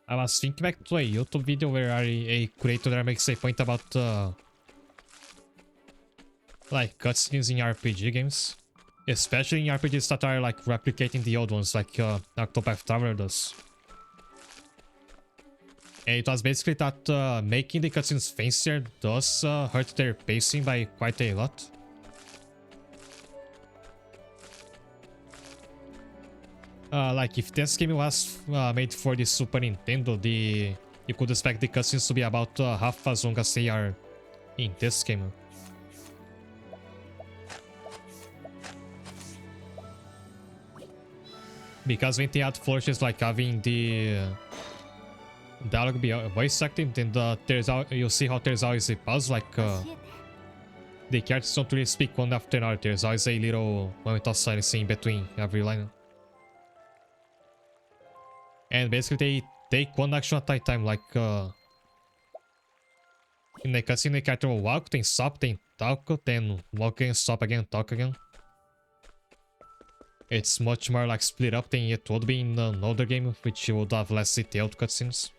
I was thinking back to a YouTube video where a creator there makes a point about like cutscenes in RPG games, especially in RPGs that are like replicating the old ones, like Octopath Traveler does. And it was basically that making the cutscenes fancier does hurt their pacing by quite a lot. Like if this game was made for the Super Nintendo, you could expect the cutscenes to be about half as long as they are in this game. Because when they add flourishes like having the dialogue be voice acting, then you'll see how there's always a pause, like the characters don't really speak one after another. There's always a little moment of silence in between every line. And basically they take one action at a time, like in a cutscene the character will walk, then stop, then talk, then walk again, stop again, talk again. It's much more like split up than it would be in an older game, which would have less detailed cutscenes.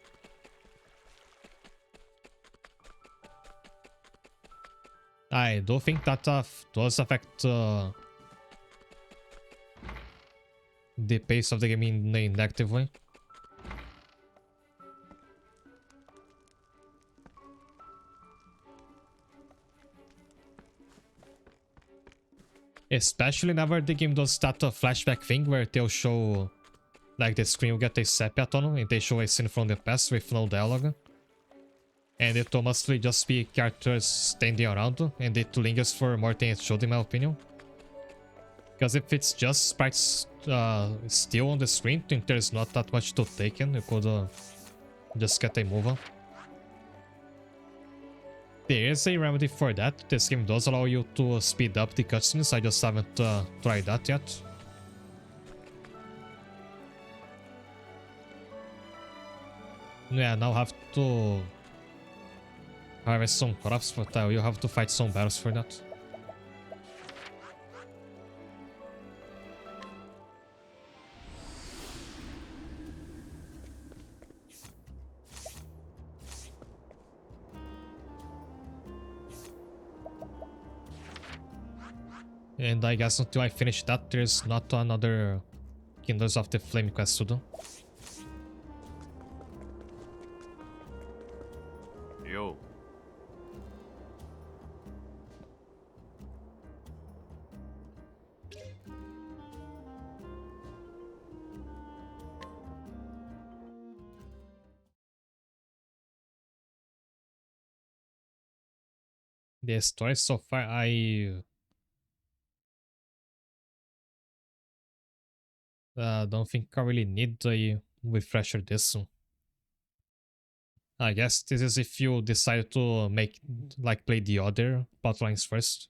I do think that does affect the pace of the game in a negative way. Especially whenever the game does that flashback thing where they'll show, like the screen will get a sepia tone and they show a scene from the past with no dialogue. And it will mostly just be characters standing around, and it lingers for more than it should, in my opinion. Because if it's just sprites still on the screen, then there's not that much to take in. You could just get a move on. There is a remedy for that. This game does allow you to speed up the cutscenes. I just haven't tried that yet. Yeah, now have to harvest some crops, but you have to fight some battles for that. And I guess until I finish that, there's not another Kindles of the Flame quest to do. Yo. The story so far, I don't think I really need a refresher this one. I guess this is if you decide to make, like, play the other plotlines first.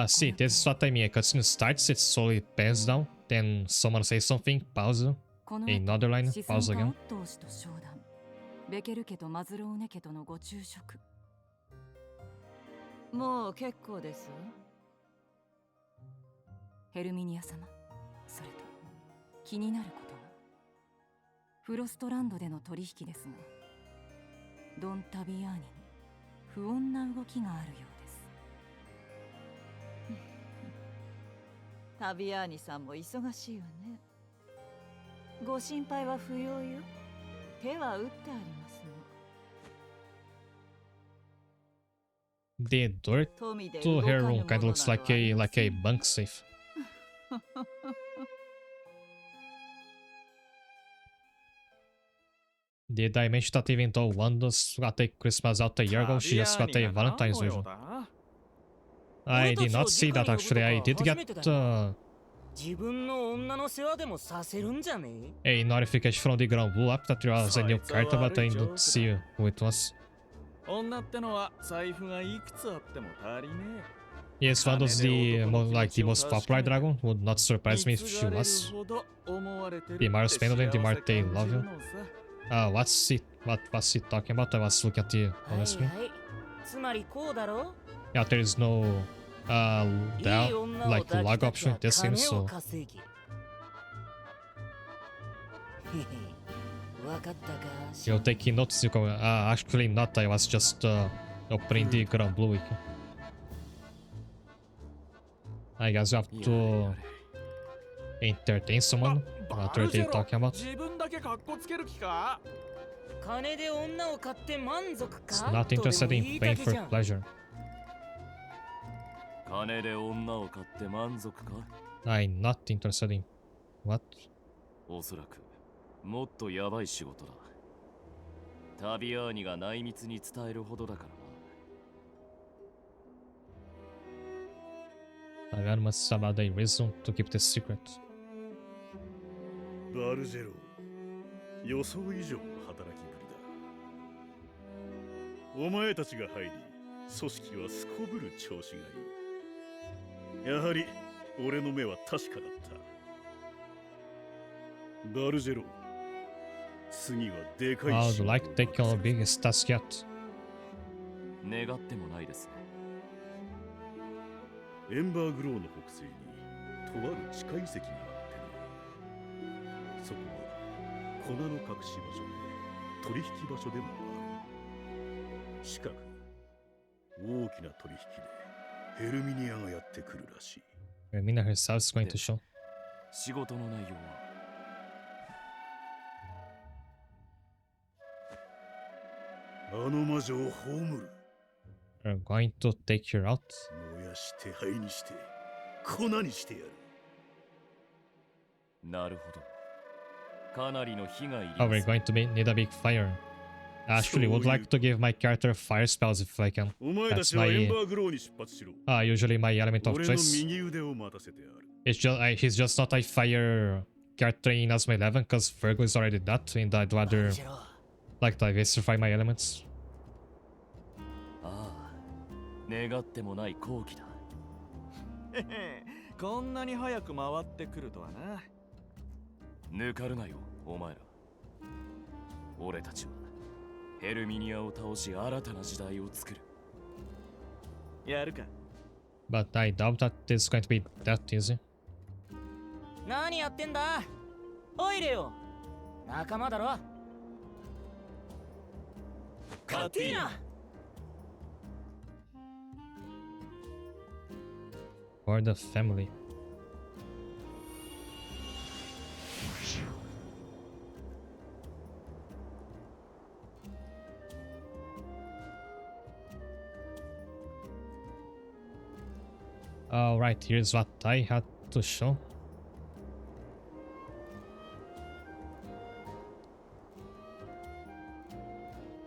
See, this is what I mean. A cutscene starts, it slowly pans down, then someone says something, pause, another line, pause again. ベケル家とマズローネ家とのご昼食。もう結構ですわ。ヘルミニア様、それと気になることが。フロストランドでの取引ですが、ドン・タビアーニに不穏な動きがあるようです。タビアーニさんも忙しいわね。ご心配は不要よ。手は打ってありますの。The door to her room kind of looks like a bunk safe. Did I mention that even though one got a Christmas out a year ago, she just got a Valentine's version? I did not see that actually. I did get a notification from the Grand Blue app that there was a new character, but I didn't see who it was. Yes, one was the most popular dragon. Would not surprise me if she was. The Mario's Pain and the Marte love you. What's he talking about? I was looking at the on the screen. Yeah, there is no log option in this game, so you're taking notes. You can actually not. I was just opening the Grand Blue wiki. I guess you have to entertain someone. What are they talking about? It's not interested in playing for pleasure. I'm not interested in what? おそらくもっとヤバい仕事だ。タビアーニが内密に伝えるほどだからな。Tavian must have had a reason to keep this secret. バルジェロ、予想以上の働きぶりだ。お前たちが入り、組織はすこぶる調子がいい。やはり俺の目は確かだった。バルジェロ、次はでかい I would like to take on the biggest task yet. 願ってもないですね。エンバーグローの北西にとある地下遺跡があってね。そこは粉の隠し場所で取引場所でもある。近く大きな取引でヘルミニアがやってくるらしい。Hermina herself is going to show. 仕事の内容はあの魔女を葬る。We're going to take her out. 燃やして灰にして粉にしてやる。なるほど。かなりの被害。Oh, we're going to need a big fire. I actually would like to give my character fire spells if I can. That's my usually my element of choice. It's just he's just not a fire character in Asma 11 because Virgo is already that, and I'd rather like diversify my elements. 願ってもない好機だ。こんなに早く回ってくるとはな。抜かるなよ、お前ら。俺たちはヘルミニアを倒し新たな時代を作る。やるか。But I doubt that it's going to be that easy. 何やってんだ？おいれよ。仲間だろ。カティーナ。For the family. Alright, here's what I had to show.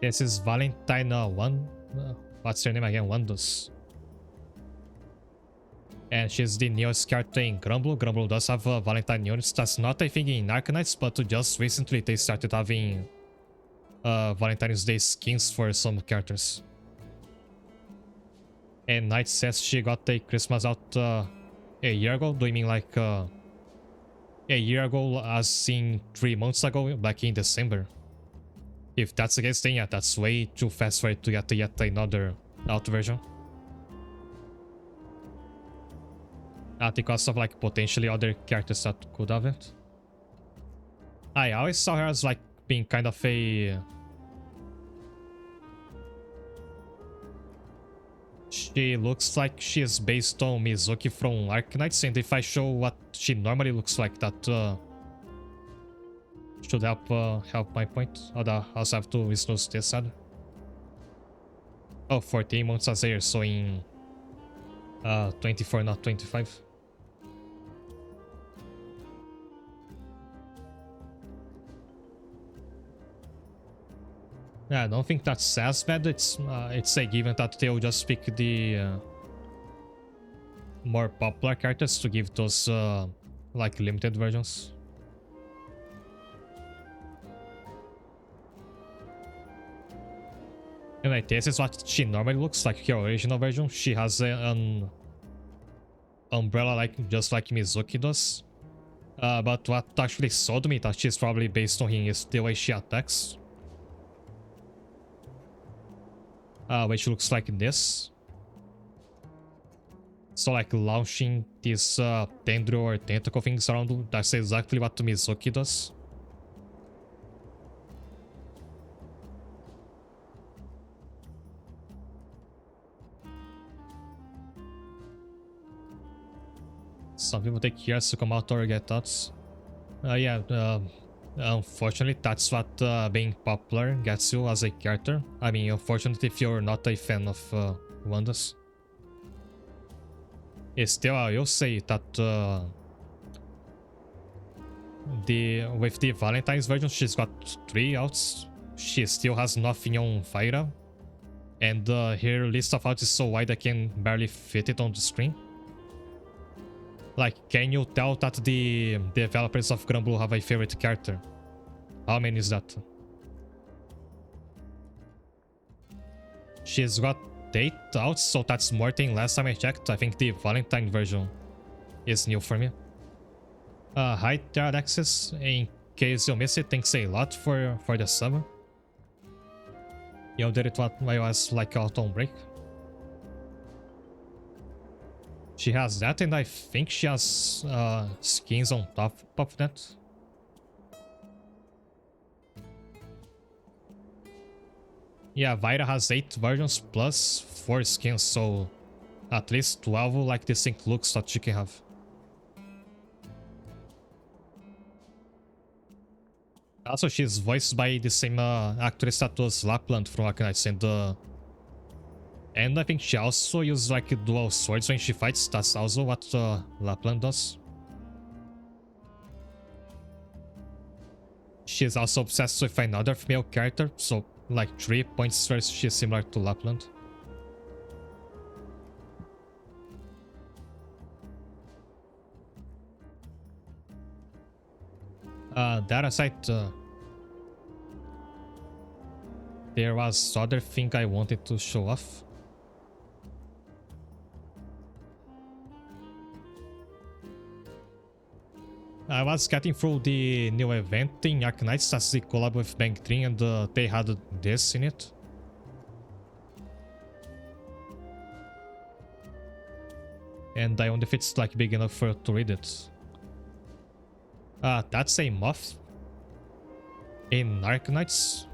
This is Valentine 1. What's her name again? Wandus. And she's the newest character in Grumble. Grumble does have Valentine units. That's not a thing in Arknights, but just recently they started having Valentine's Day skins for some characters. And Knight says she got a Christmas out a year ago. Do you mean like a year ago as in 3 months ago, back in December? If that's the case, then yeah, that's way too fast for it to get yet another out version. At the cost of like potentially other characters that could have it. I always saw her as like being kind of a... She looks like she is based on Mizuki from Arknights, and if I show what she normally looks like, that should help my point. I also have to snooze this ad. Oh, 14 months as a year, so in 24, not 25. Yeah, I don't think that's as bad. It's a given that they'll just pick the more popular characters to give those like limited versions. Anyway, this is what she normally looks like, her original version. She has an umbrella like just like Mizuki does. But what actually sold me that she's probably based on him is the way she attacks. Which looks like this. So like launching these tendril or tentacle things around, that's exactly what Mizuki does. Some people take years to come out or get out. Unfortunately, that's what being popular gets you as a character. I mean, unfortunately, if you're not a fan of Wanda's. Still, I will say that with the Valentine's version, she's got 3 outs. She still has nothing on Vaira. And her list of outs is so wide I can barely fit it on the screen. Like, can you tell that the developers of Grumble have a favorite character? How many is that? She's got 8 outs, so that's more than last time I checked. I think the Valentine version is new for me. Hi there, Alexis. In case you miss it, thanks a lot for the sub. You did it while I was like out on break. She has that, and I think she has skins on top of that. Yeah, Vaira has 8 versions plus 4 skins, so at least 12 like distinct looks that she can have. Also, she's voiced by the same actress that was Lapland from Arknights, and I think she also uses like dual swords when she fights. That's also what Lapland does. She's also obsessed with another female character, so like 3 points where she's similar to Lapland. That aside, there was other thing I wanted to show off. I was getting through the new event in Arknights, that's the collab with Bang 3, and they had this in it. And I wonder if it's like big enough for you to read it. That's a moth in Arknights,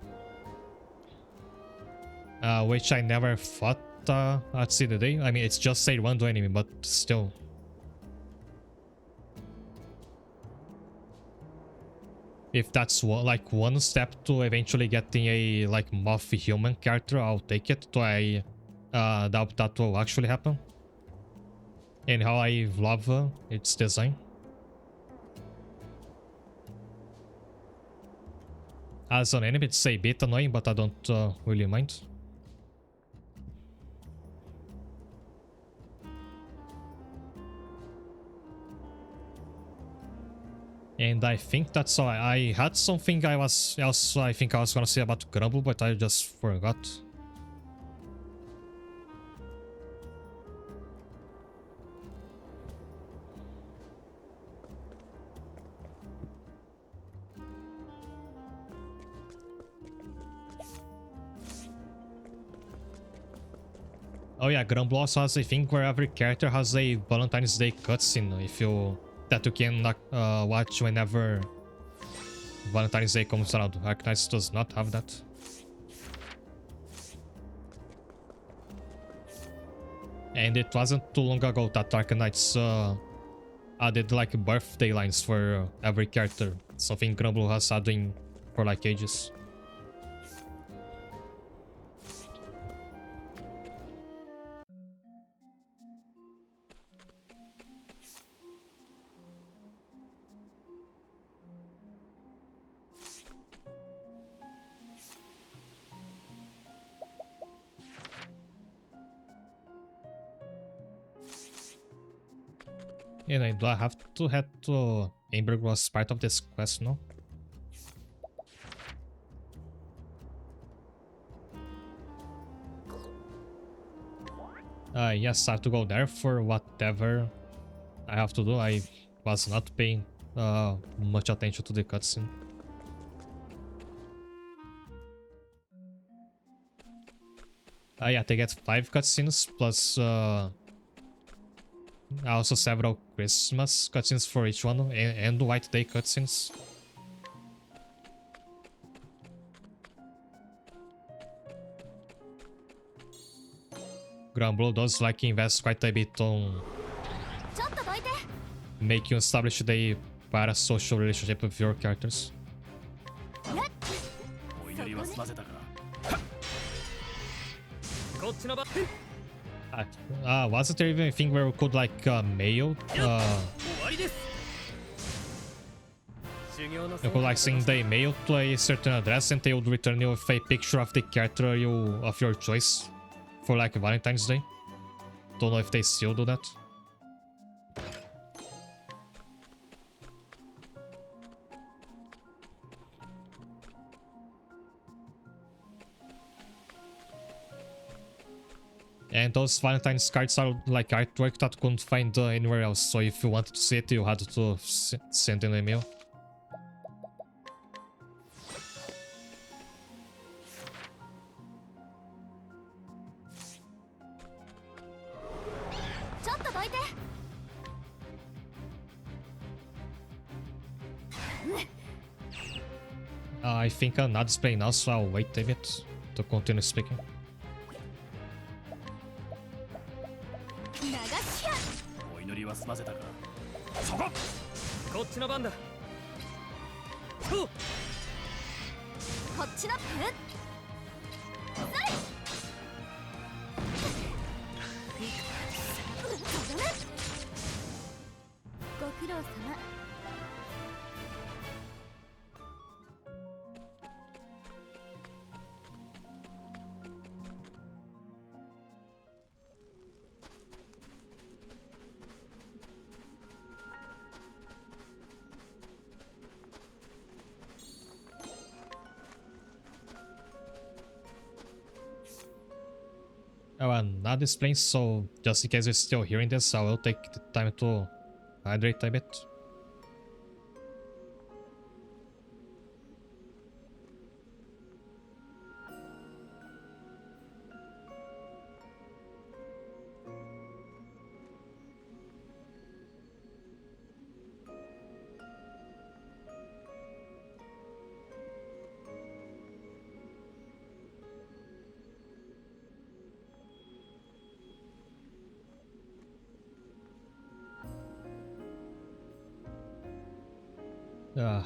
which I never fought at see the day. I mean, it's just a random enemy, but still. If that's one step to eventually getting a like moth human character, I'll take it. I doubt that will actually happen. And how I love its design. As an enemy, it's a bit annoying, but I don't really mind. And I think that's all. I had something I think I was gonna say about Grumble, but I just forgot. Oh yeah, Grumble also has a thing where every character has a Valentine's Day cutscene that you can watch whenever Valentine's Day comes around. Arknights does not have that. And it wasn't too long ago that Arknights added like birthday lines for every character. Something Grumble has had doing for like ages. And do I have to head to Amberg was part of this quest, no? Yes, I have to go there for whatever I have to do. I was not paying much attention to the cutscene. Yeah, they get 5 cutscenes plus also several Christmas cutscenes for each one and White Day cutscenes. Grumble does like invest quite a bit on making you establish the parasocial relationship with your characters. Wasn't there even a thing where we could like mail? You could like send the mail to a certain address and they would return you with a picture of the character of your choice for like Valentine's Day. Don't know if they still do that. And those Valentine's cards are like artwork that you couldn't find anywhere else, so if you wanted to see it, you had to send an email. I think I'm not displaying now, so I'll wait a bit to continue speaking. Oh, I'm not displaying, so just in case you're still hearing this, I will take the time to hydrate a bit.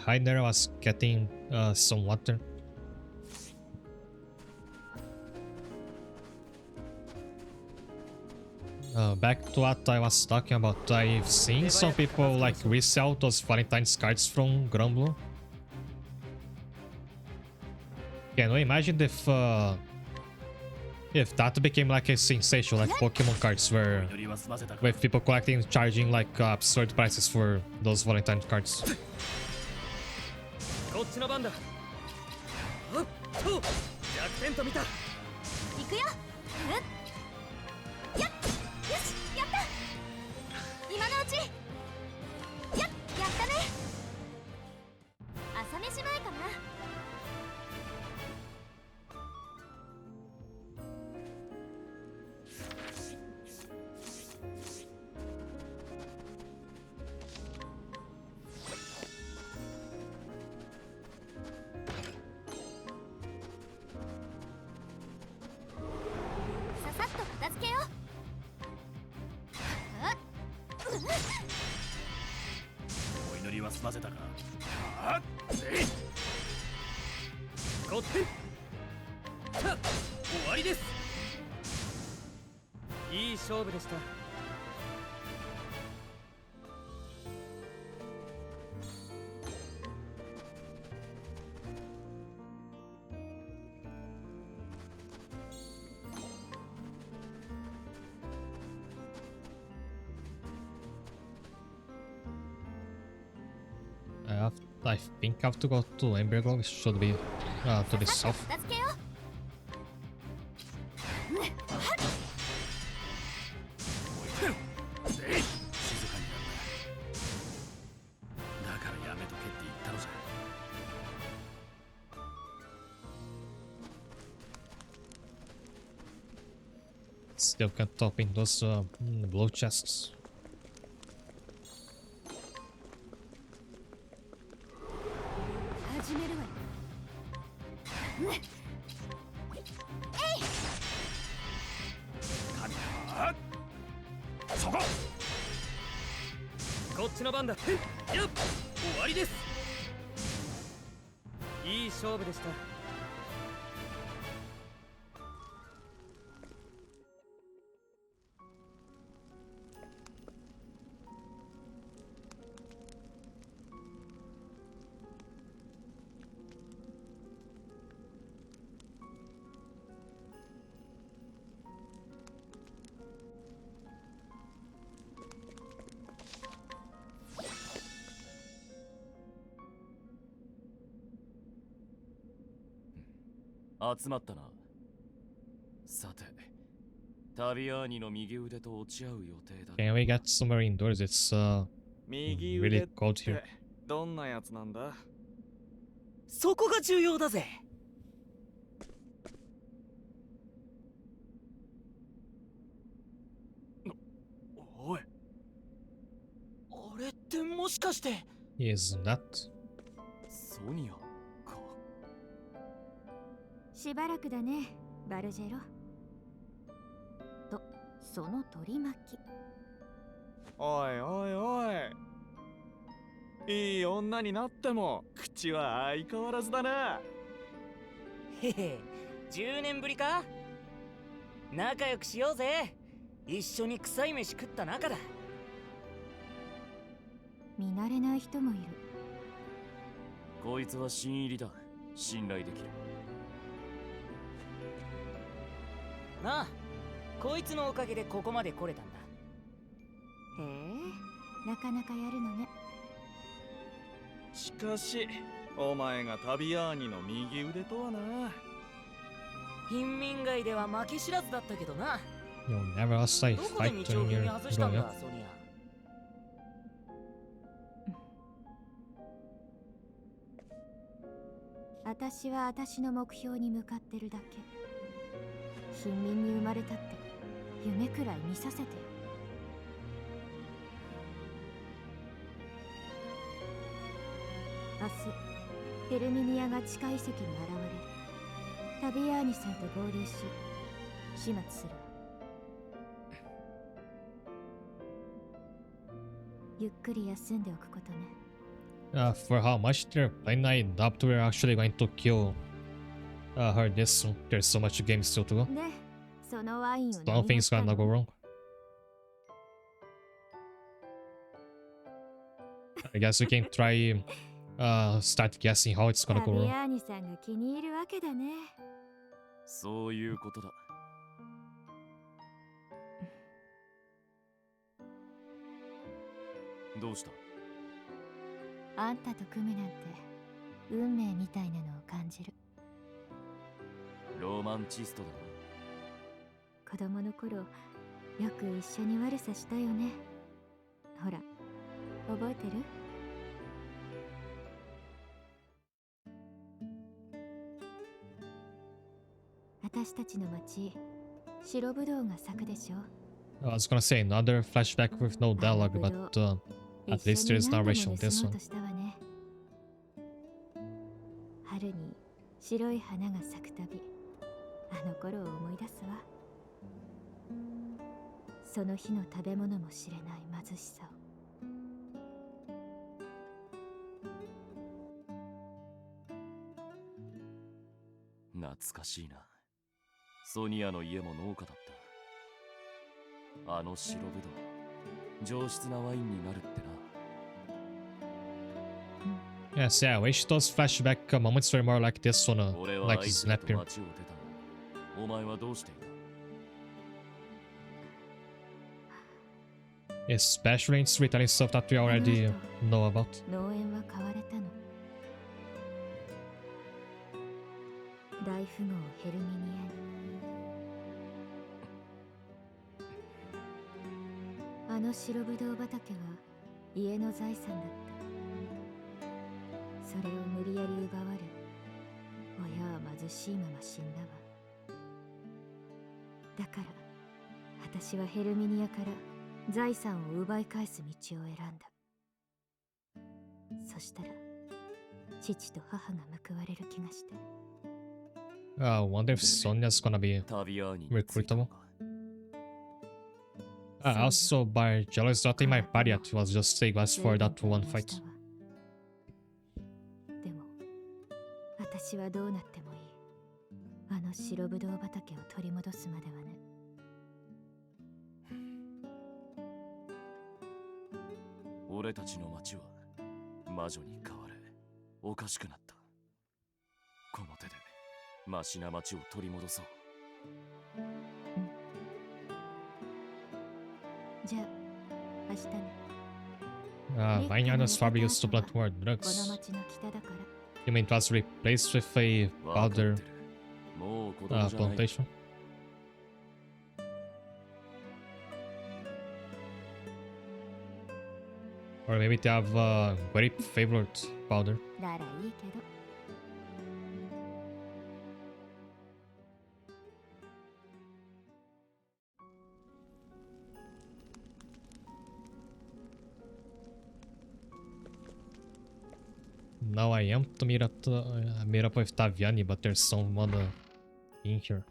Hi there, I was getting some water. Back to what I was talking about, I've seen some people like resell those Valentine's cards from Grumble. Can you imagine if that became like a sensation, like Pokemon cards were with people collecting, charging like absurd prices for those Valentine cards? こっちの番だ。おっと、逆転と見た。行くよ。やっ、よし、やった。今のうち。やったね。朝飯前かな。お祈りは済ませたか。あっ、こって終わりです。いい勝負でした。I think I have to go to Emberglow. It should be to the south. 静かになるな。だからやめとけって言ったのさ。Still can't open those blue chests. 始めるわよ。そこ。こっちの番だ。やっ、終わりです。いい勝負でした。集まったな。さて、タビアーニの右腕と落ち合う予定だ。Can we get somewhere indoors? It's really cold here. どんなやつなんだ？そこが重要だぜ。おい。あれってもしかして。Is that? ソニアか。しばらくだね、バルジェロ。と、その取り巻き。おいおいおい。いい女になっても口は相変わらずだな。へへ、10年ぶりか？仲良くしようぜ。一緒に臭い飯食った仲だ。見慣れない人もいる。こいつは新入りだ。信頼できる。なあ、こいつのおかげでここまで来れたんだ。へえ、なかなかやるのね。しかし、お前がタビアーニの右腕とはな。貧民街では負け知らずだったけどな。 You'll never say どこで fight 道を when 踏み you're 外したん growing だ、 up. ソニア。私は私の目標に向かってるだけ。貧民に生まれたって夢くらい見させてよ。明日ヘルミニアが地下遺跡に現れる。タビアーニさんと合流し始末する。ゆっくり休んでおくことね。For how much they're playing, I doubt we're actually going to kill her this soon. There's so much game still to go. で、そのワインを Some things gonna go wrong. I guess we can try start guessing how it's gonna go 旅 wrong. アーニさんが気に入るわけだね。そういうことだ。どうした？あんたと組むなんて運命みたいなのを感じる。ロマンチストだ子供の頃よく一緒に悪さしたよね。ほら覚えてる？私たちの町白ぶどうが咲くでしょ。 I was gonna say another flashback with no dialogue, but at least there's narration in this one. 春に白い花が咲くたびあの頃を思い出すわ。その日の食べ物も知れない貧しさを。懐かしいな。ソニアの家も農家だった。あの白ぶどう、上質なワインになるってな。Yes, yeah, I wish those flashback moments were more like this one, 俺は like あいつらと snappier. 町を出たが、お前はどうしていた？ Especially in storytelling stuff that we already know about. 農園は買われたの。大富豪ヘルミニアに。あの白ぶどう畑は家の財産だった。それを無理やり奪われ、親は貧しいまま死んだわ。だから私はヘルミニアから財産を奪い返す道を選んだ。そしたら父と母が報われる気がして。I wonder if Sonya's gonna be recruitable. Also, by jealous not in my party, it was just saying us for that one fight. でも私はどうなってもいい。あの白ぶどう畑を取り戻すまではね。俺たちの町は魔女に変われ、おかしくなった。この手でマシな町を取り戻そう。じゃあ明日ね。Vineyards Faber used to plant more この drugs. 町の北だから。You mean it was replaced with a powder plantation? Or maybe they have grape flavored powder. ならいいけど。Now I am to meet up with Taviani, but there's someone in here.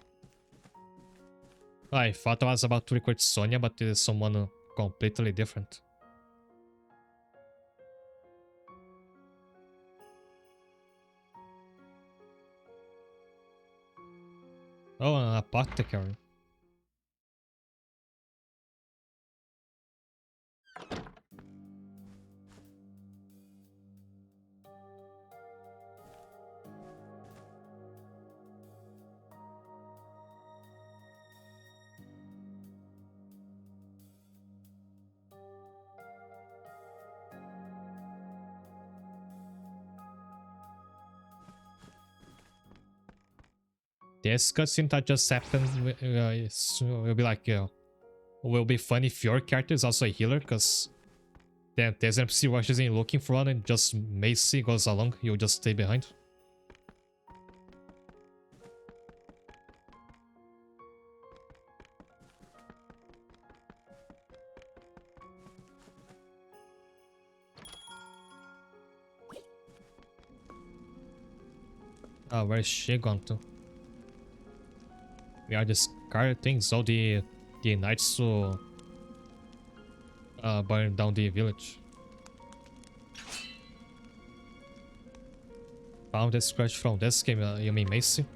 I thought I was about to record Sonia, but there's someone completely different. Oh, an apothecary. This cutscene that just happened will be like, will be fun if your character is also a healer, because then there's an NPC rushes in looking for one and just Macy goes along, you'll just stay behind. Where's she gone to? We are discarding things, all the knights to burn down the village. Found a scratch from this game, you mean Macy?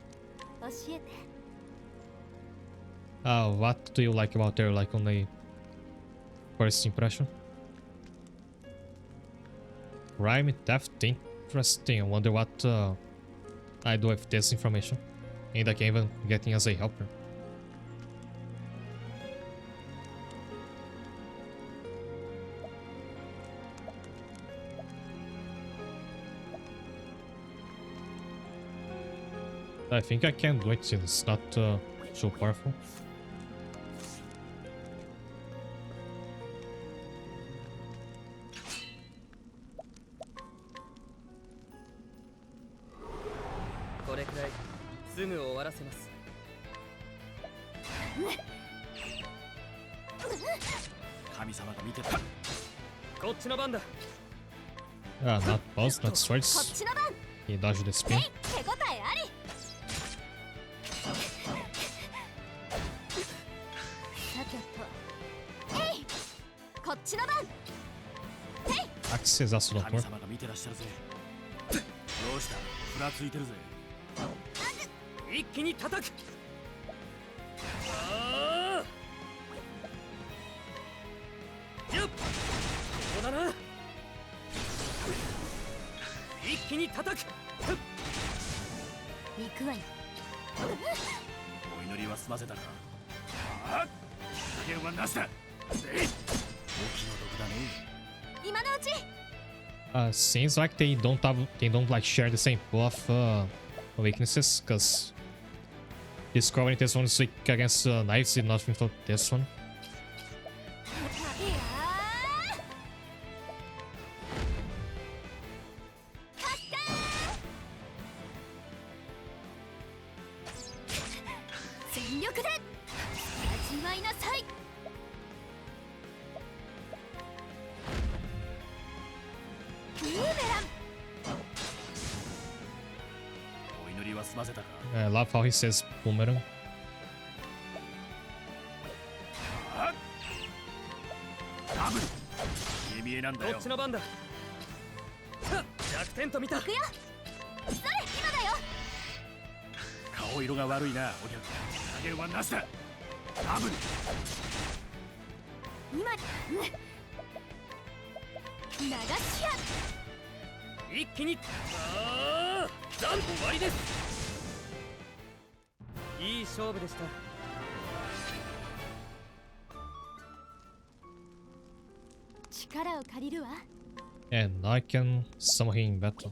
What do you like about her, like on a first impression? Crime, theft, interesting. I wonder what I do with this information. And I can even get in as a helper. I think I can do it since it's not so powerful. Ah, not balls, not swords. He dodged the spin. Axes also don't work. 一気に叩く。よっ、ここだな。一気に叩く。行くわよ。お祈りは済ませたか。ああ、加減はなしだ。お気の毒だね。今のうち。Seems like they don't like share the same pool of weaknesses, because discovering this one is weak against knives did nothing for this one. I love how he says boomerang. こっちの番だ。弱点と見た。行くよ。それ今だよ。顔色が悪いな、お客。加減はなしだ。ダブル。今。流しや。一気に。ああ、残終わりです。いい勝負でした。力を借りるわ。And I can summon him in battle.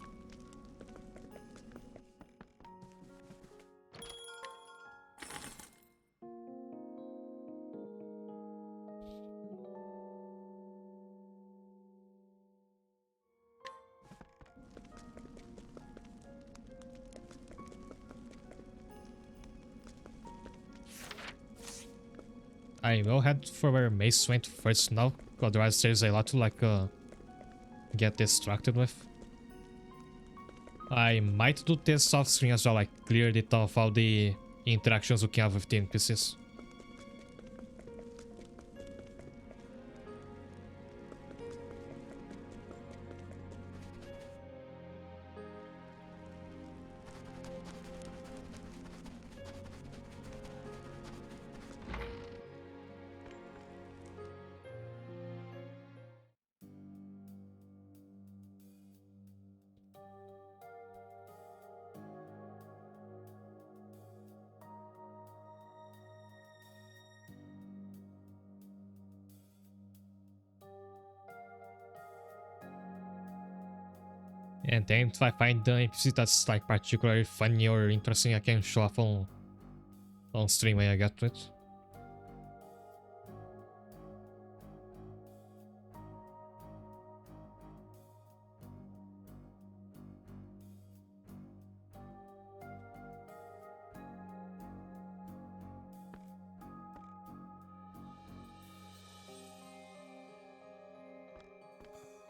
I will head for where Mace went first now, otherwise there's a lot to get distracted with. I might do this off screen as well, like clear it of all the interactions we can have with the NPCs. And then if I find the NPC that's like particularly funny or interesting, I can show off on stream when I get to it.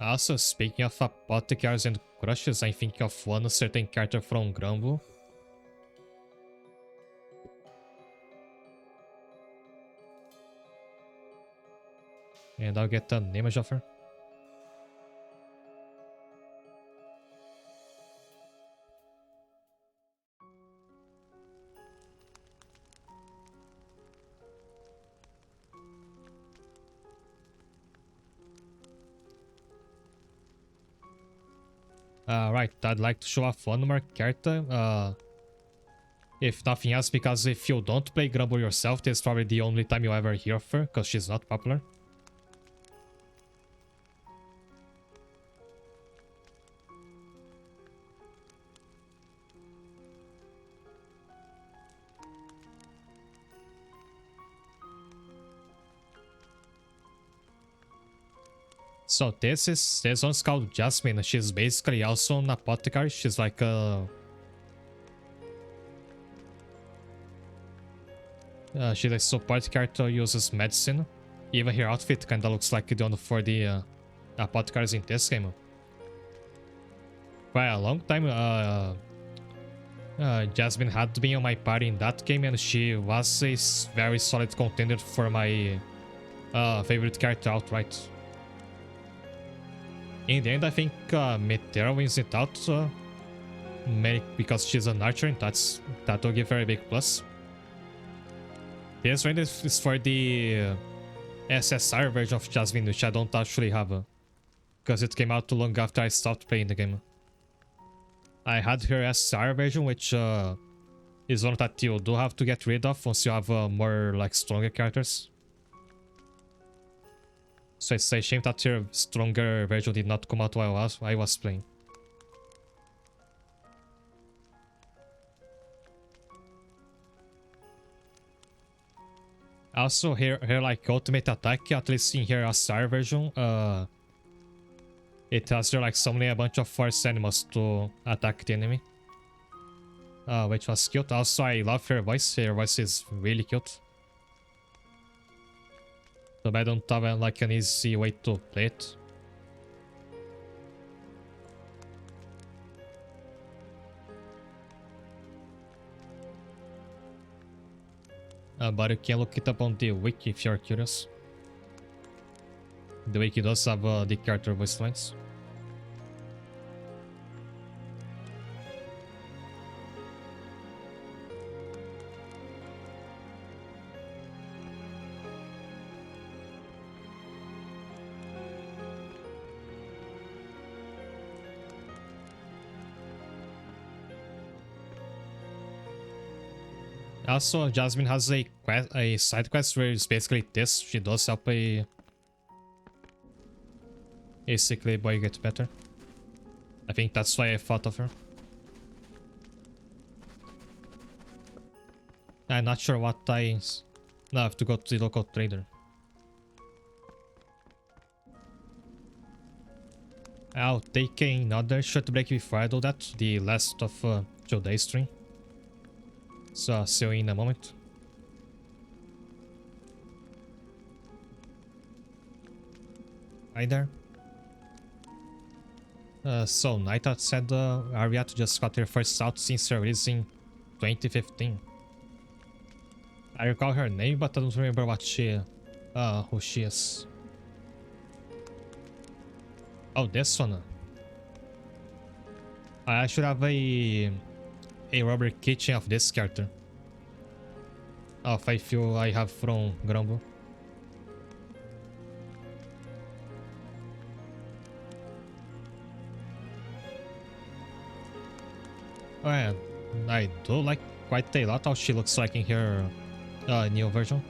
Also, speaking of apothecaries and crushes, I think of one certain character from Grumble. And I'll get an image of her. Right, I'd like to show off one more character. If nothing else, because if you don't play Grumble yourself, this is probably the only time you ever hear of her, because she's not popular. So this one's called Jasmine. She's basically also an apothecary. She's like she's a support character who uses medicine. Even her outfit kinda looks like the one for the apothecaries in this game. For a long time, Jasmine had been on my party in that game, and she was a very solid contender for my favorite character outright. In the end, I think Metera wins it out, because she's an archer, and that will give her a big plus. This one is for the SSR version of Jasmine, which I don't actually have, because it came out too long after I stopped playing the game. I had her SSR version, which is one that you do have to get rid of once you have more like stronger characters. So it's a shame that your stronger version did not come out while I was playing. Also, her like ultimate attack, at least in her SR version, it has her like summoning a bunch of forest animals to attack the enemy. Which was cute. Also, I love her voice. Her voice is really cute. So I don't have like an easy way to play it. But you can look it up on the wiki if you're curious. The wiki does have the character voice lines. Also, Jasmine has a side quest where it's basically this. She does help a sickly boy get better. I think that's why I thought of her. I'm not sure what I... No, I have to go to the local trader. I'll take another short break before I do that. The last of today's stream. So, see you in a moment. Hi there. So, Nighthawk said Ariat just got her first out since her release in 2015. I recall her name, but I don't remember what who she is. Oh, this one. I should have a rubber keychain of this character. Of a few I have from Grumble. Oh yeah, I do like quite a lot how she looks like in her new version.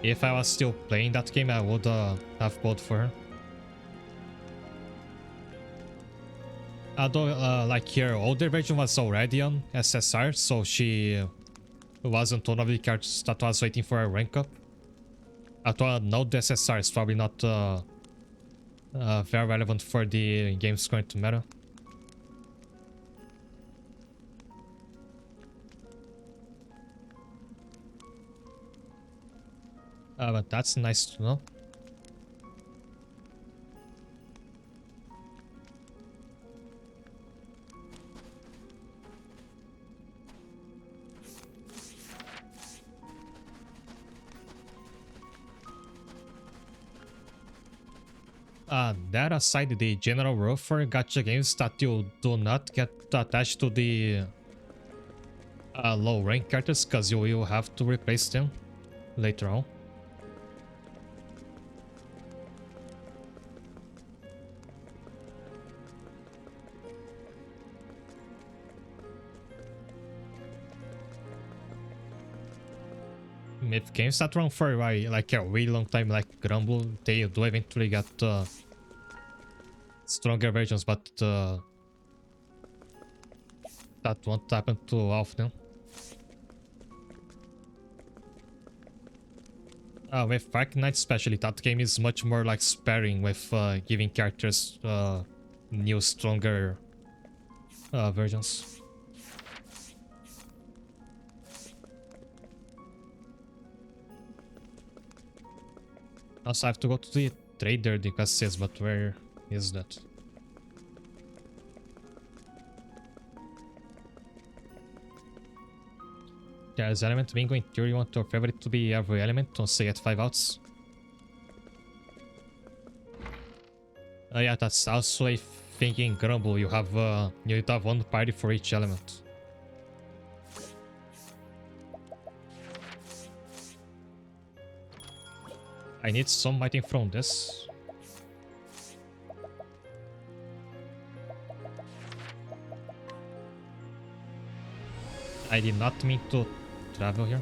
If I was still playing that game, I would have voted for her. Although, like her older version was already on SSR, so she wasn't one of the characters that was waiting for a rank up. Although no, the SSR is probably not very relevant for the game's current meta. But that's nice to know. That aside, the general rule for gacha games that you do not get attached to the low rank characters, because you will have to replace them later on. If games that run for like a really long time, like Grumble, they do eventually get stronger versions, but that won't happen too often. With Dark Knight especially, that game is much more like sparing with giving characters new, stronger versions. Also, I have to go to the trader because it says, but where is that? There's element bingo. In theory, you want your favorite to be every element. Don't say at 5 outs. Yeah, that's also a thing in Grumble. You have you need to have one party for each element. I need some item from this. I did not mean to travel here.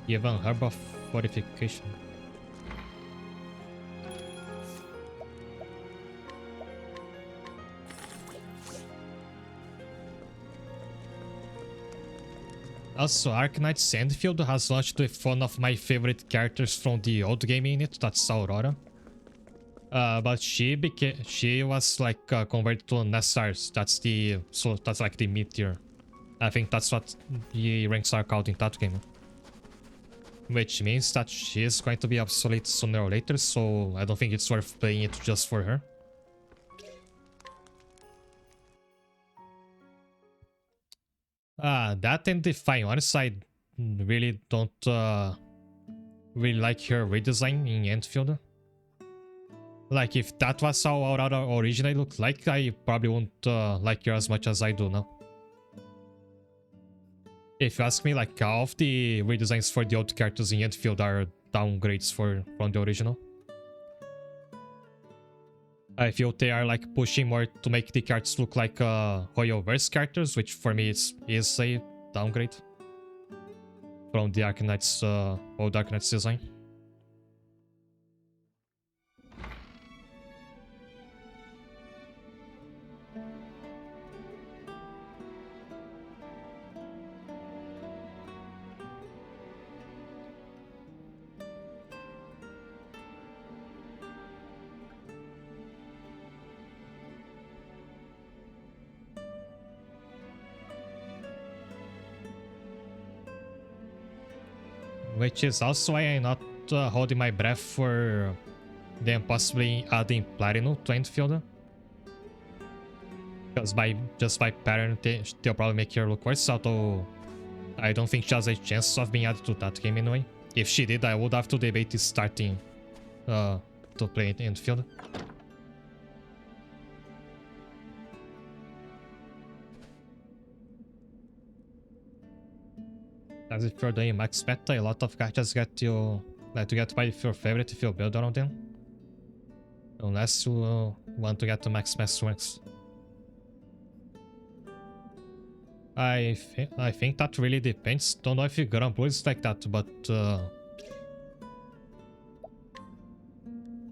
Even herb of fortification. Also, Arknight Sandfield has launched with one of my favorite characters from the old game in it, that's Aurora. But she was like converted to Nessars. That's like the mid-tier. I think that's what the ranks are called in that game. Which means that she is going to be obsolete sooner or later, so I don't think it's worth playing it just for her. That and the Fionis, I really don't really like her redesign in Enfield. Like, if that was how Aurora originally looked like, I probably wouldn't like her as much as I do now. If you ask me, like, all of the redesigns for the old characters in Enfield are downgrades from the original. I feel they are like pushing more to make the characters look like Royalverse characters, which for me is a downgrade from the Arknight's old Arknight's design. Which is also why I'm not holding my breath for them possibly adding Platinum to Enfield. Because just by pattern, they'll probably make her look worse, although I don't think she has a chance of being added to that game anyway. If she did, I would have to debate starting to play Enfield. As if you're doing max meta, a lot of gadgets get you like to get by your favorite if you build around them. Unless you want to get to max ranks. I think that really depends. Don't know if you Grumble is like that, but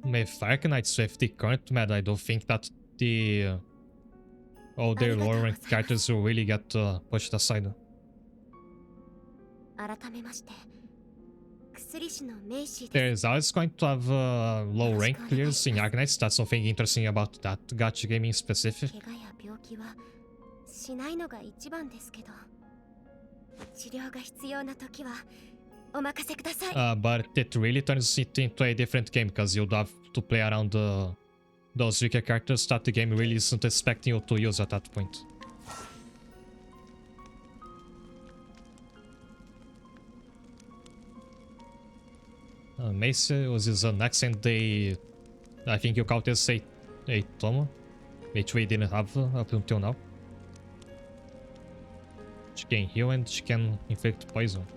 with Arknights with the current meta, I don't think that the older lower ranked characters will really get pushed aside. There's always going to have low rank players in Arknights. That's something interesting about that gacha game in specific. But it really turns it into a different game because you'd have to play around those weaker characters that the game really isn't expecting you to use at that point. Mace uses an accent, I think you count as a Tomo, which we didn't have up until now. She can heal and she can inflict poison.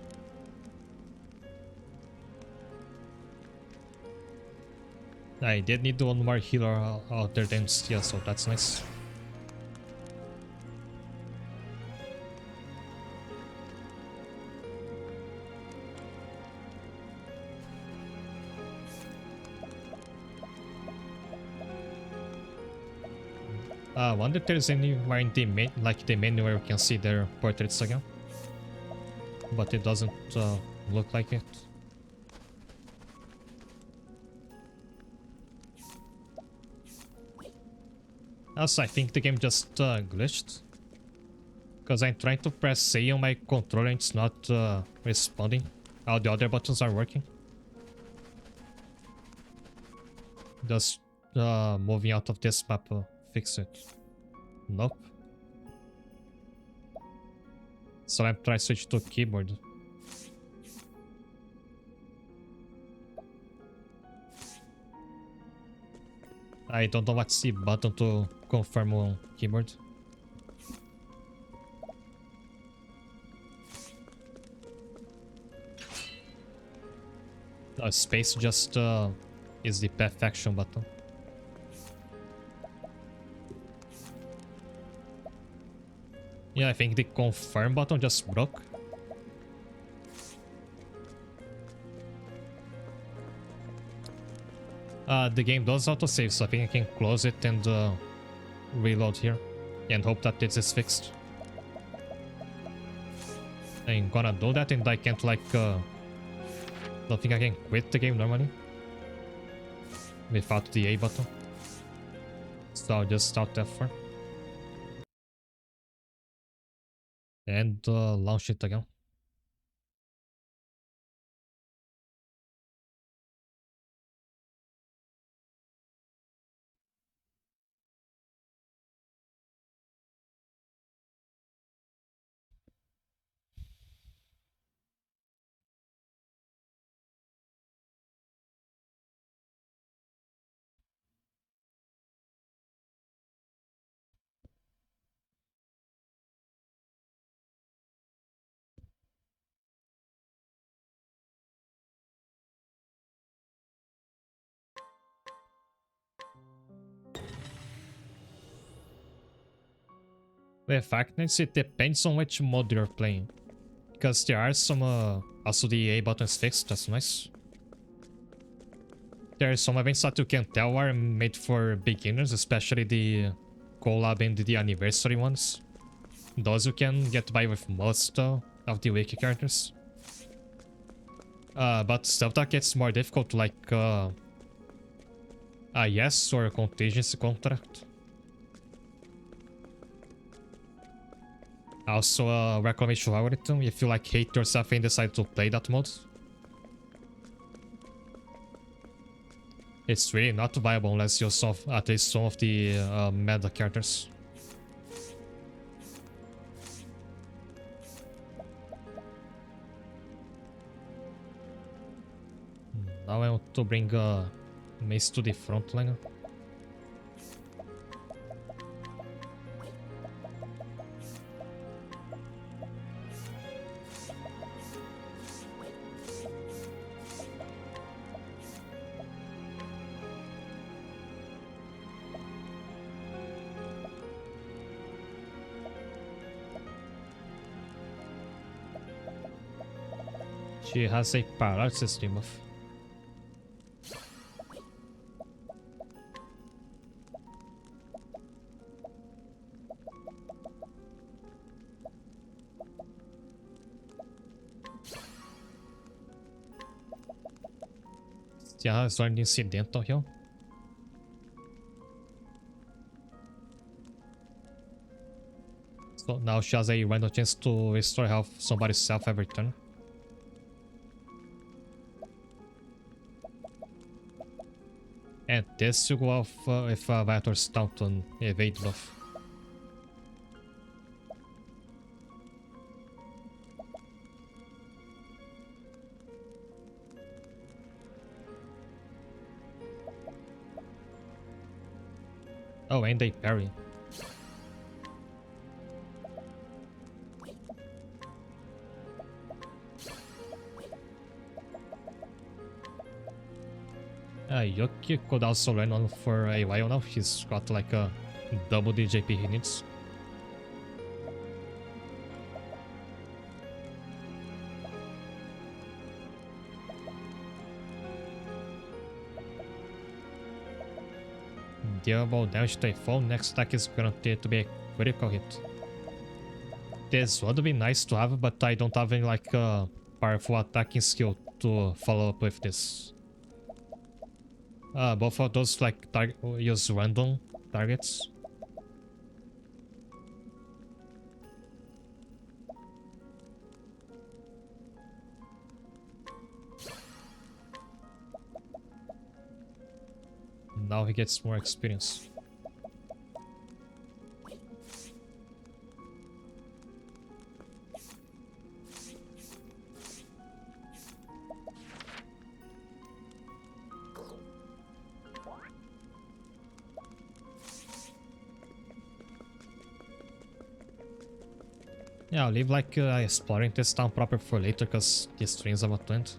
I did need one more healer other than Stia, so that's nice. I wonder if there's anywhere in the menu where you can see their portraits again. But it doesn't look like it. Also, I think the game just glitched. Because I'm trying to press A on my controller and it's not responding. All the other buttons are working. Does moving out of this map fix it? Nope. So I'm trying to switch to keyboard. I don't know what's the button to confirm on keyboard. Space just is the path action button. Yeah, I think the confirm button just broke. The game does autosave, so I think I can close it and reload here. And hope that this is fixed. I'm gonna do that and I can't like... don't think I can quit the game normally. Without the A button. So I'll just start F4. And launch it again. With Arcness, it depends on which mode you're playing. Because there are some, also the A button is fixed, that's nice. There are some events that you can tell are made for beginners, especially the collab and the anniversary ones. Those you can get by with most of the wiki characters. But stuff that gets more difficult, like a yes or a contingency contract. Also a reclamation algorithm if you like hate yourself and decide to play that mode. It's really not viable unless you solve at least some of the meta characters. Now I want to bring Mace to the front line. She has a paralysis debuff. Yeah, it's only incidental here. So now she has a random chance to restore health somebody's self every turn. And this will go off if Viator's taunt on evade buff. Oh, and they parry. Yuki could also run on for a while now. He's got like a double the JP he needs. dealable damage to a foe. Next attack is guaranteed to be a critical hit. This would be nice to have, but I don't have any like powerful attacking skill to follow up with this. Both of those like use random targets. Now he gets more experience. Yeah, I'll leave like exploring this town proper for later because this train's about to end.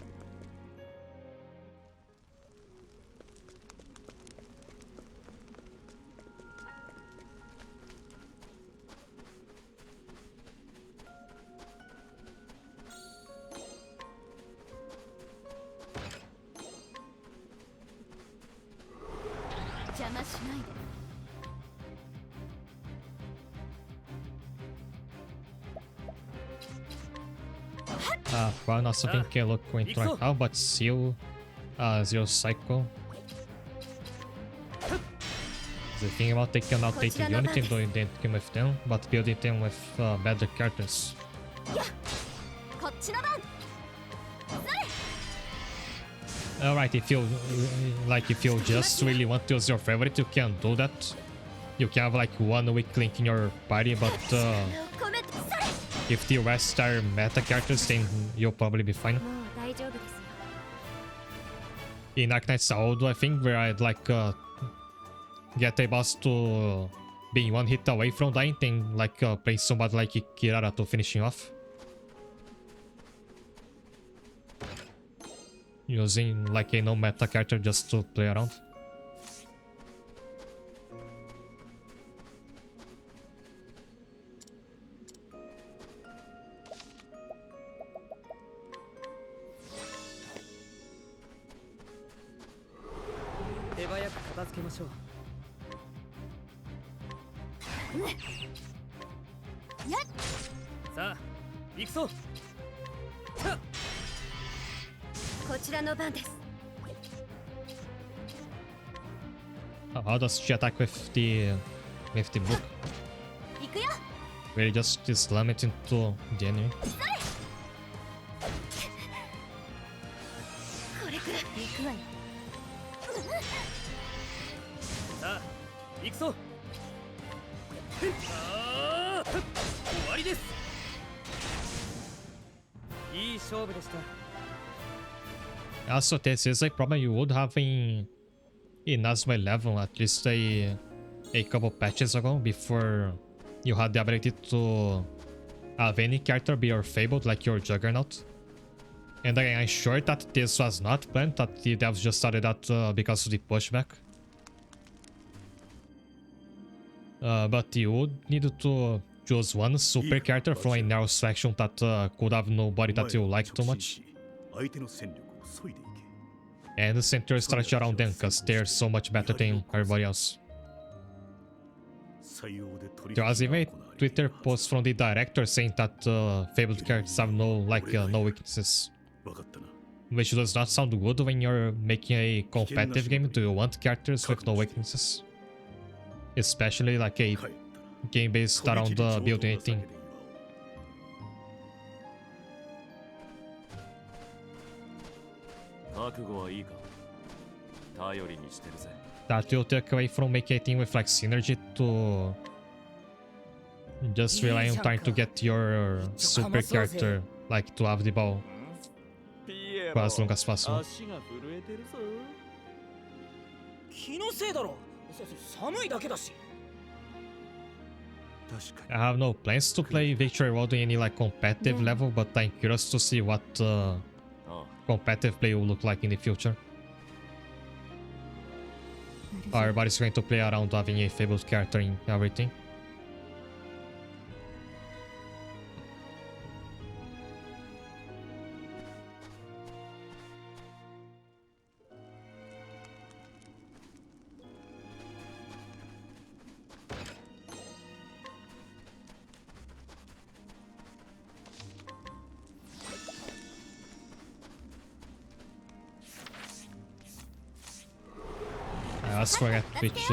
Well, not something can look into right now, but Seal, Zero Cycle. The thing about taking out native unity and doing the game with them, but building them with better characters. Alright, if you just really want to use your favorite, you can do that. You can have like one weak link in your party, but if the rest are meta characters, then you'll probably be fine. In Arknight's Old, I think, where I'd like get a boss to being one hit away from dying, then like play somebody like Kirara to finish him off. Using like a no-meta character just to play around. How does she attack with the book? Really just slam it into the enemy. Also, this is a problem you would have in Nazma 11, at least a couple patches ago, before you had the ability to have any character be your fabled, like your Juggernaut. And again, I'm sure that this was not planned, that the devs just started that because of the pushback. But you would need to choose one super character from a narrow selection that could have nobody that you like too much. And center your strategy around them, because they're so much better than everybody else. There was even a Twitter post from the director saying that fabled characters have no weaknesses. Which does not sound good when you're making a competitive game. Do you want characters with no weaknesses? Especially like a game based around building a thing. That will take away from making a team with like synergy to just rely on trying to get your super character like to have the ball for as long as possible. I have no plans to play Victory Road in any like competitive level, but I'm curious to see what competitive play will look like in the future. Everybody's going to play around having a fabled character in everything. almost forget which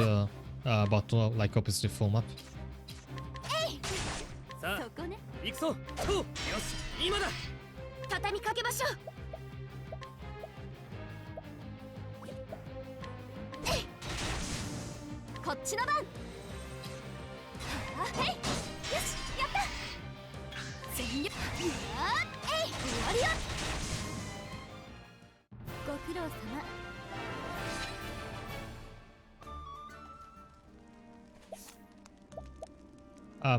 button like opens the full map. さあそこね行くぞ。よし、今だ。畳みかけましょう。こっちの番。はい、よし、やった。全力。えい、終わりよ。ご苦労様。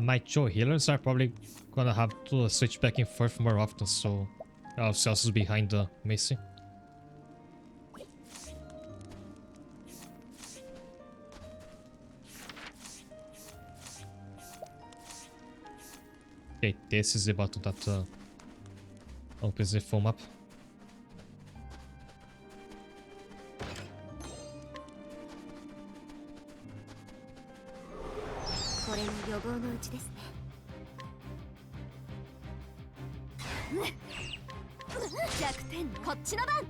My Joe healers are probably gonna have to switch back and forth more often, so Celsius behind the Macy. Okay, this is the button that opens the full map. これも予防のうちですね。弱点こっちの番。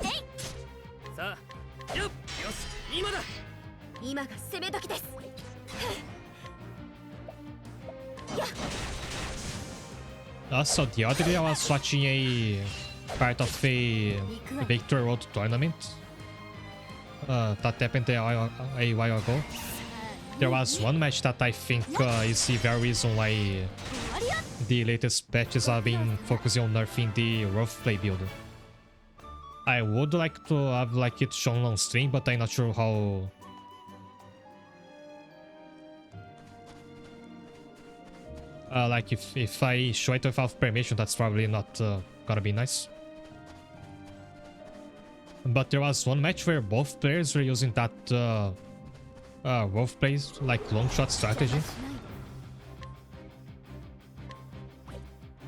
えい。さあ、よし、今だ。今が攻め時です。So the other day I was watching a part of a Victory Road tournament that happened a while ago. There was one match that I think is the very reason why the latest patches have been focusing on nerfing the rough play build. I would like to have like it shown on stream, but I'm not sure how. Like if I show it without permission, that's probably not gonna be nice. But there was one match where both players were using that wolf plays like long shot strategy.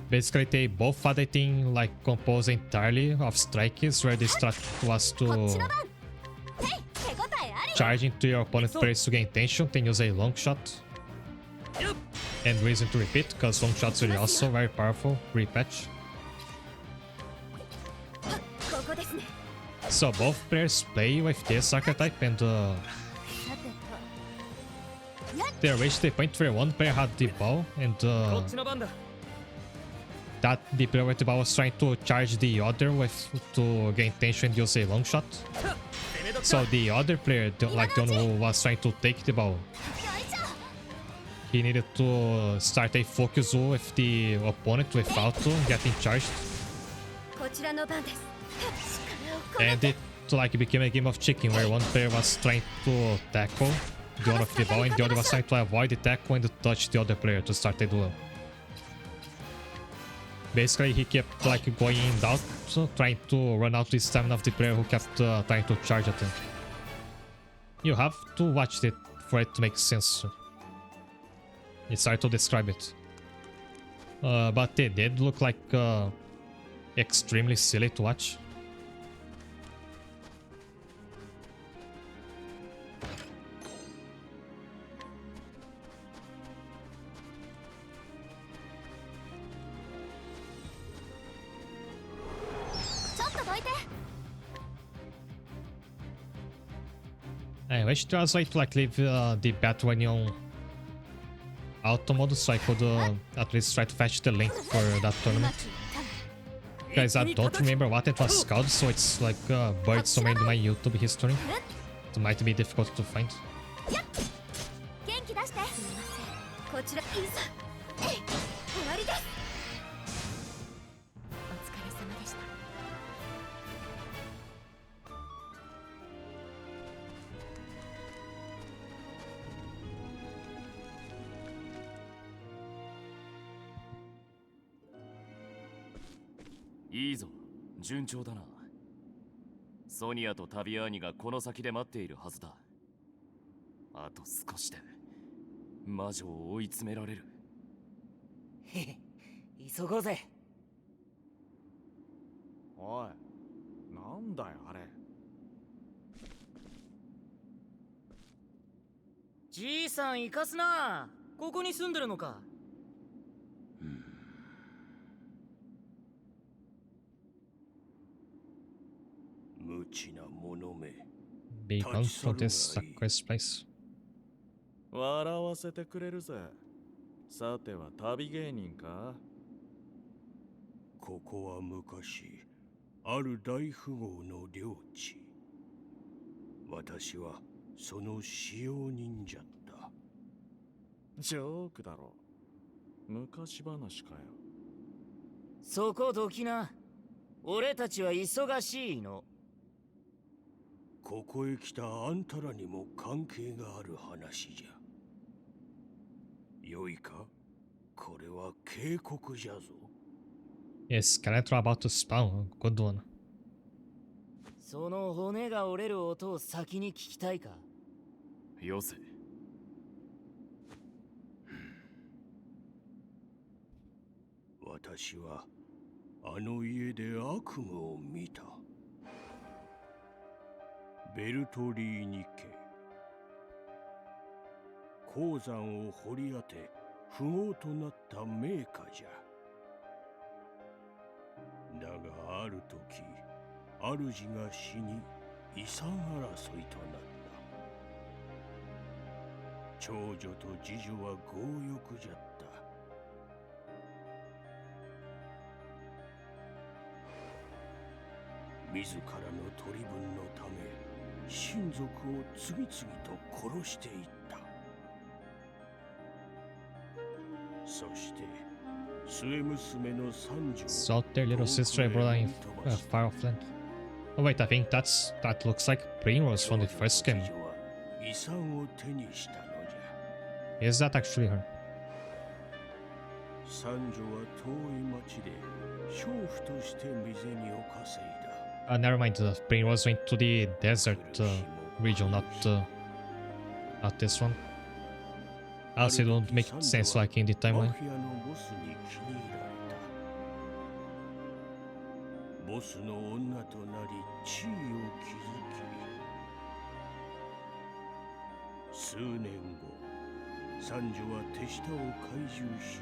Basically, they both had a thing like composed entirely of strikes, where the strat was to charge into your opponent's players to gain tension, then use a long shot. And reason to repeat, because long shots are also very powerful repatch. So both players play with this archetype, and they reached the point where one player had the ball, and that the player with the ball was trying to charge the other with to gain tension and use a long shot. So the other player, like the one who was trying to take the ball, he needed to start a focus with the opponent without getting charged. And it like became a game of chicken where one player was trying to tackle the one of the ball and the other was trying to avoid the tackle and touch the other player to start a duel. Basically, he kept like going in and out, trying to run out the stamina of the player who kept trying to charge at him. You have to watch it for it to make sense. It's hard to describe it. But it did look like extremely silly to watch. I wish there was a way to like leave the battle when on auto mode so I could at least try to fetch the link for that tournament. Guys, I don't remember what it was called, so it's like buried somewhere in my YouTube history. It might be difficult to find. I いぞ、順調だな。ソニアとタビアーニがこの先で待っているはずだ。あと少しで魔女を追い詰められる。へへ、急ごうぜ。おい、なんだよあれ。じいさん行かすな。ここに住んでるのか。無知な者め。be gone from this accursed place. 笑わせてくれるぜ。さては旅芸人か？ここは昔ある大富豪の領地。私はその使用人じゃった。ジョークだろ。昔話かよ。そこどきな。俺たちは忙しいの。ここへ来たあんたらにも関係がある話じゃ。良いか？これは警告じゃぞ。Yes, Skeletor about to spawn. Good one. その骨が折れる音を先に聞きたいか？よせ。私はあの家で悪夢を見た。ベルトリーニ家。鉱山を掘り当て富豪となった名家じゃ。だがある時主が死に遺産争いとなった。長女と次女は強欲じゃった。自らの取り分のため親族を次々と殺していった。そして末娘の三女 So their little sister and brother in far off land. Oh wait, I think that looks like Primrose from the first game. 遺産を手にしたのじゃ。 Is that actually her? 三女は遠い町で娼婦として身銭を稼いだ。Never mind. Primrose went to the desert region, not this one. Also, it won't make sense like in the timeline. ボスの女となり地位を築き、数年後三女は手下を懐柔し、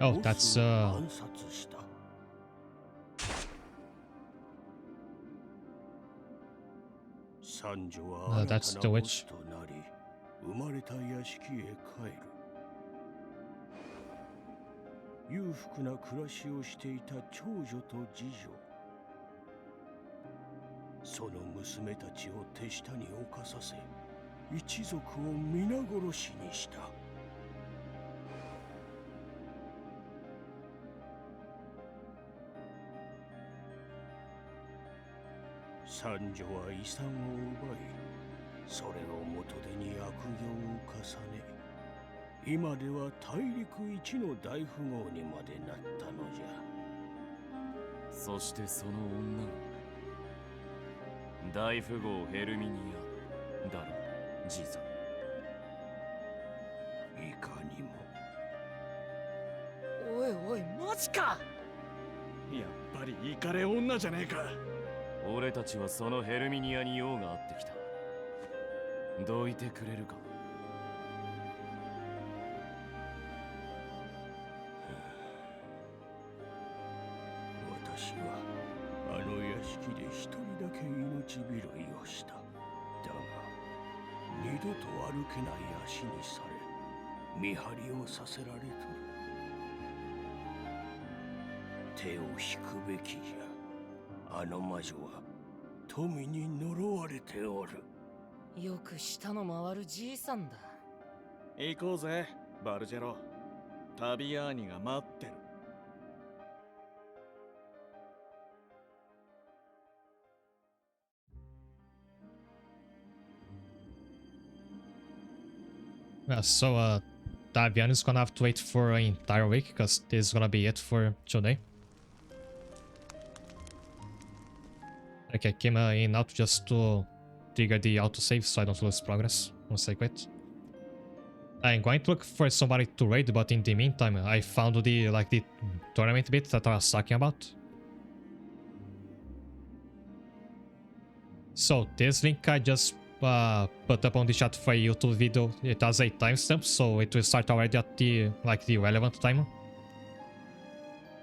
Oh, that's 暗殺した。三女は新たなボスとなり、生まれた屋敷へ帰る。裕福な暮らしをしていた長女と次女。その娘たちを手下に侵させ、一族を皆殺しにした。三女は遺産を奪い、それを元手に悪行を重ね、今では大陸一の大富豪にまでなったのじゃ。そしてその女が大富豪ヘルミニアだろ、じいさん。いかにも。おいおい、マジか。やっぱりイカレ女じゃねえか。俺たちはそのヘルミニアに用があってきた。どいてくれるか。私はあの屋敷で一人だけ命拾いをした。だが二度と歩けない足にされ、見張りをさせられとる。手を引くべきじゃ。あの魔女は富に呪われておる。よく下の回るじいさんだ。行こうぜ、バルジェロ。旅アーニが待ってる。So, Davian is gonna have to wait for an entire week because this is gonna be it for today. Okay, I came in out just to trigger the autosave so I don't lose progress once I quit. I'm going to look for somebody to raid, but in the meantime, I found the tournament bit that I was talking about. So this link I just put up on the chat for a YouTube video. It has a timestamp, so it will start already at the relevant time.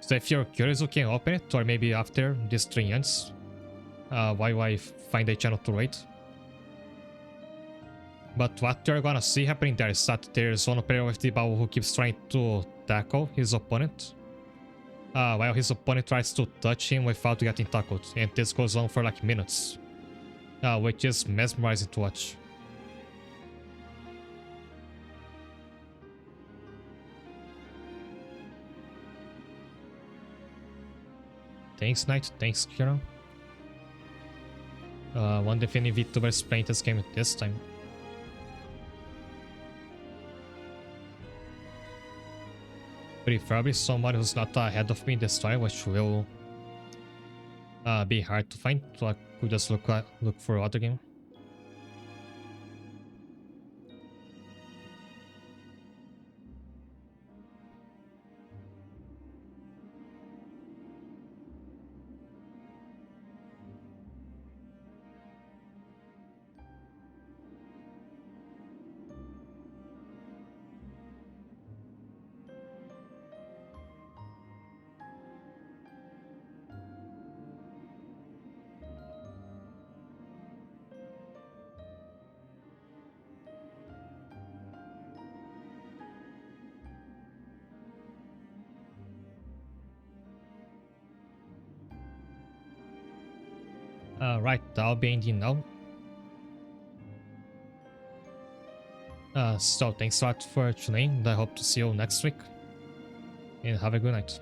So if you're curious, you can open it, or maybe after this stream ends, while I find a channel to raid. But what you're gonna see happening there is that there's one player with the bow who keeps trying to tackle his opponent, while his opponent tries to touch him without getting tackled, and this goes on for like minutes, which is mesmerizing to watch. Thanks, Knight. Thanks, Kira. Wonder if any VTubers playing this game this time. Preferably someone who's not ahead of me in the story, which will be hard to find, so I could just look for other game. Right, I'll be ending now. So thanks a lot for tuning in, and I hope to see you next week. And have a good night.